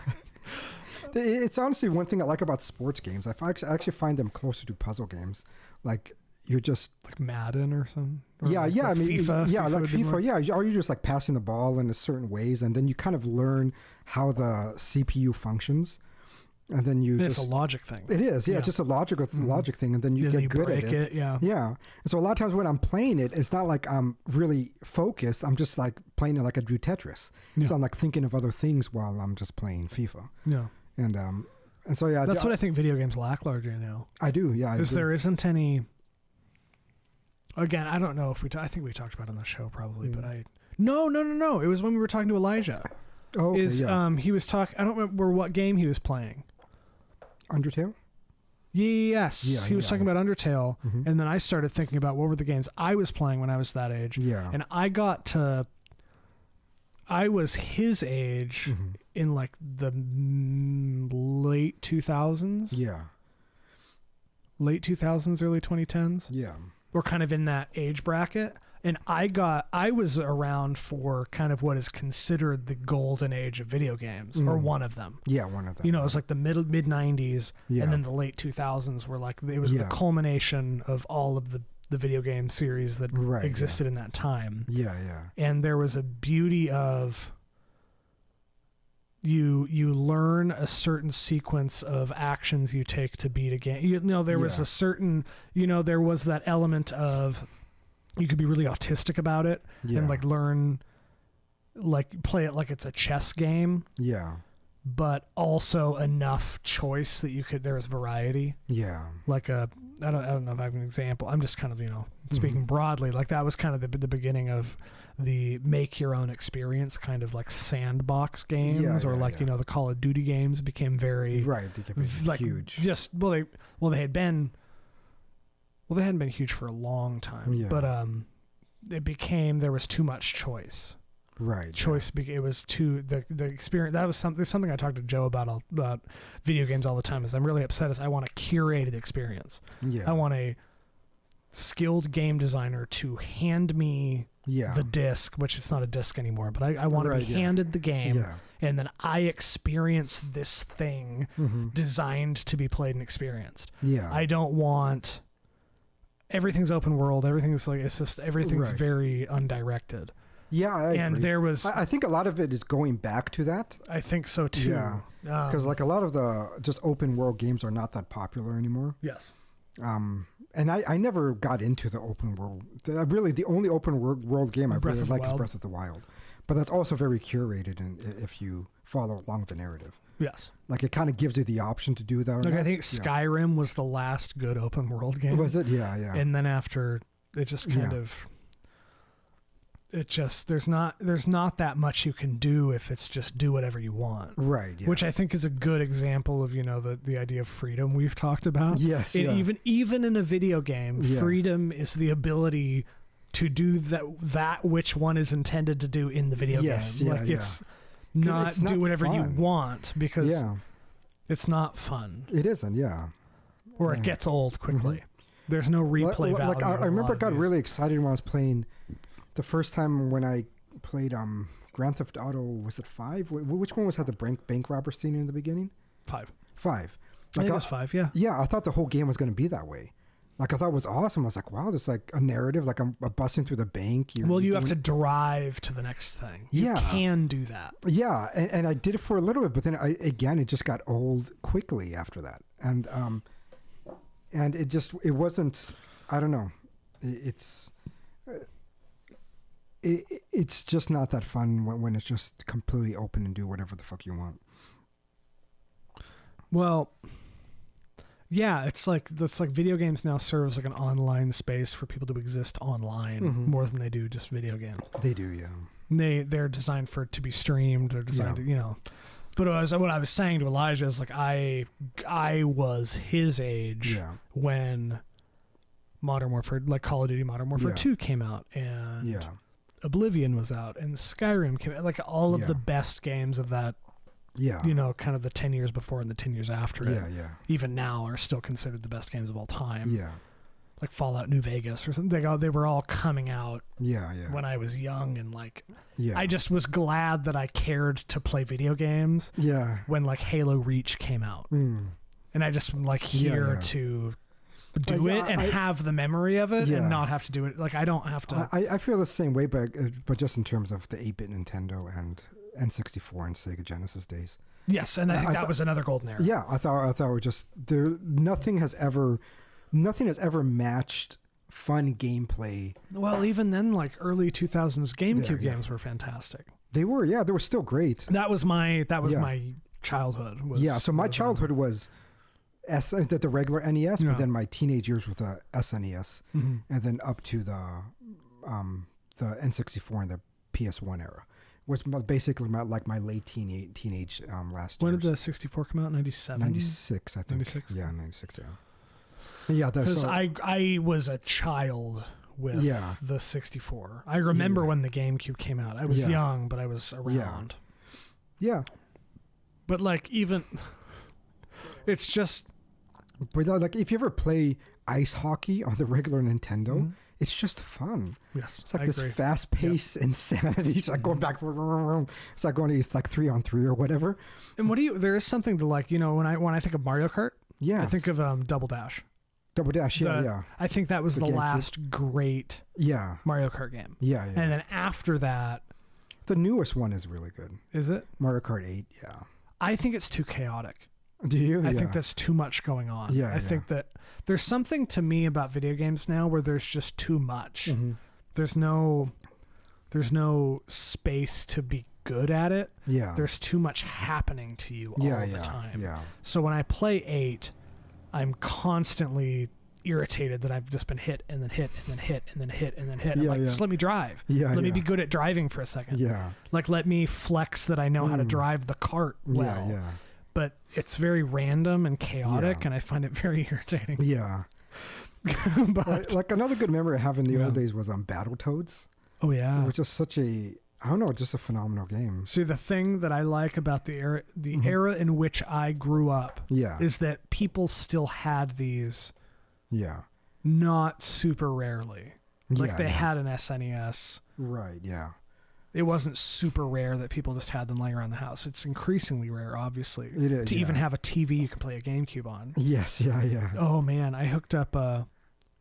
It's honestly one thing I like about sports games. I actually find them closer to puzzle games. Like you're just like Madden or something. Or I mean, FIFA. Yeah, like FIFA. Yeah, or you're just like passing the ball in a certain ways, and then you kind of learn how the CPU functions. And then it's a logic thing. It is, yeah. It's just a logic thing, and then you get good at it. Yeah. And so a lot of times when I'm playing it, it's not like I'm really focused. I'm just like playing it like I do Tetris. Yeah. So I'm like thinking of other things while I'm just playing FIFA. Yeah. And so that's what I think video games lack largely now. I do, yeah. Because there isn't any. Again, I don't know if I think we talked about it on the show probably, but No. It was when we were talking to Elijah. Oh, okay, he was talking. I don't remember what game he was playing. Undertale? Yes. He was talking about Undertale. And then I started thinking about what were the games I was playing when I was that age. Yeah. And I was his age in like the late 2000s. Yeah. Late 2000s, early 2010s. Yeah. We're kind of in that age bracket. And I was around for kind of what is considered the golden age of video games, or one of them. Yeah, one of them. You know, it was like the mid 90s, Yeah. and then the late 2000s were like, it was the culmination of all of the video game series that existed in that time. Yeah, yeah. And there was a beauty of you learn a certain sequence of actions you take to beat a game. You know, there was a certain, you know, there was that element of you could be really autistic about it and like learn, like play it like it's a chess game. Yeah. But also enough choice that there was variety. Yeah. Like I don't know if I have an example. I'm just kind of, you know, speaking broadly. Like that was kind of the beginning of the make your own experience kind of like sandbox games, or like you know, the Call of Duty games became very they became like huge. Just they hadn't been huge for a long time, but there was too much choice. Right. Choice. It was too the experience. That was something I talked to Joe about video games all the time. Is I'm really upset. Is I want a curated experience. Yeah. I want a skilled game designer to hand me the disc, which it's not a disc anymore, but I want to be handed the game, and then I experience this thing designed to be played and experienced. Yeah. I don't want everything's open world. Everything's like everything's very undirected. Yeah, I agree. There was. I think a lot of it is going back to that. I think so too. Yeah, because like a lot of the just open world games are not that popular anymore. Yes. And I never got into the open world. Really, the only open world game I really like is Breath of the Wild. But that's also very curated, and if you follow along with the narrative. Yes. Like it kind of gives you the option to do that. Like I think Skyrim was the last good open world game. Was it? Yeah, yeah. And then after it just kind of. There's not that much you can do if it's just do whatever you want. Right. Yeah. Which I think is a good example of, you know, the idea of freedom we've talked about. Yes. Even in a video game, freedom is the ability to do that which one is intended to do in the video game. Like it's not do whatever you want, because it's not fun. It isn't, yeah. Or it gets old quickly. There's no replay value. Like I remember I got really excited when I was playing the first time when I played Grand Theft Auto. Was it 5? Which one had the bank robber scene in the beginning? 5. Like I think it was 5, yeah. Yeah, I thought the whole game was going to be that way. Like I thought it was awesome. I was like, wow, there's like a narrative. Like I'm busting through the bank. You have to drive to the next thing. You can do that. Yeah, and I did it for a little bit, but then it just got old quickly after that. And it wasn't. I don't know. It's just not that fun when it's just completely open and do whatever the fuck you want. Well, yeah, it's like video games now serve as like an online space for people to exist online more than they do just video games. They do, yeah. They're designed to be streamed. They're designed to, you know. But what I was saying to Elijah is like I was his age when Modern Warfare, like Call of Duty Modern Warfare 2 came out, and Oblivion was out, and Skyrim came out. Like all of the best games of that, you know, kind of the 10 years before and the 10 years after it, even now are still considered the best games of all time. Yeah. Like Fallout New Vegas or something. They were all coming out when I was young, and like I just was glad that I cared to play video games when like Halo Reach came out. And I just like here to do it and have the memory of it and not have to do it. Like I don't have to. I feel the same way, but just in terms of the 8-bit Nintendo and N64 and Sega Genesis days. Yes, and I think that was another golden era. Yeah, I thought we just nothing has ever matched fun gameplay. Well, even then, like early 2000s GameCube games were fantastic. They were, they were still great. That was my childhood. So my childhood was the regular NES, but then my teenage years with the SNES, and then up to the N64 and the PS1 era. Was basically my late teenage last year. When did the 64 come out? 97? 96, I think. 96? Yeah, 96, yeah. Because I was a child with the 64. I remember when the GameCube came out. I was young, but I was around. Yeah. But like even... It's just... But like if you ever play ice hockey on the regular Nintendo, it's just fun. Yes, It's like I this agree. fast-paced insanity. It's like going back. It's like going to like 3-on-3 or whatever. And there is something to like, when I think of Mario Kart, Yeah. I think of Double Dash. Double Dash. Yeah. I think that was the GameCube. last great Yeah. Mario Kart game. Yeah. And then after that, The newest one is really good. is it? Mario Kart 8. Yeah. I think it's too chaotic. Do you? I think that's too much going on. Yeah, I think that there's something to me about video games now where there's just too much. Mm-hmm. There's no space to be good at it. Yeah. There's too much happening to you all the time. Yeah. So when I play 8, I'm constantly irritated that I've just been hit and then hit and then hit and then hit and then hit. I'm like, just let me drive. Yeah. Let me be good at driving for a second. Yeah. Like, let me flex that I know how to drive the cart well. Yeah. But it's very random and chaotic, Yeah. and I find it very irritating. Yeah. But like another good memory I have in the old days was on Battletoads. oh yeah, Which is such a, I don't know, just a phenomenal game. see, the thing that I like about the era in which I grew up Yeah. is that people still had these Yeah. not super rarely. Like Yeah, they yeah. had an SNES. Right. Yeah. It wasn't super rare that people just had them laying around the house. It's increasingly rare, obviously, It is, to even yeah. have a TV you can play a GameCube on. Yes. Yeah. Yeah. Oh man, I hooked up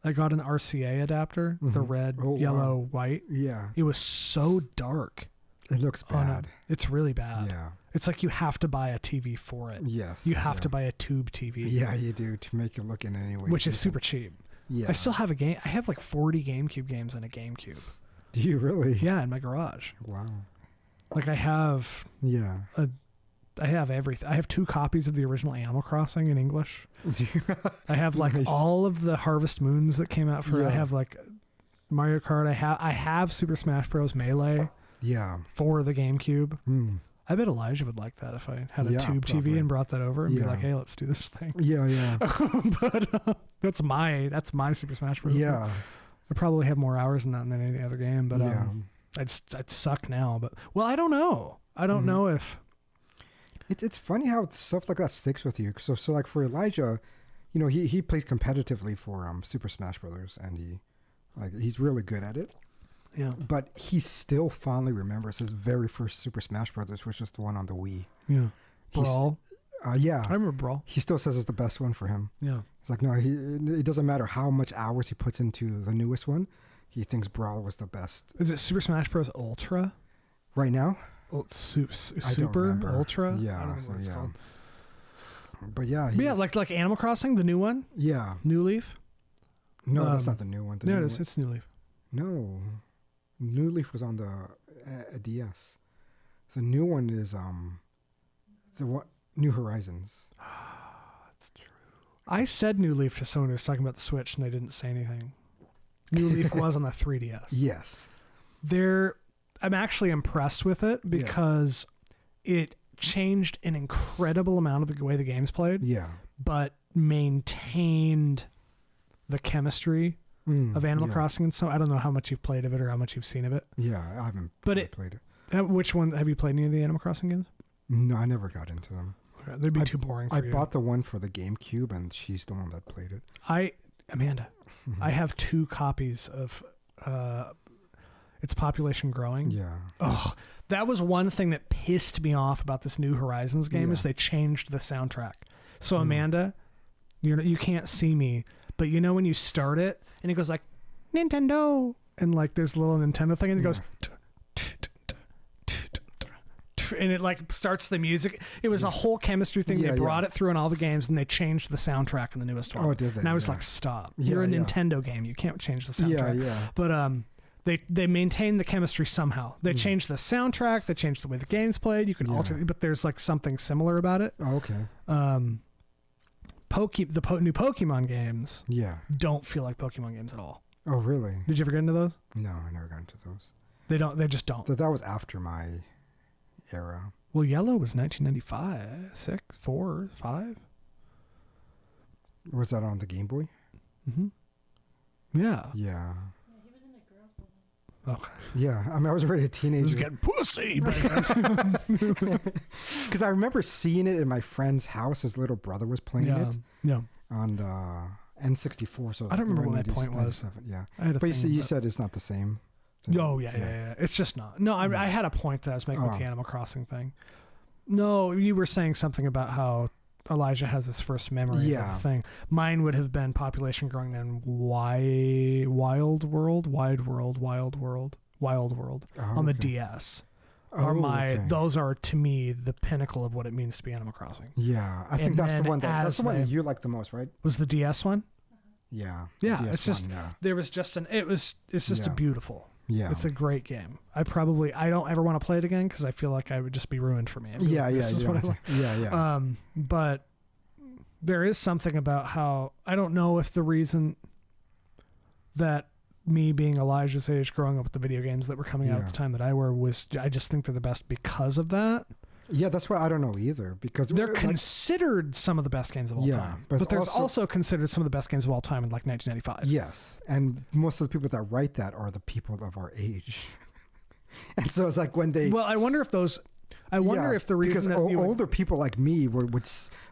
I got an RCA adapter, the red, Oh, wow. yellow, white. Yeah. It was so dark. It looks bad. It's really bad. Yeah. It's like you have to buy a TV for it. Yes. You have to buy a tube TV. Yeah, you do, to make it look in any way. Which is super cheap. Yeah. I still have I have like 40 GameCube games in a GameCube. Do you really? Yeah, in my garage. Wow. Like I have Yeah. everything. I have 2 copies of the original Animal Crossing in English. I have like Nice. all of the Harvest Moons that came out for. Yeah. I have like Mario Kart. I have Super Smash Bros. Melee Yeah. for the GameCube. Hmm. I bet Elijah would like that if I had a Yeah, tube probably. TV and brought that over and be Yeah. like, "Hey, let's do this thing." Yeah. Yeah. But that's my Super Smash Bros. Yeah. I probably have more hours in that than any other game, but Yeah. I'd suck now. But well, I don't know. I don't know if It's funny how stuff like that sticks with you. So like for Elijah, he plays competitively for Super Smash Brothers, and he's really good at it. yeah But he still fondly remembers his very first Super Smash Brothers, which was the one on the Wii. yeah He's- Brawl. Yeah. I remember Brawl. He still says it's the best one for him. Yeah. It's like, no, it doesn't matter how much hours he puts into the newest one. He thinks Brawl was the best. Is it Super Smash Bros. Ultra? Right now? Super remember. Ultra? Yeah. I don't know what it's called. But yeah. But yeah, like Animal Crossing, the new one, Yeah. New Leaf. No, that's not the new one. No, it is. It's New Leaf. No. New Leaf was on the DS. The new one is New Horizons. That's true. I said New Leaf to someone who was talking about the Switch, and they didn't say anything. New Leaf was on the 3DS. Yes. I'm actually impressed with it because it changed an incredible amount of the way the game's played, Yeah. but maintained the chemistry of Animal Crossing. And so I don't know how much you've played of it or how much you've seen of it. Yeah, I haven't played it. Which one have you played? Any of the Animal Crossing games? No, I never got into them. Okay, they'd be too boring for I you. bought the one for the GameCube, and she's the one that played it. Amanda, I have 2 copies of It's Population Growing. Yeah. Oh, that was one thing that pissed me off about this New Horizons game is they changed the soundtrack. So Amanda, you can't see me, but when you start it and it goes like Nintendo and like there's a little Nintendo thing and it goes and it like starts the music. It was a whole chemistry thing. They brought it through in all the games and they changed the soundtrack in the newest one. Oh, did they? And I was like, stop. You're a Nintendo game. You can't change the soundtrack. Yeah. But they maintained the chemistry somehow. They changed the soundtrack. They changed the way the game's played. You can alter, but there's like something similar about it. Oh, okay. New Pokemon games don't feel like Pokemon games at all. Oh, really? Did you ever get into those? No, I never got into those. They just don't. That was after my era. Well, Yellow was 1995, 6, 4, 5. Was that on the Game Boy? Mm-hmm. Yeah. Yeah. Okay. Yeah, I mean, I was already a teenager. I was getting pussy. Because I remember seeing it in my friend's house. His little brother was playing it Yeah. on the N64. So I don't remember around what my 90s, point was. 97, yeah. I had a But thing, you said it's not the same. So, Oh, yeah. It's just not. No, I had a point that I was making with the Animal Crossing thing. No, you were saying something about how Elijah has his first memories of the thing. Mine would have been population growing in Wild World on the DS. Those are to me the pinnacle of what it means to be Animal Crossing. Yeah, I think that's the one that you like the most, right? Was the DS one? Yeah. Yeah, it's just there was just it's just a beautiful. Yeah. It's a great game. I don't ever want to play it again because I feel like I would just be ruined for me. But there is something about how I don't know if the reason that me being Elijah's age, growing up with the video games that were coming out at the time that I were, I just think they're the best because of that. Yeah, that's why I don't know either, because they're considered some of the best games of all time. But there's also considered some of the best games of all time in like 1995. Yes, and most of the people that write that are the people of our age. And so it's like when they... Well, I wonder if those... I wonder if the reason because that older people like me would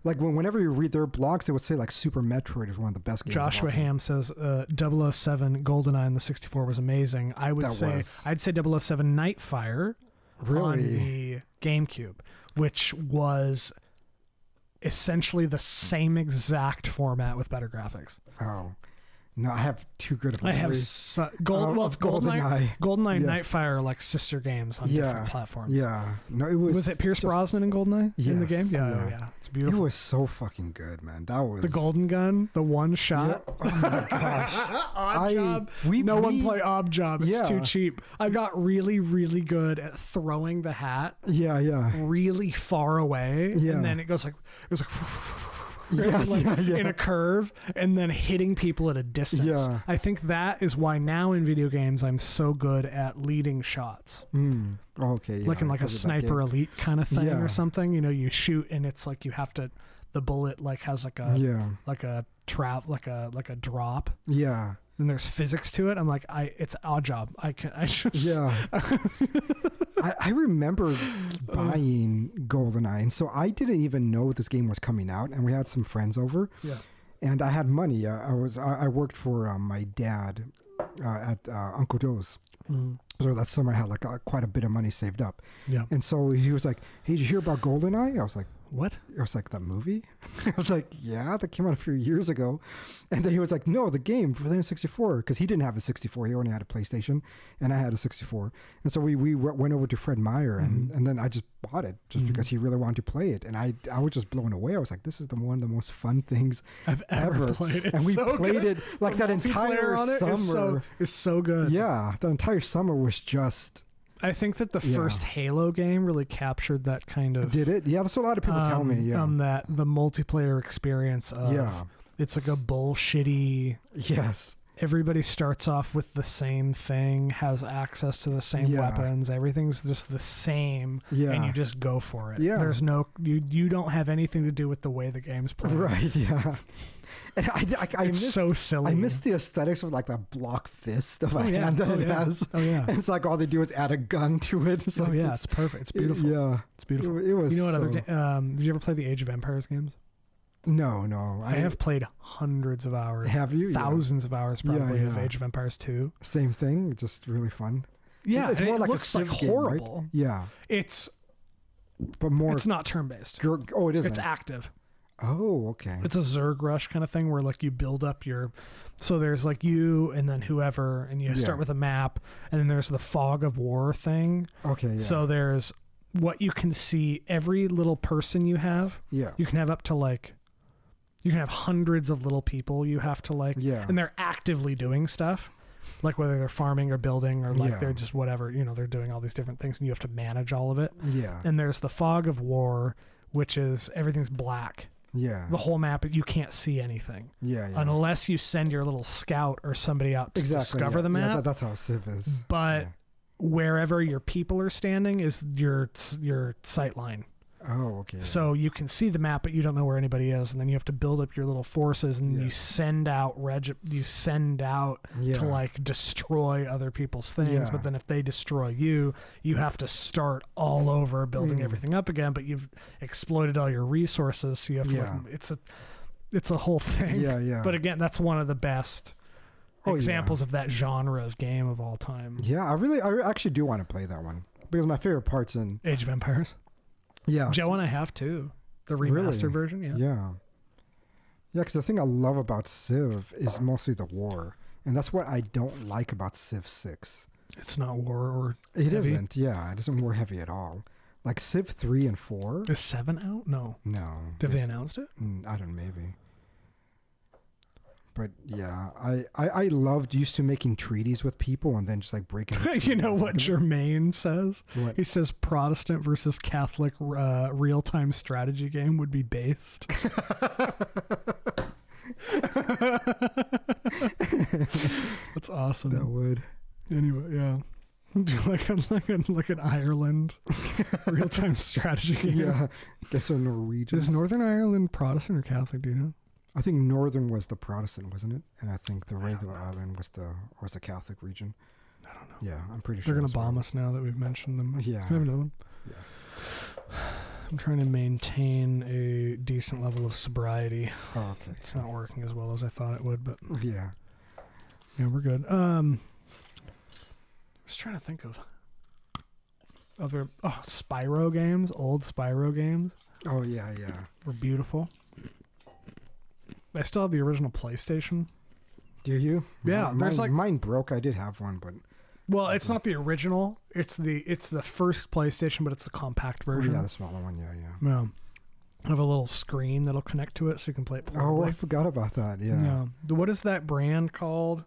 like whenever you read their blogs, they would say like Super Metroid is one of the best games. Joshua Ham says 007 GoldenEye on the 64 was amazing. I'd say 007 Nightfire on the GameCube, which was essentially the same exact format with better graphics. Oh. No, I have too good of a memory. I have it's GoldenEye. GoldenEye and Nightfire are like sister games on different platforms. Yeah. No, it was. Was it Pierce Brosnan in GoldenEye in the game? Yeah. It's beautiful. It was so fucking good, man. That was the golden gun, the one shot. Yeah. Oh my gosh. Job. No one play Ob Job. It's too cheap. I got really, really good at throwing the hat. Yeah. Really far away, and then it was like. In a curve and then hitting people at a distance. Yeah. I think that is why now in video games I'm so good at leading shots. Okay. Like in like a Sniper Elite kind of thing or something. You know, you shoot and it's like you have to the bullet like has like a trap like a drop. Yeah. And there's physics to it. I'm like, it's Odd Job. I just I remember buying GoldenEye, and so I didn't even know this game was coming out, and we had some friends over, and I had money. I worked for my dad at Uncle Joe's. So that summer I had like quite a bit of money saved up. Yeah. And so he was like, "Hey, did you hear about GoldenEye?" I was like, "What?" I was like, "That movie?" I was like, "Yeah, that came out a few years ago." And then he was like, "No, the game for the N64," because he didn't have a 64. He only had a PlayStation, and I had a 64. And so we went over to Fred Meyer, and then I just bought it just because he really wanted to play it. And I was just blown away. I was like, "This is one of the most fun things I've ever played." And we played it like that entire summer. It's so good. Yeah, the entire summer was just... I think that the first Halo game really captured that kind of... Did it? Yeah, that's a lot of people tell me. That the multiplayer experience of... It's like a bullshitty... Yes. Everybody starts off with the same thing, has access to the same weapons. Everything's just the same, and you just go for it. Yeah. There's no... You don't have anything to do with the way the game's played. Right, yeah. And it's so silly. I miss the aesthetics of like that block fist of a hand that it has. Oh yeah. And it's like all they do is add a gun to it. It's it's perfect. It's beautiful. It's beautiful. It was. You know what other? Did you ever play the Age of Empires games? No. I have played hundreds of hours. Have you? Thousands of hours probably of Age of Empires 2. Same thing. Just really fun. Yeah, it's more like looks a like horrible. Game, right? Yeah. But more. It's not turn based. Oh, it isn't. It's active. Oh, okay. It's a Zerg rush kind of thing where like you build up so there's like you and then whoever, and you start with a map, and then there's the fog of war thing. Okay. Yeah. So there's what you can see, every little person you have. Yeah. You can have up to like, you can have hundreds of little people you have to like, and they're actively doing stuff. Like whether they're farming or building or like they're just whatever, they're doing all these different things and you have to manage all of it. Yeah. And there's the fog of war, which is everything's black. Yeah. The whole map, you can't see anything. Yeah. Unless you send your little scout or somebody out to discover the map. Yeah, that's how Civ is. But wherever your people are standing is your sight line. Oh, okay. So you can see the map, but you don't know where anybody is, and then you have to build up your little forces, and you send out to like destroy other people's things. Yeah. But then if they destroy you, you have to start all over building everything up again. But you've exploited all your resources, so you have to. It's a whole thing. Yeah, yeah. But again, that's one of the best examples of that genre of game of all time. Yeah, I actually do want to play that one because my favorite part's in Age of Empires. Yeah, Joe and I have too. The remastered version. Yeah. Yeah. Yeah, because the thing I love about Civ is mostly the war, and that's what I don't like about Civ 6. It's not war or It heavy. isn't. Yeah, it isn't war heavy at all. Like Civ 3 and 4. Is 7 out? No. No. Have they announced it? I don't know, maybe. But yeah, I loved used to making treaties with people and then just like breaking. You know what Jermaine says? What? He says Protestant versus Catholic real-time strategy game would be based. That's awesome. That would. Anyway, yeah. Do like an Ireland real-time strategy game. Yeah, guess a Norwegian. Is Northern Ireland Protestant or Catholic? Do you know? I think Northern was the Protestant, wasn't it? And I think the regular Ireland was the Catholic region. I don't know. Yeah, I'm pretty sure. They're gonna bomb us now that we've mentioned them. Yeah. Can I have another one? Yeah. I'm trying to maintain a decent level of sobriety. Oh, okay. It's not working as well as I thought it would, but Yeah. yeah, we're good. I was trying to think of other Spyro games. Old Spyro games Oh yeah, yeah. were beautiful. I still have the original PlayStation. Do you? Yeah, there's mine broke. I did have one, but Well, it's not the original. It's the first PlayStation, but it's the compact version. yeah, the smaller one. Yeah, yeah. Yeah. I have a little screen that'll connect to it so you can play it Oh, portably. I forgot about that. Yeah. Yeah. What is that brand called?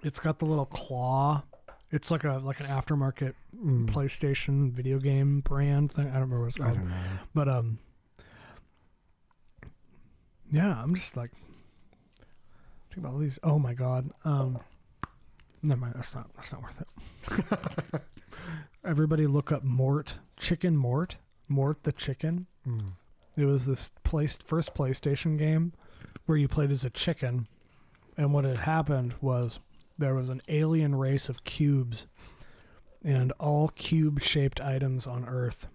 It's got the little claw. It's like an aftermarket PlayStation video game brand thing. I don't remember what it's I called. don't know. But yeah, I'm just like think about all these. Oh my god. Never mind. That's not worth it. Everybody look up Mort the chicken. It was this first PlayStation game where you played as a chicken, and what had happened was there was an alien race of cubes, and all cube-shaped items on Earth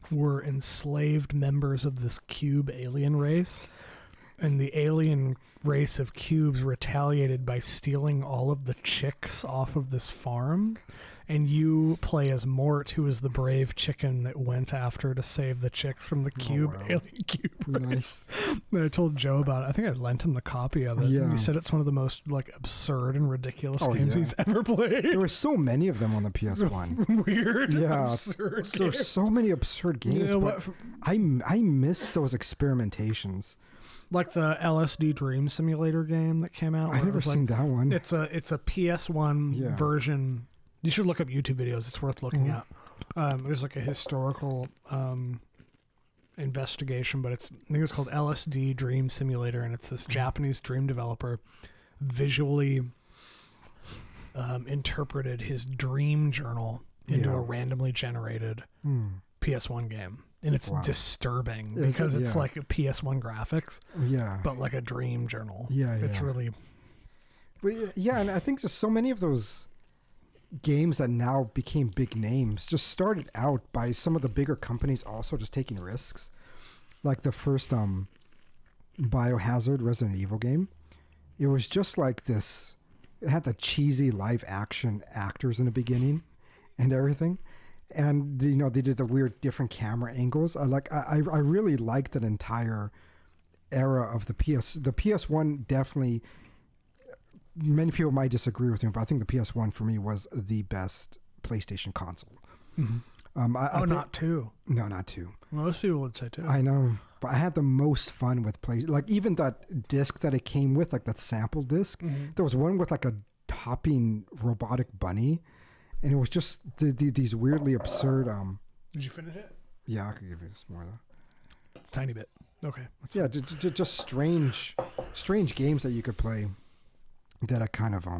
were enslaved members of this cube alien race, and the alien race of cubes retaliated by stealing all of the chicks off of this farm. And you play as Mort, who is the brave chicken that went after to save the chicks from the alien cube race. Nice. And I told Joe about it. I think I lent him the copy of it. Yeah. And he said it's one of the most absurd and ridiculous games yeah. he's ever played. There were so many of them on the PS1. Weird, Yeah, absurd there's games. so many absurd games. You know but I miss those experimentations. Like the LSD Dream Simulator game that came out. I've never seen that one. It's a PS1 version. You should look up YouTube videos. It's worth looking at. There's like a historical investigation, but I think it's called LSD Dream Simulator, and it's this Japanese dream developer visually interpreted his dream journal into a randomly generated PS1 game. And it's disturbing because it's like a PS1 graphics, but like a dream journal. Yeah, it's really. But yeah, and I think just so many of those games that now became big names just started out by some of the bigger companies also just taking risks. Like the first Biohazard Resident Evil game. It was just like this. It had the cheesy live action actors in the beginning and everything. And they did the weird different camera angles. I really liked that entire era of the PS1 definitely. Many people might disagree with me, but I think the PS1 for me was the best PlayStation console. Mm-hmm. Not two. No, not two. Most people would say two. I know, but I had the most fun with like even that disc that it came with, like that sample disc. Mm-hmm. There was one with like a hopping robotic bunny, and it was just these weirdly absurd. Did you finish it? Yeah, I could give you some more though. Tiny bit. Okay. Yeah, just strange games that you could play. That I kind of I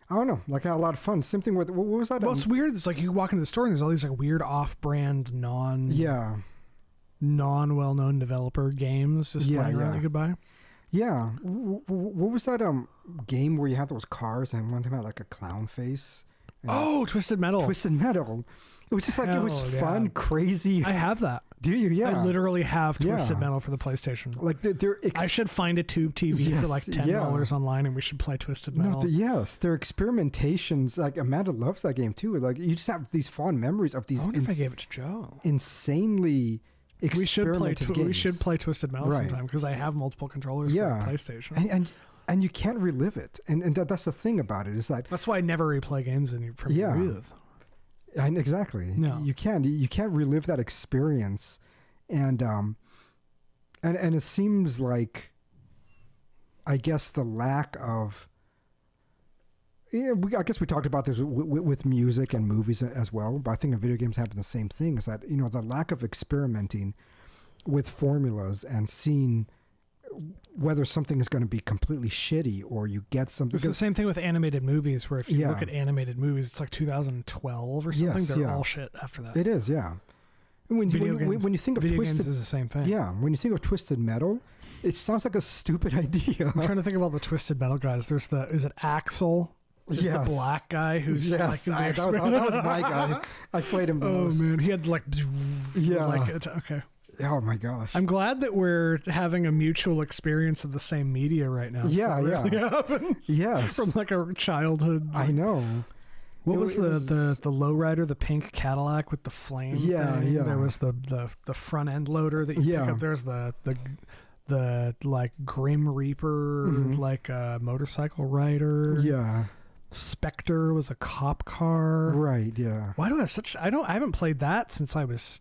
don't know, like I had a lot of fun. Same thing with what was that? Well, it's weird. It's like you walk into the store and there's all these like weird off-brand, non-well-known developer games just lying around you could buy. Yeah, what was that game where you had those cars and one of them had like a clown face Oh, Twisted Metal. Twisted Metal. It was just like, it was fun, crazy. I have that. Do you? Yeah. I literally have Twisted Metal for the PlayStation. Like I should find a tube TV for like $10 online, and we should play Twisted Metal. Yes, their experimentations. Like Amanda loves that game too. Like you just have these fond memories of these. I wonder if I gave it to Joe. Insanely experimental games. We should play Twisted Metal sometime because I have multiple controllers for the PlayStation. And you can't relive it. And that's the thing about it is that that's why I never replay games from youth. Exactly. No. You can't relive that experience, and it seems like, I guess the lack of, I guess we talked about this with music and movies as well, but I think in video games happen the same thing. Is that the lack of experimenting with formulas and seeing whether something is going to be completely shitty or you get something. It's the same thing with animated movies, where if you look at animated movies, it's like 2012 or something. They're all shit after that. It is, yeah. And when you think of video Twisted, games is the same thing. Yeah, when you think of Twisted Metal, it sounds like a stupid idea. I'm trying to think of all the Twisted Metal guys. Is it Axel? Is the black guy who's that was my guy. I played him the most. Oh man, he had okay. Oh my gosh! I'm glad that we're having a mutual experience of the same media right now. Yeah, really happens. Yes, from like a childhood. I know. What was the lowrider, the pink Cadillac with the flame? Yeah, thing? yeah. There was the front end loader that you pick up. There's the like Grim Reaper, like motorcycle rider. Yeah. Spectre was a cop car. Right. Yeah. Why do I have such? I haven't played that since I was.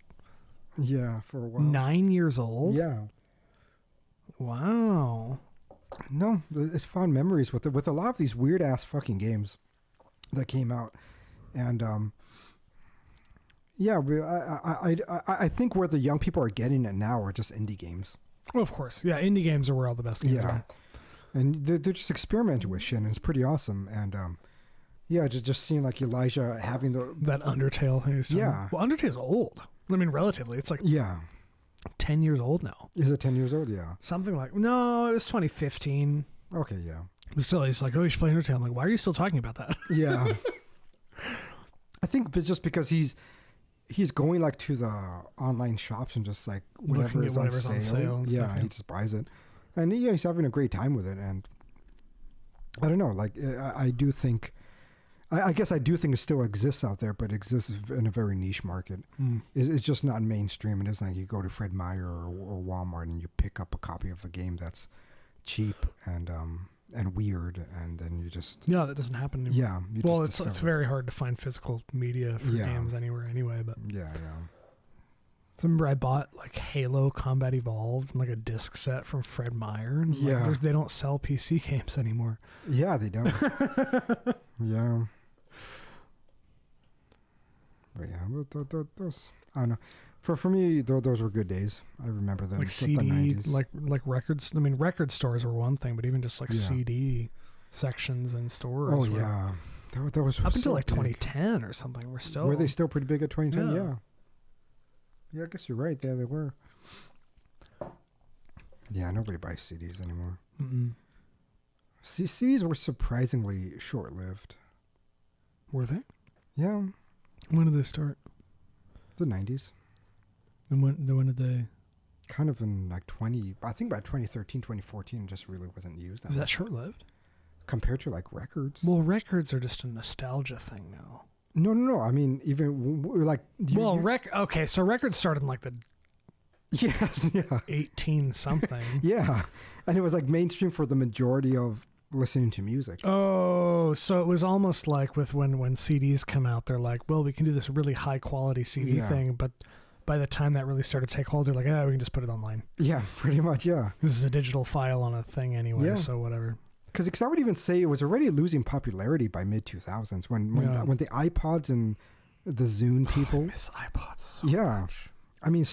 Yeah, for a while. 9 years old. Yeah. Wow. No, it's fond memories with a lot of these weird ass fucking games that came out, and I think where the young people are getting it now are just indie games. Well, of course, yeah, indie games are where all the best games are. And they're just experimenting with shit, and it's pretty awesome. And just seeing like Elijah having that Undertale thing. Yeah. Well, Undertale's old. I mean, relatively, it's like 10 years old now. Is it 10 years old? Yeah. Something like, no, it was 2015. Okay, yeah. But still, he's like, oh, you should play Undertale. I'm like, why are you still talking about that? Yeah. I think it's just because he's going like to the online shops and just like whatever's on sale. Yeah, he just buys it. And he's having a great time with it. And I don't know, like I do think, I guess I do think it still exists out there, but it exists in a very niche market. It's just not mainstream. It isn't like you go to Fred Meyer or Walmart and you pick up a copy of a game that's cheap and weird, and then you just... No, that doesn't happen anymore. Yeah. Well, it's very hard to find physical media for games anywhere anyway, but... Yeah. So I remember I bought like Halo Combat Evolved and like a disc set from Fred Meyer. And like, they don't sell PC games anymore. Yeah, they don't. Yeah. But yeah, those, I don't know. For me, those were good days. I remember them. Like CD, the 90s. like records. I mean, record stores were one thing, but even just like CD sections and stores. Oh yeah, that was up until so like 2010 or something. Were they still pretty big at 2010? Yeah. Yeah, I guess you're right. Yeah, they were. Yeah, nobody buys CDs anymore. CDs were surprisingly short-lived. Were they? Yeah. When did they start? The 90s. And when did they? Kind of in like I think by 2013, 2014, it just really wasn't used. Is that short-lived? Compared to like records. Well, records are just a nostalgia thing now. No. I mean, even like... Okay, so records started in like the... Yes, yeah. 18 something. Yeah. And it was like mainstream for the majority of listening to music. Oh, so it was almost like with when CDs come out, they're like, well, we can do this really high quality CD thing, but by the time that really started to take hold, they're like, we can just put it online. Yeah, pretty much, yeah. This is a digital file on a thing anyway, so whatever. Because I would even say it was already losing popularity by mid-2000s when the iPods and the Zune people... I miss iPods so much. I mean,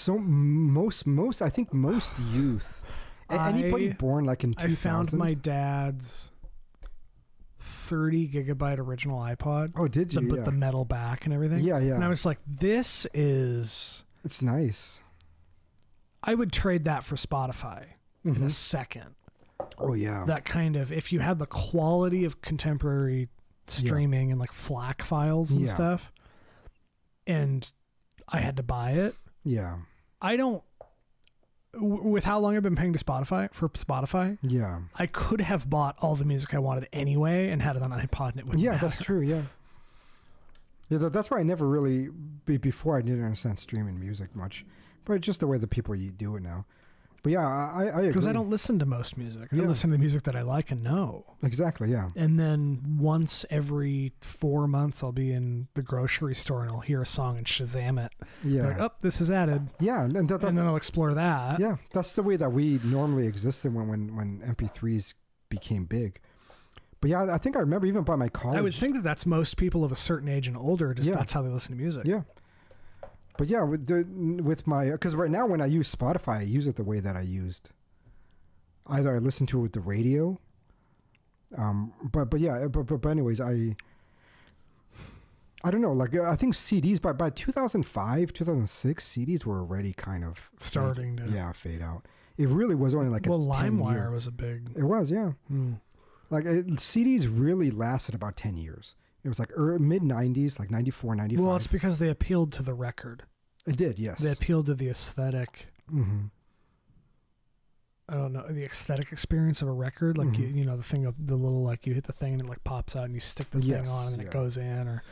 I think most youth, anybody born like in 2000... I found my dad's 30 gigabyte original iPod. Oh, did you? With the metal back and everything. Yeah. And I was like, this is... It's nice. I would trade that for Spotify in a second. Oh, yeah. That kind of... If you had the quality of contemporary streaming and like FLAC files and stuff. And I had to buy it. Yeah. I don't, with how long I've been paying to Spotify, yeah, I could have bought all the music I wanted anyway and had it on iPod and it wouldn't matter. That's true. Yeah. That's why I never really, before I didn't understand streaming music much, but just the way the people do it now. But yeah, I agree. Because I don't listen to most music. I listen to the music that I like and know. Exactly, yeah. And then once every 4 months, I'll be in the grocery store and I'll hear a song and Shazam it. Yeah. Like, oh, this is added. Yeah. And then I'll explore that. Yeah, that's the way that we normally existed when MP3s became big. But yeah, I think I remember even by my college. I would think that that's most people of a certain age and older. Just that's how they listen to music. Yeah. But yeah, with my, because right now when I use Spotify, I use it the way that I used. Either I listen to it with the radio, but anyways, I don't know. Like I think CDs by 2005, 2006, CDs were already kind of starting to fade out. It really was only like LimeWire was a big. It was, yeah. Like CDs really lasted about 10 years. It was like mid 90s, like 94, 95. Well, it's because they appealed to the record. It did, yes. They appealed to the aesthetic. Mm-hmm. I don't know, the aesthetic experience of a record. Like, you know, the thing of the little, like you hit the thing and it like pops out and you stick the thing on and then it goes in, or,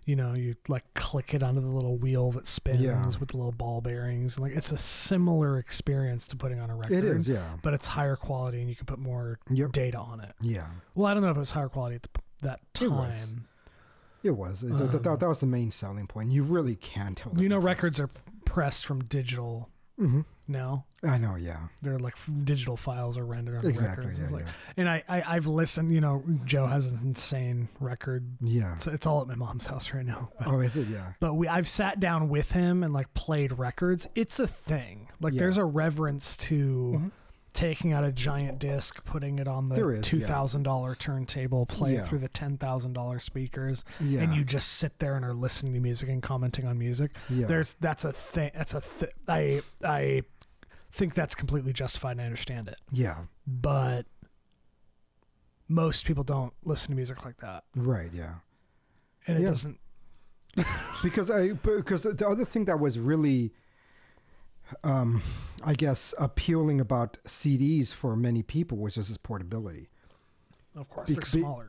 you know, you like click it onto the little wheel that spins with the little ball bearings. Like it's a similar experience to putting on a record. It is, yeah. But it's higher quality and you can put more data on it. Yeah. Well, I don't know if it was higher quality at that time. It was. That was the main selling point. You really can tell. You know, records are pressed from digital now. I know, yeah. They're like digital files are rendered on records. Yeah, And I've listened, you know, Joe has an insane record. Yeah. So it's all at my mom's house right now. But, oh, is it? Yeah. But I've sat down with him and like played records. It's a thing. Like there's a reverence to taking out a giant disc, putting it on the $2,000 turntable, play it through the $10,000 speakers, and you just sit there and are listening to music and commenting on music. Yeah. That's a thing. I think that's completely justified and I understand it. Yeah. But most people don't listen to music like that. Right, yeah. And it doesn't. because the other thing that was really I guess appealing about CDs for many people was just its portability. Of course, they're smaller.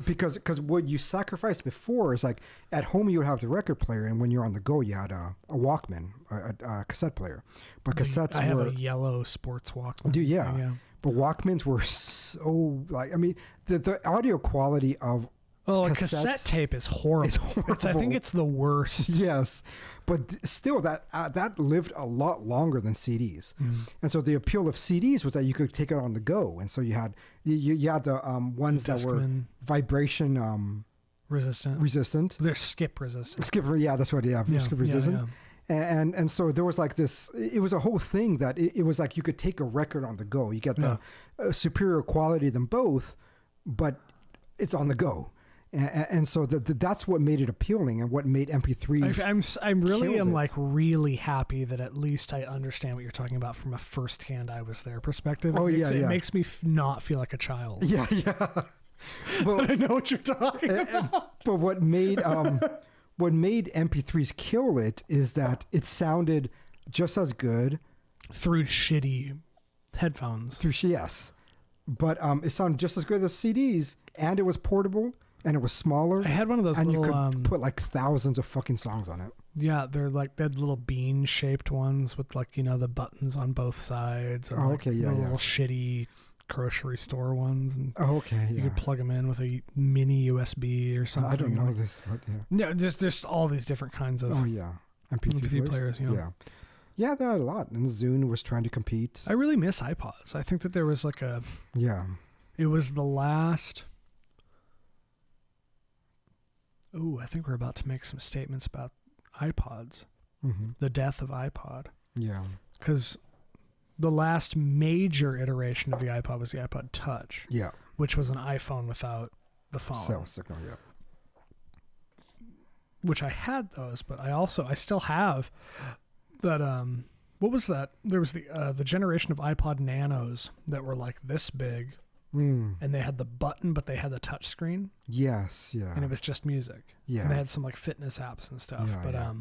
Because what you sacrificed before is like at home you would have the record player, and when you're on the go, you had a Walkman, a cassette player. But cassettes I have a yellow sports Walkman. Yeah. But Walkmans were so like, I mean, the audio quality of a cassette tape is horrible. It's horrible. I think it's the worst. Yes, but still, that lived a lot longer than CDs. And so the appeal of CDs was that you could take it on the go. And so you had the ones that were vibration resistant. They're skip resistant. Skip resistant. Yeah. And so there was like this. It was a whole thing that it was like you could take a record on the go. You get the superior quality of them both, but it's on the go. And so that's what made it appealing and what made MP3s. I'm really happy that at least I understand what you're talking about from a firsthand I was there perspective. It makes me not feel like a child. Yeah. But I know what you're talking about. But what made MP3s kill it is that it sounded just as good through shitty headphones. Yes, but it sounded just as good as CDs, and it was portable. And it was smaller. I had one of those and little... you could put like thousands of fucking songs on it. Yeah, they're like that little bean-shaped ones with like, you know, the buttons on both sides. And little shitty grocery store ones. And you could plug them in with a mini USB or something. I don't know this, but yeah. there's all these different kinds of... MP3 players, you know. Yeah. Yeah, there are a lot. And Zune was trying to compete. I really miss iPods. I think that there was like a... Yeah. It was the last... Ooh, I think we're about to make some statements about iPods. The death of iPod. Yeah. Because the last major iteration of the iPod was the iPod Touch. Yeah. Which was an iPhone without the phone. Cell signal, yeah. Which I had those, but I still have that. What was that? There was the generation of iPod Nanos that were like this big. Mm. and they had the button, but they had the touch screen. Yes, yeah. And it was just music. Yeah. And they had some like fitness apps and stuff. Yeah, but yeah.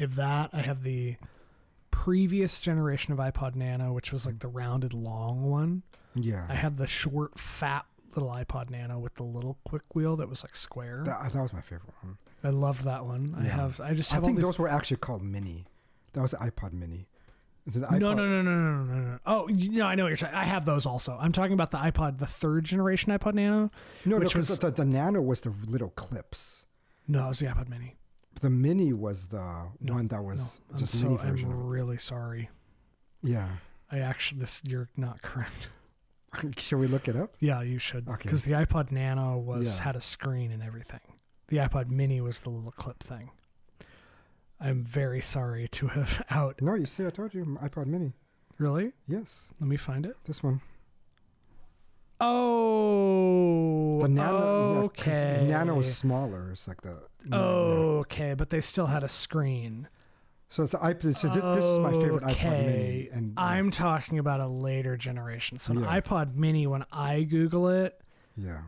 if that, I have the previous generation of iPod Nano, which was like the rounded long one. Yeah. I have the short, fat little iPod Nano with the little quick wheel that was like square. That was my favorite one. I loved that one. Yeah. I just I have think all these. those were actually called Mini. That was the iPod Mini. The No, iPod, no. Oh, no, I know what you're saying. I have those also. I'm talking about the iPod, the third generation iPod Nano. No, which because was the Nano was the little clips. no, it was the iPod Mini. The Mini was the one that was No, just mini I'm version of it. really sorry. Yeah. You're not correct. Should we look it up? Yeah, you should. Okay. Because the iPod Nano Yeah. had a screen and everything. The iPod Mini was the little clip thing. I'm very sorry to have out. No, you see, I told you, iPod Mini. Really? Yes, Let me find it. this one. Oh, The Nano. okay. Yeah, 'cause Nano is smaller. It's like the. Okay, but they still had a screen. So it's the iPod. So this is my favorite iPod Mini. Okay. And I'm talking about a later generation. So an Yeah. iPod Mini, when I Google it, yeah,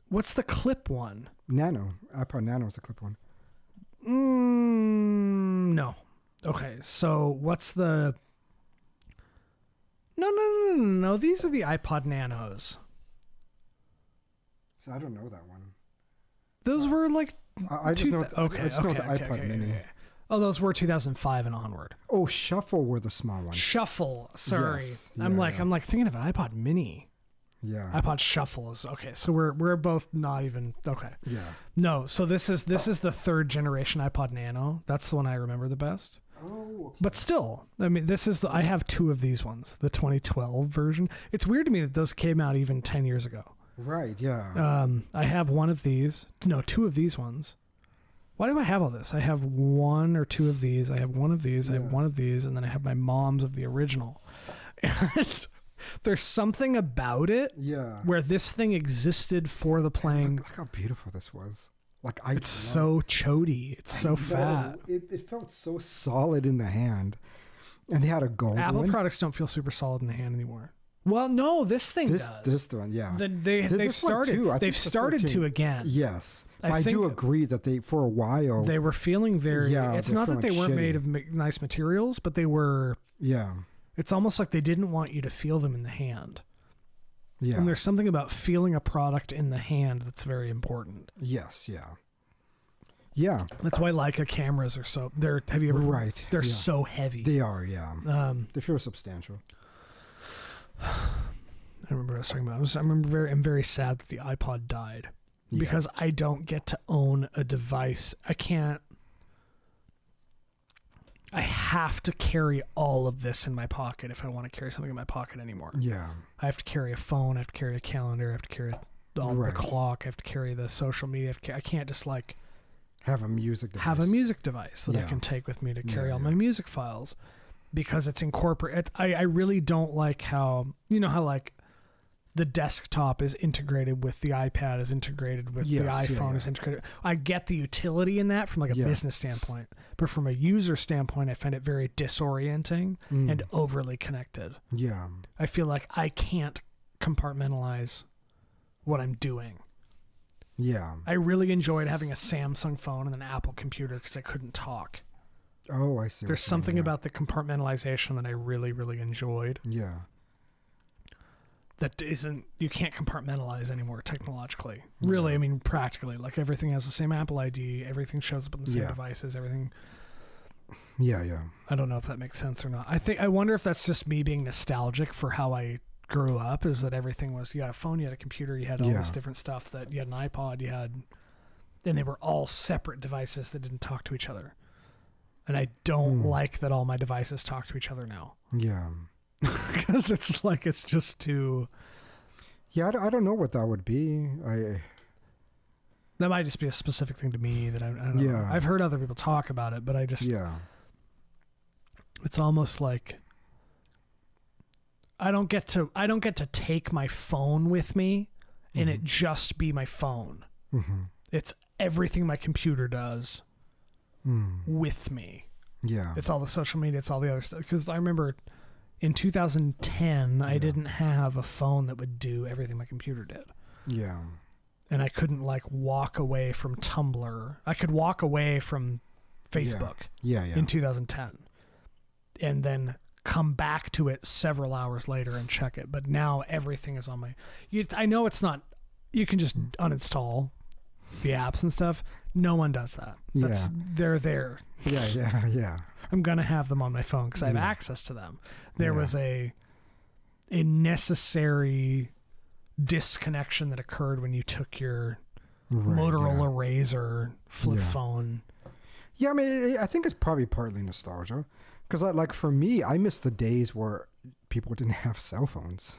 what's the clip one? Nano. iPod Nano is the clip one. No. Okay, so what's the... No. These are the iPod Nanos. So I don't know that one. Those were like... I just know. Okay, I just know okay, the okay, iPod okay, Mini. okay. Oh, those were 2005 and onward. Oh, Shuffle were the small ones. Shuffle. Sorry, Yes, I'm yeah. like thinking of an iPod Mini. Yeah. iPod Shuffle is okay. So we're both not even okay. Yeah. No, so this is the third generation iPod Nano. That's the one I remember the best. Oh. Okay. But still, I mean, I have two of these ones, the 2012 version. It's weird to me that those came out even 10 years ago. Right. Yeah. I have one of these. No, two of these ones. Why do I have all this? I have one or two of these. I have one of these. I have Yeah. one of these, and then I have my mom's of the original. And there's something about it Yeah. where this thing existed for the playing. Look how beautiful this was. Like It's so chody. It's so fat. It felt so solid in the hand, and they had a gold Apple one. products don't feel super solid in the hand anymore. Well, no, this thing does. This one, yeah. They've This one started. too. I They've think the started 13. to again. Yes, I I do think agree that they for a while. They were feeling very. Yeah, it's they're not that they feeling weren't made shitty. of nice materials, but they were. Yeah. It's almost like they didn't want you to feel them in the hand. Yeah. And there's something about feeling a product in the hand that's very important. Yes. Yeah. Yeah. That's why Leica cameras are so. Have you ever? Right. They're yeah. so heavy. They are. Yeah. Um, They feel substantial. I remember what I was talking about. I'm very sad that the iPod died Yeah. because I don't get to own a device. I have to carry all of this in my pocket if I want to carry something in my pocket anymore. Yeah. I have to carry a phone. I have to carry a calendar. I have to carry the Right. clock. I have to carry the social media. I can't just like Have a music device. have a music device that I Yeah. can take with me to Yeah, carry all yeah. my music files because it's incorporated. I really don't like how, you know, how like the desktop is integrated with the iPad, is integrated with Yes, the yeah, iPhone, yeah. is integrated. I get the utility in that from like a Yeah. business standpoint, but from a user standpoint, I find it very disorienting and overly connected. Yeah. I feel like I can't compartmentalize what I'm doing. Yeah. I really enjoyed having a Samsung phone and an Apple computer because I couldn't talk. Oh, I see. There's something about the compartmentalization that I really, really enjoyed Yeah. that isn't, you can't compartmentalize anymore technologically. Really, Yeah. I mean, practically. Like everything has the same Apple ID, everything shows up on the same Yeah. devices, everything. Yeah. Yeah. I don't know if that makes sense or not. I wonder if that's just me being nostalgic for how I grew up, is that everything was, you had a phone, you had a computer, you had all this Yeah. different stuff, that you had an iPod, and they were all separate devices that didn't talk to each other. And I don't like that all my devices talk to each other now. Yeah. Because it's like, it's just too... Yeah. I don't know what that would be. That might just be a specific thing to me that I don't know. Yeah. I've heard other people talk about it, but I just... Yeah. It's almost like I don't get to take my phone with me and it just be my phone. Mm-hmm. It's everything my computer does with me. Yeah. It's all the social media, it's all the other stuff. Because I remember in 2010, I didn't have a phone that would do everything my computer did. Yeah. And I couldn't like walk away from Tumblr. I could walk away from Facebook in 2010 and then come back to it several hours later and check it. But now everything is on my... I know it's not... You can just uninstall the apps and stuff. No one does that. They're there. Yeah. I'm going to have them on my phone because I have access to them. There was a necessary disconnection that occurred when you took your Motorola Razr flip phone. Yeah, I mean, I think it's probably partly nostalgia. Because, like, for me, I miss the days where people didn't have cell phones.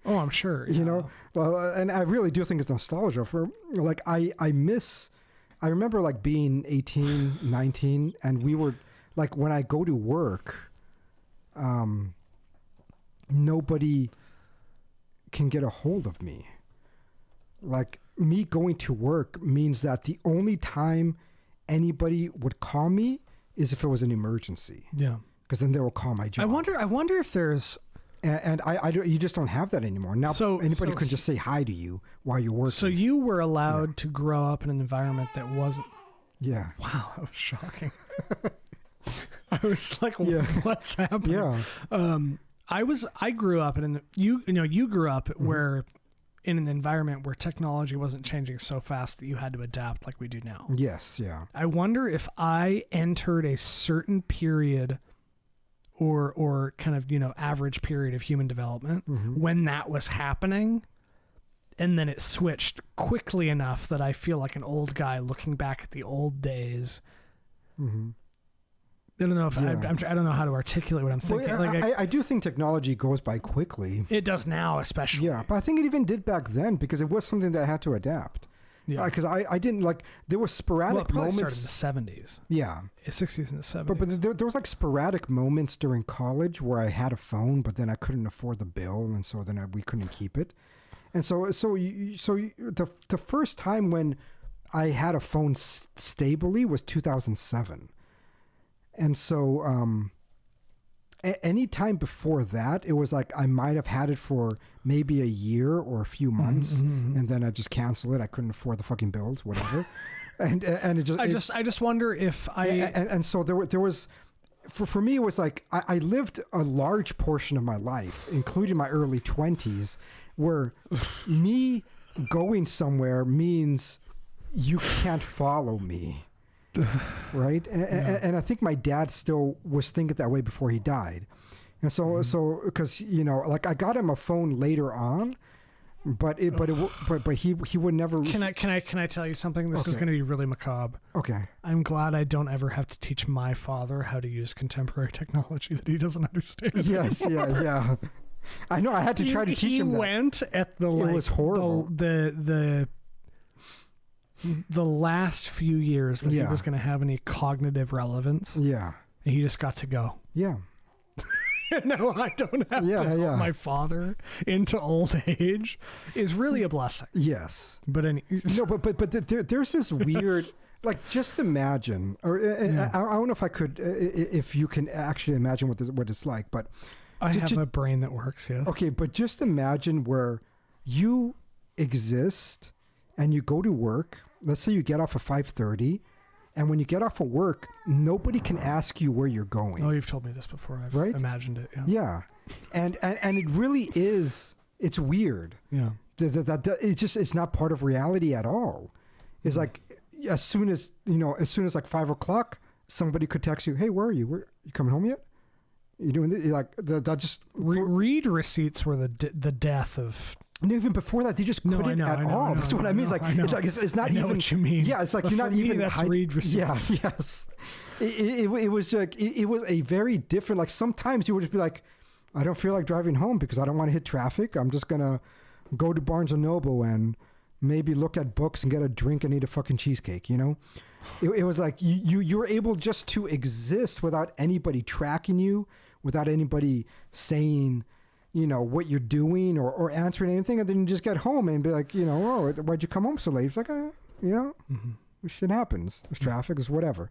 Oh, I'm sure. You know? Well, and I really do think it's nostalgia. For, like, I remember, like, being 18, 19, and we were, like, when I go to work, nobody can get a hold of me. Like, me going to work means that the only time anybody would call me is if it was an emergency. Yeah. Because then they will call my job. I wonder if there's... And you just don't have that anymore. Now anybody can just say hi to you while you're working. So you were allowed to grow up in an environment that wasn't... Yeah. Wow, that was shocking. I was like, what's happening? Yeah. I grew up you grew up where in an environment where technology wasn't changing so fast that you had to adapt like we do now. Yes, yeah. I wonder if I entered a certain period or kind of, average period of human development when that was happening, and then it switched quickly enough that I feel like an old guy looking back at the old days. I don't know if I don't know how to articulate what I'm thinking. Well, I do think technology goes by quickly. It does now, especially. Yeah, but I think it even did back then because it was something that I had to adapt. Yeah, because I didn't like there were sporadic moments. Started in the 70s. Yeah, 60s and the 70s. But there was like sporadic moments during college where I had a phone, but then I couldn't afford the bill, and so then we couldn't keep it. And so the first time when I had a phone stably was 2007. And so any time before that, it was like I might have had it for maybe a year or a few months, and then I just canceled it. I couldn't afford the fucking bills, whatever. and it just I just wonder if and so there was for me it was like I lived a large portion of my life, including my early 20s, where me going somewhere means you can't follow me. Right. And I think my dad still was thinking that way before he died. And so because, like I got him a phone later on, but he would never. Can I tell you something? This is going to be really macabre. Okay. I'm glad I don't ever have to teach my father how to use contemporary technology that he doesn't understand. Yes. Yeah. I know. I had to try to teach him that. He went at the, it was horrible. The last few years that he was going to have any cognitive relevance. Yeah. And he just got to go. Yeah. No, I don't have to help my father into old age is really a blessing. Yes. But there's this weird, like, just imagine, or I don't know if I could, if you can actually imagine what it's like, but I have a brain that works. Yeah. Okay. But just imagine where you exist and you go to work. Let's say you get off at 5:30, and when you get off of work, nobody can ask you where you're going. Oh, you've told me this before. I've imagined it. Yeah. And it really is. It's weird. Yeah. That it's not part of reality at all. It's like as soon as like 5 o'clock, somebody could text you, "Hey, where are you? You coming home yet? You doing this?" Like that just read receipts were the death of. And even before that, they just couldn't at all. That's what I mean. It's not even. What you mean. Yeah, it's like you're not even. That's read receipts. Yeah, yes. It was like it was a very different. Like sometimes you would just be like, I don't feel like driving home because I don't want to hit traffic. I'm just gonna go to Barnes and Noble and maybe look at books and get a drink and eat a fucking cheesecake. It was like you were able just to exist without anybody tracking you, without anybody saying, what you're doing or answering anything. And then you just get home and be like, oh, why'd you come home so late? It's like, shit happens. There's traffic, there's whatever.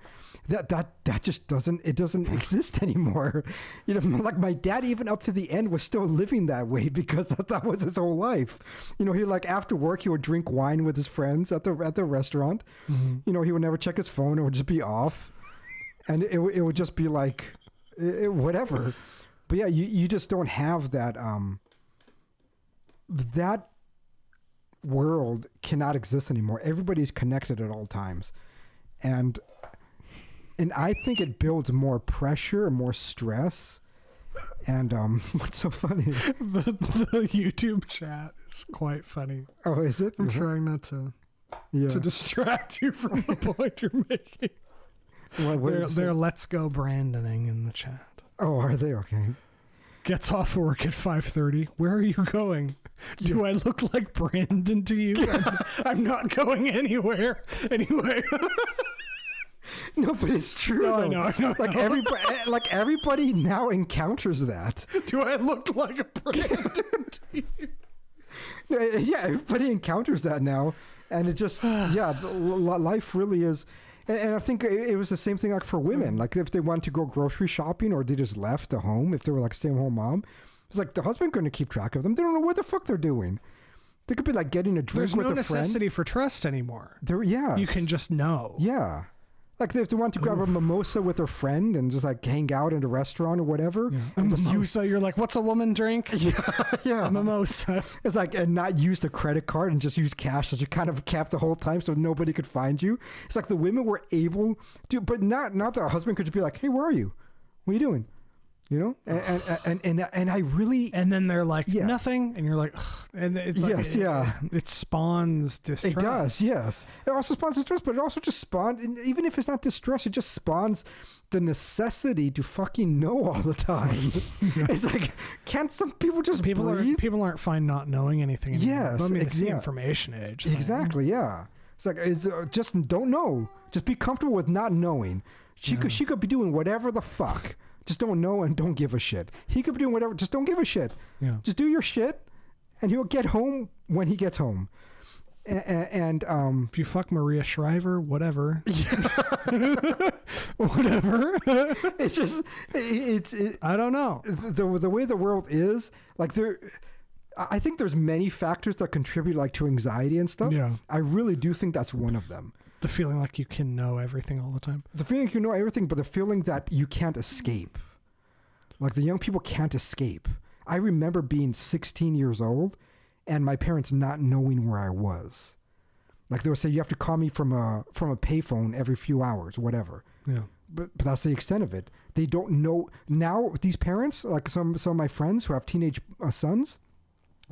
That just doesn't exist anymore. You know, like my dad, even up to the end, was still living that way because that was his whole life. You know, he like after work, he would drink wine with his friends at the restaurant. Mm-hmm. You know, he would never check his phone. It would just be off. And it would just be like, whatever. But yeah, you just don't have that, that world cannot exist anymore. Everybody's connected at all times. And I think it builds more pressure, more stress. And what's so funny? The YouTube chat is quite funny. Oh, is it? I'm trying not to distract you from the point you're making. They're let's go Brandoning in the chat. Oh, are they? Okay. Gets off work at 5:30. Where are you going? Do I look like Brandon to you? I'm not going anywhere. Anyway. No, but it's true. No, I know. Everybody now encounters that. Do I look like a Brandon to you? Yeah, everybody encounters that now, and it just life really is. And I think it was the same thing like for women. Like if they wanted to go grocery shopping or they just left the home, if they were like stay-at-home mom, it's like the husband couldn't keep track of them. They don't know what the fuck they're doing. They could be like getting a drink with a friend. There's no necessity for trust anymore. Yeah. You can just know. Yeah. Like if they want to grab a mimosa with their friend and just like hang out in a restaurant or whatever. Yeah. A mimosa, you're like, what's a woman drink? Yeah. A mimosa. It's like, and not use the credit card and just use cash that you kind of kept the whole time so nobody could find you. It's like the women were able to, but not the husband could just be like, hey, where are you? What are you doing? You know, and I really, and then they're like nothing, and you're like, ugh. And it's like, it spawns distress. It does, yes. It also spawns distress, but it also just spawns, even if it's not distress, it just spawns the necessity to fucking know all the time. It's like, can't some people just breathe? People aren't fine not knowing anything anymore. Yes, I mean, it's the information age. Exactly, yeah. It's like, just don't know. Just be comfortable with not knowing. She could be doing whatever the fuck. Just don't know and don't give a shit. He could be doing whatever. Just don't give a shit. Yeah. Just do your shit, and he'll get home when he gets home. And if you fuck Maria Shriver, whatever. Whatever. It's just I don't know. The way the world is, like I think there's many factors that contribute like to anxiety and stuff. Yeah. I really do think that's one of them. The feeling like you can know everything all the time. The feeling you know everything, but the feeling that you can't escape. Like the young people can't escape. I remember being 16 years old and my parents not knowing where I was. Like they would say, you have to call me from a payphone every few hours, whatever. Yeah. But that's the extent of it. They don't know. Now, these parents, like some of my friends who have teenage sons,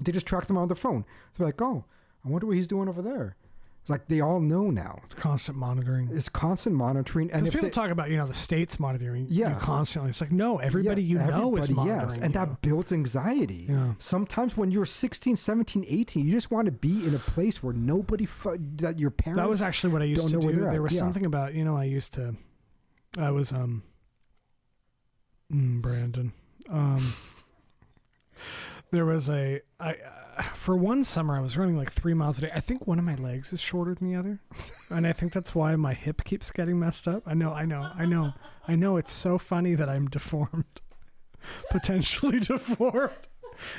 they just track them on their phone. They're like, oh, I wonder what he's doing over there. It's like they all know now. It's constant monitoring. It's constant monitoring. And if people talk about, the state's monitoring you yes. constantly. It's like, no, everybody know is monitoring. Yes, and that builds anxiety. Yeah. Sometimes when you're 16, 17, 18, you just want to be in a place where nobody, that your parents That was actually what I used to do. There was yeah. something about, I was, Brandon. There was for one summer, I was running like 3 miles a day. I think one of my legs is shorter than the other. And I think that's why my hip keeps getting messed up. I know. It's so funny that I'm deformed. Potentially deformed.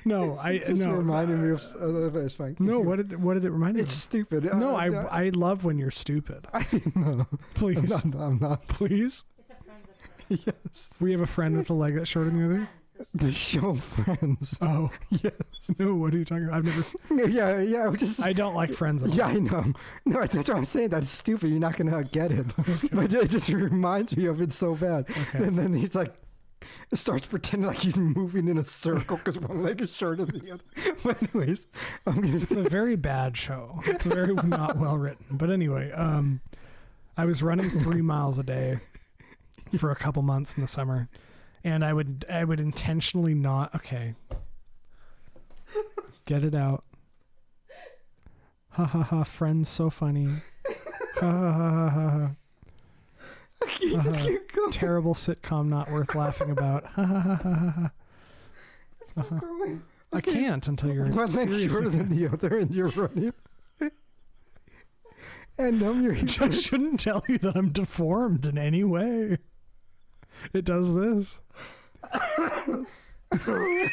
No, it's reminding me of it's fine. No, what did it remind me of? It's stupid. No, I love when you're stupid. No. Please. I'm not. Please. Yes. We have a friend with a leg that's shorter than the other? The show Friends. Oh. Yes. No, what are you talking about? I've never... Yeah. I don't like Friends at all. Yeah, I know. No, that's what I'm saying. That's stupid. You're not going to get it. Okay. But it just reminds me of it so bad. Okay. And then he's like, starts pretending like he's moving in a circle because one leg is shorter than the other. But anyways, it's a very bad show. It's very not well written. But anyway, I was running 3 miles a day for a couple months in the summer. And I would intentionally not. Okay, get it out. Ha ha ha! Friends, so funny. Ha ha ha ha ha. Okay, just keep going. Terrible sitcom, not worth laughing about. Ha ha ha ha ha. Okay. I can't until you're one leg shorter than the other, and you're running. And your I shouldn't tell you that I'm deformed in any way. It does this. Okay,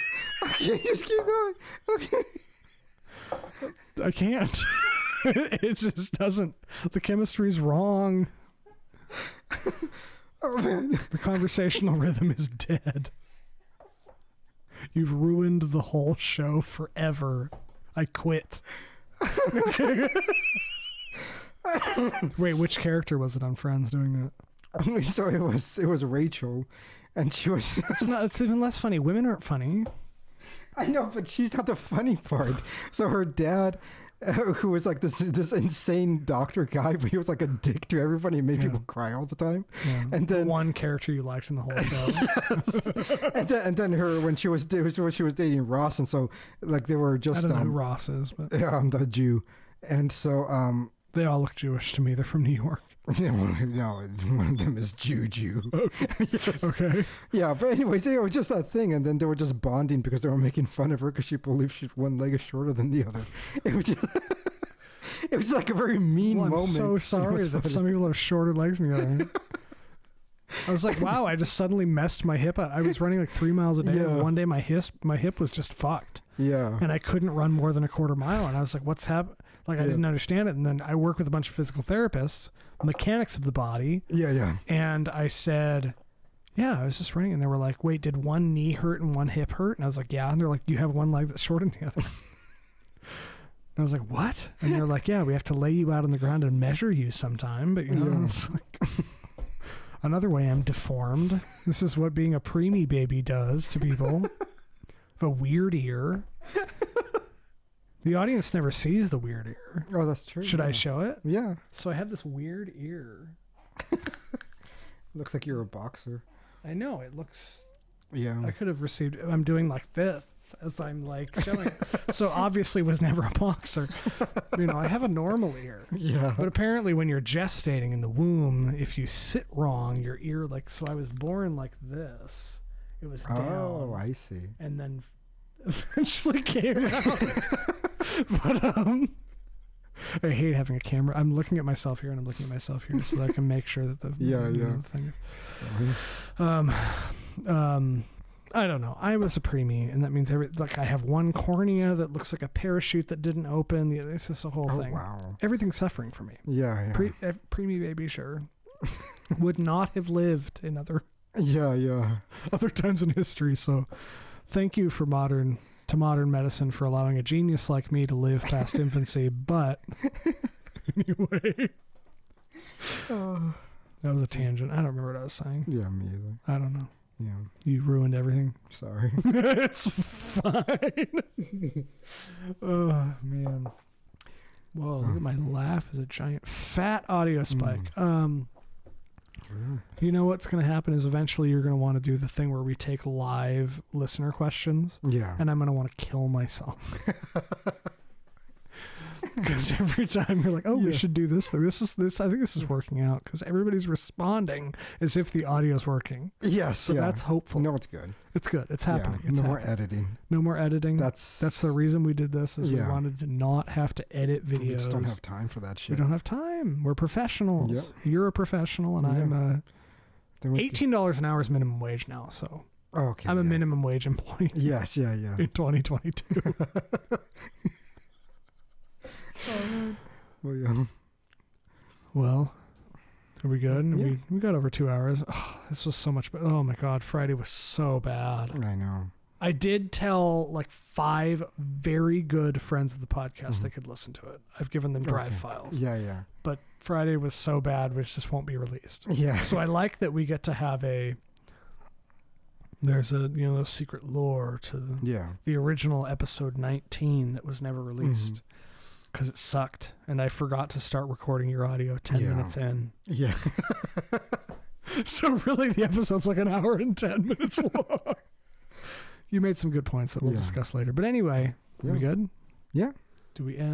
just keep going. Okay. I can't. It just doesn't. The chemistry's wrong. Oh man. The conversational rhythm is dead. You've ruined the whole show forever. I quit. Wait, which character was it on Friends doing that? So it was Rachel, and she was. It's even less funny. Women aren't funny. I know, but she's not the funny part. So her dad, who was like this insane doctor guy, but he was like a dick to everybody and made people cry all the time. Yeah. And then one character you liked in the whole show. Yes. and then her when she was dating Ross, and so like they were just I don't know who Ross is, but the Jew, and so they all look Jewish to me. They're from New York. no, one of them is Jew. Okay. Yes. Okay. Yeah, but anyways, it was just that thing, and then they were just bonding because they were making fun of her because she believed one leg is shorter than the other. It was just, it was like a very mean moment. I'm so sorry that some people have shorter legs than the other. I was like, wow, I just suddenly messed my hip up. I was running like 3 miles a day, and one day my hip was just fucked. Yeah. And I couldn't run more than a quarter mile, and I was like, what's happening? Like, I didn't understand it. And then I work with a bunch of physical therapists, mechanics of the body. Yeah. And I said, yeah, I was just running. And they were like, wait, did one knee hurt and one hip hurt? And I was like, yeah. And they're like, you have one leg that's shorter than the other. And I was like, what? And they're like, yeah, we have to lay you out on the ground and measure you sometime. But, you know, it's like, another way I'm deformed. This is what being a preemie baby does to people. A weird ear. The audience never sees the weird ear. Oh, that's true. Should I show it? Yeah. So I have this weird ear. Looks like you're a boxer. I know, it looks... Yeah. I could have received... I'm doing like this as I'm like showing. So obviously was never a boxer. You know, I have a normal ear. Yeah. But apparently when you're gestating in the womb, if you sit wrong, your ear like... So I was born like this. It was down. Oh, I see. And then eventually came out. But I hate having a camera. I'm looking at myself here and I'm looking at myself here so that I can make sure that the the thing is. I don't know. I was a preemie, and that means I have one cornea that looks like a parachute that didn't open. It's just a whole thing. Wow. Everything's suffering for me. Yeah. Preemie baby, sure. Would not have lived in other times in history. So thank you for modern medicine for allowing a genius like me to live past infancy. But anyway, that was a tangent. I don't remember what I was saying. Yeah, me either. I don't know. Yeah. You ruined everything. Sorry. It's fine. Oh, man. Whoa, look at my laugh is a giant fat audio spike. You know what's going to happen is eventually you're going to want to do the thing where we take live listener questions. Yeah. And I'm going to want to kill myself. Because every time you're like, oh, we should do this thing. I think this is working out because everybody's responding as if the audio's working. Yes. So that's hopeful. No, it's good. It's good. It's happening. Yeah, it's more editing. No more editing. That's the reason we did this is we wanted to not have to edit videos. We just don't have time for that shit. We don't have time. We're professionals. Yep. You're a professional and I'm $18 an hour is minimum wage now. So I'm a minimum wage employee. Yes. Yeah. In 2022. Well, are we good? Yeah. We got over 2 hours. Oh, this was so much better. Oh my God, Friday was so bad. I know. I did tell like 5 very good friends of the podcast they could listen to it. I've given them drive files. Yeah. But Friday was so bad, which just won't be released. Yeah. So I like that we get to have there's a secret lore to the original episode 19 that was never released. Because it sucked, and I forgot to start recording your audio 10 minutes in. Yeah. So really, the episode's like an hour and 10 minutes long. You made some good points that we'll discuss later. But anyway, are we good? Yeah. Do we end?